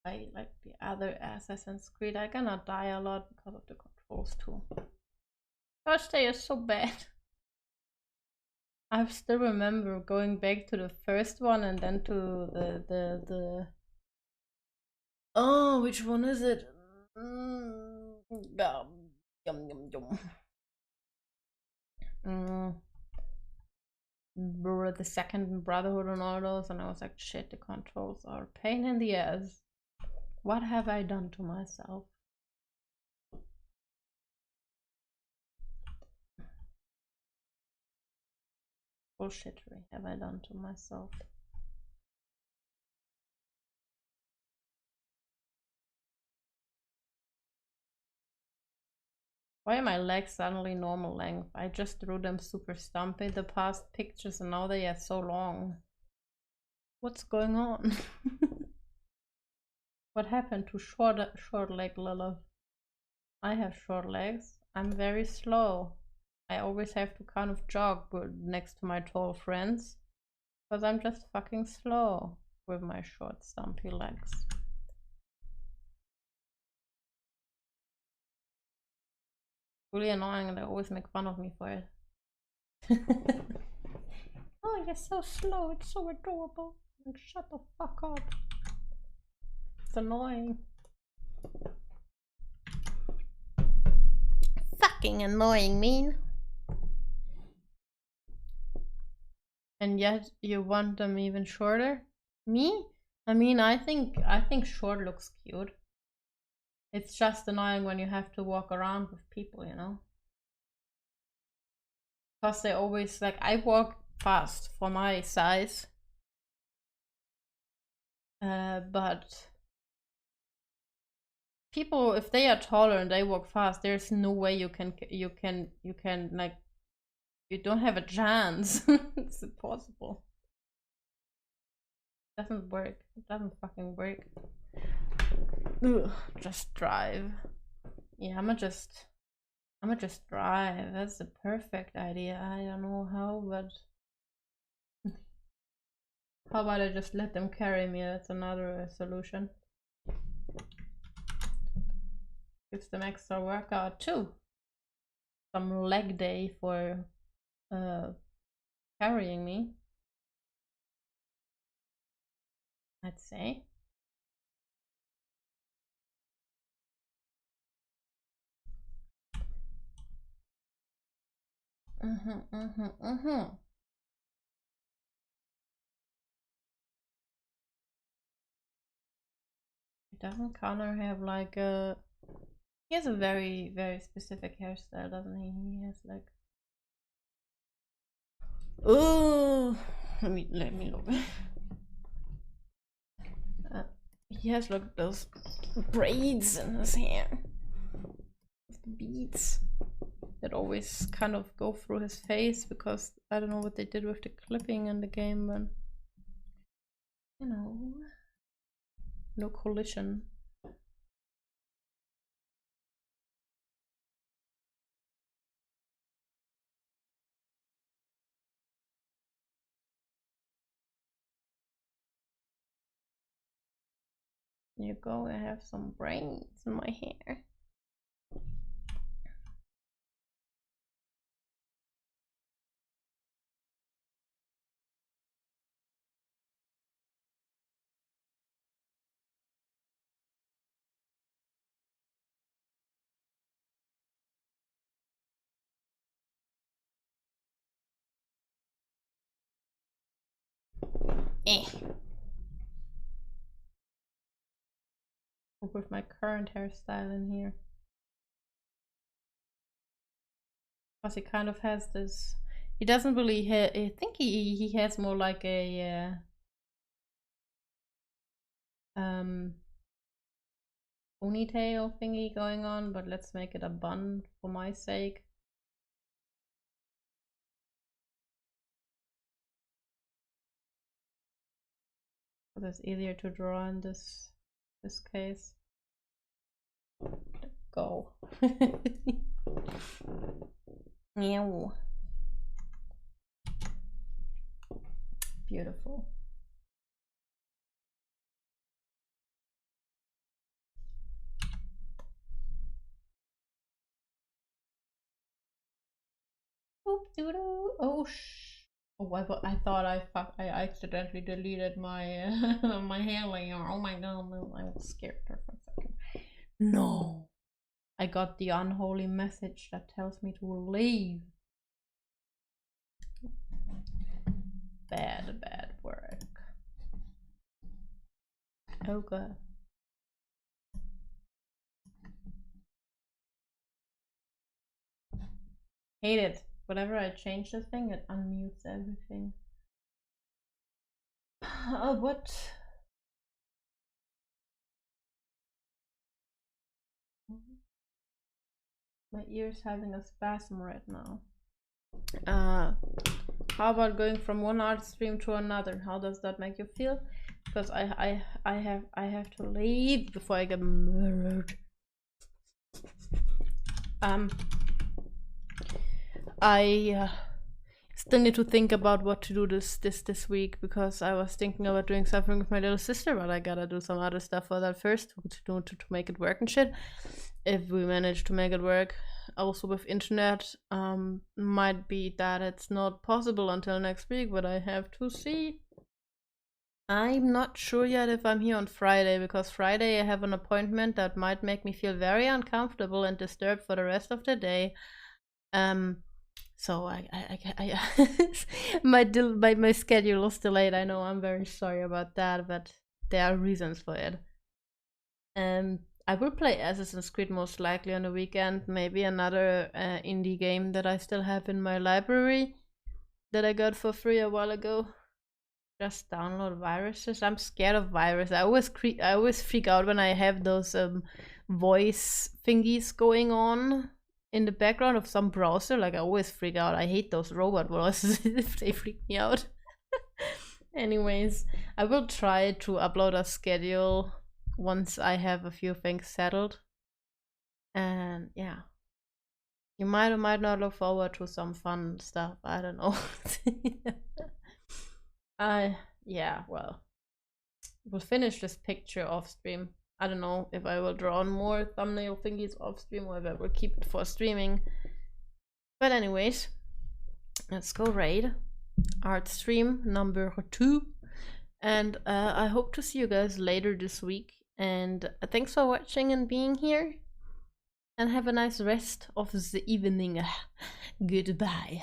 play like the other Assassin's Creed, I'm gonna die a lot because of the controls too. Gosh, they are so bad. I still remember going back to the first one and then to the oh, which one is it? Yum yum yum. The second Brotherhood and all those, and I was like, shit, the controls are a pain in the ass. What have I done to myself? Bullshittery have I done to myself? Why are my legs suddenly normal length? I just drew them super stumpy the past pictures and now they are so long. What's going on? What happened to short leg Lilith? I have short legs. I'm very slow. I always have to kind of jog next to my tall friends because I'm just fucking slow with my short stumpy legs. Really annoying, and they always make fun of me for it. Oh, you're so slow, it's so adorable. Like, shut the fuck up. It's annoying. Fucking annoying, mean. And yet you want them even shorter? Me? I mean, I think short looks cute. It's just annoying when you have to walk around with people, you know? Because they always, like, I walk fast for my size. But people, if they are taller and they walk fast, there's no way you can like, you don't have a chance. It's impossible. It doesn't work. It doesn't fucking work. Ugh, just drive. Yeah, I'ma just drive. That's the perfect idea. I don't know how, but how about I just let them carry me? That's another solution. Gives them extra workout too. Some leg day for carrying me, I'd say. Doesn't Connor have like a... He has a very, very specific hairstyle, doesn't he? He has like... Oh, let me look. He has like those braids in his hair, beads that always kind of go through his face because I don't know what they did with the clipping in the game, but you know, no collision. There you go, I have some braids in my hair. With my current hairstyle in here. Because he kind of has this... He doesn't really I think he has more like a... ponytail thingy going on, but let's make it a bun for my sake. Because it's easier to draw in this case. Go. Meow. Beautiful. Oh Oh, I thought I accidentally deleted my my hair layer. Oh my god, I was scared there for a second. No, I got the unholy message that tells me to leave. Bad work. Oh god. Hate it. Whenever I change the thing, it unmutes everything. What? My ear's having a spasm right now. How about going from one art stream to another? How does that make you feel? Because I have to leave before I get murdered. I still need to think about what to do this week, because I was thinking about doing something with my little sister, but I gotta do some other stuff for that first to make it work and shit. If we manage to make it work, also with internet, might be that it's not possible until next week, but I have to see. I'm not sure yet if I'm here on Friday, because Friday I have an appointment that might make me feel very uncomfortable and disturbed for the rest of the day. So my schedule is delayed. I know, I'm very sorry about that, but there are reasons for it. I will play Assassin's Creed most likely on the weekend. Maybe another indie game that I still have in my library that I got for free a while ago. Just download viruses. I'm scared of viruses. I always freak out when I have those voice thingies going on in the background of some browser. Like, I always freak out. I hate those robot voices. They freak me out. Anyways, I will try to upload a schedule once I have a few things settled. And yeah, you might or might not look forward to some fun stuff. I don't know. Yeah, well, we'll finish this picture off stream. I don't know if I will draw on more thumbnail thingies off stream or if I will keep it for streaming. But anyways, let's go raid art stream number 2. And I hope to see you guys later this week. And thanks for watching and being here. And have a nice rest of the evening. Goodbye.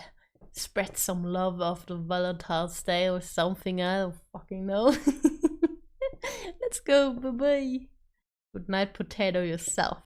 Spread some love after Valentine's Day or something. I don't fucking know. Let's go. Bye bye. Good night, potato yourself.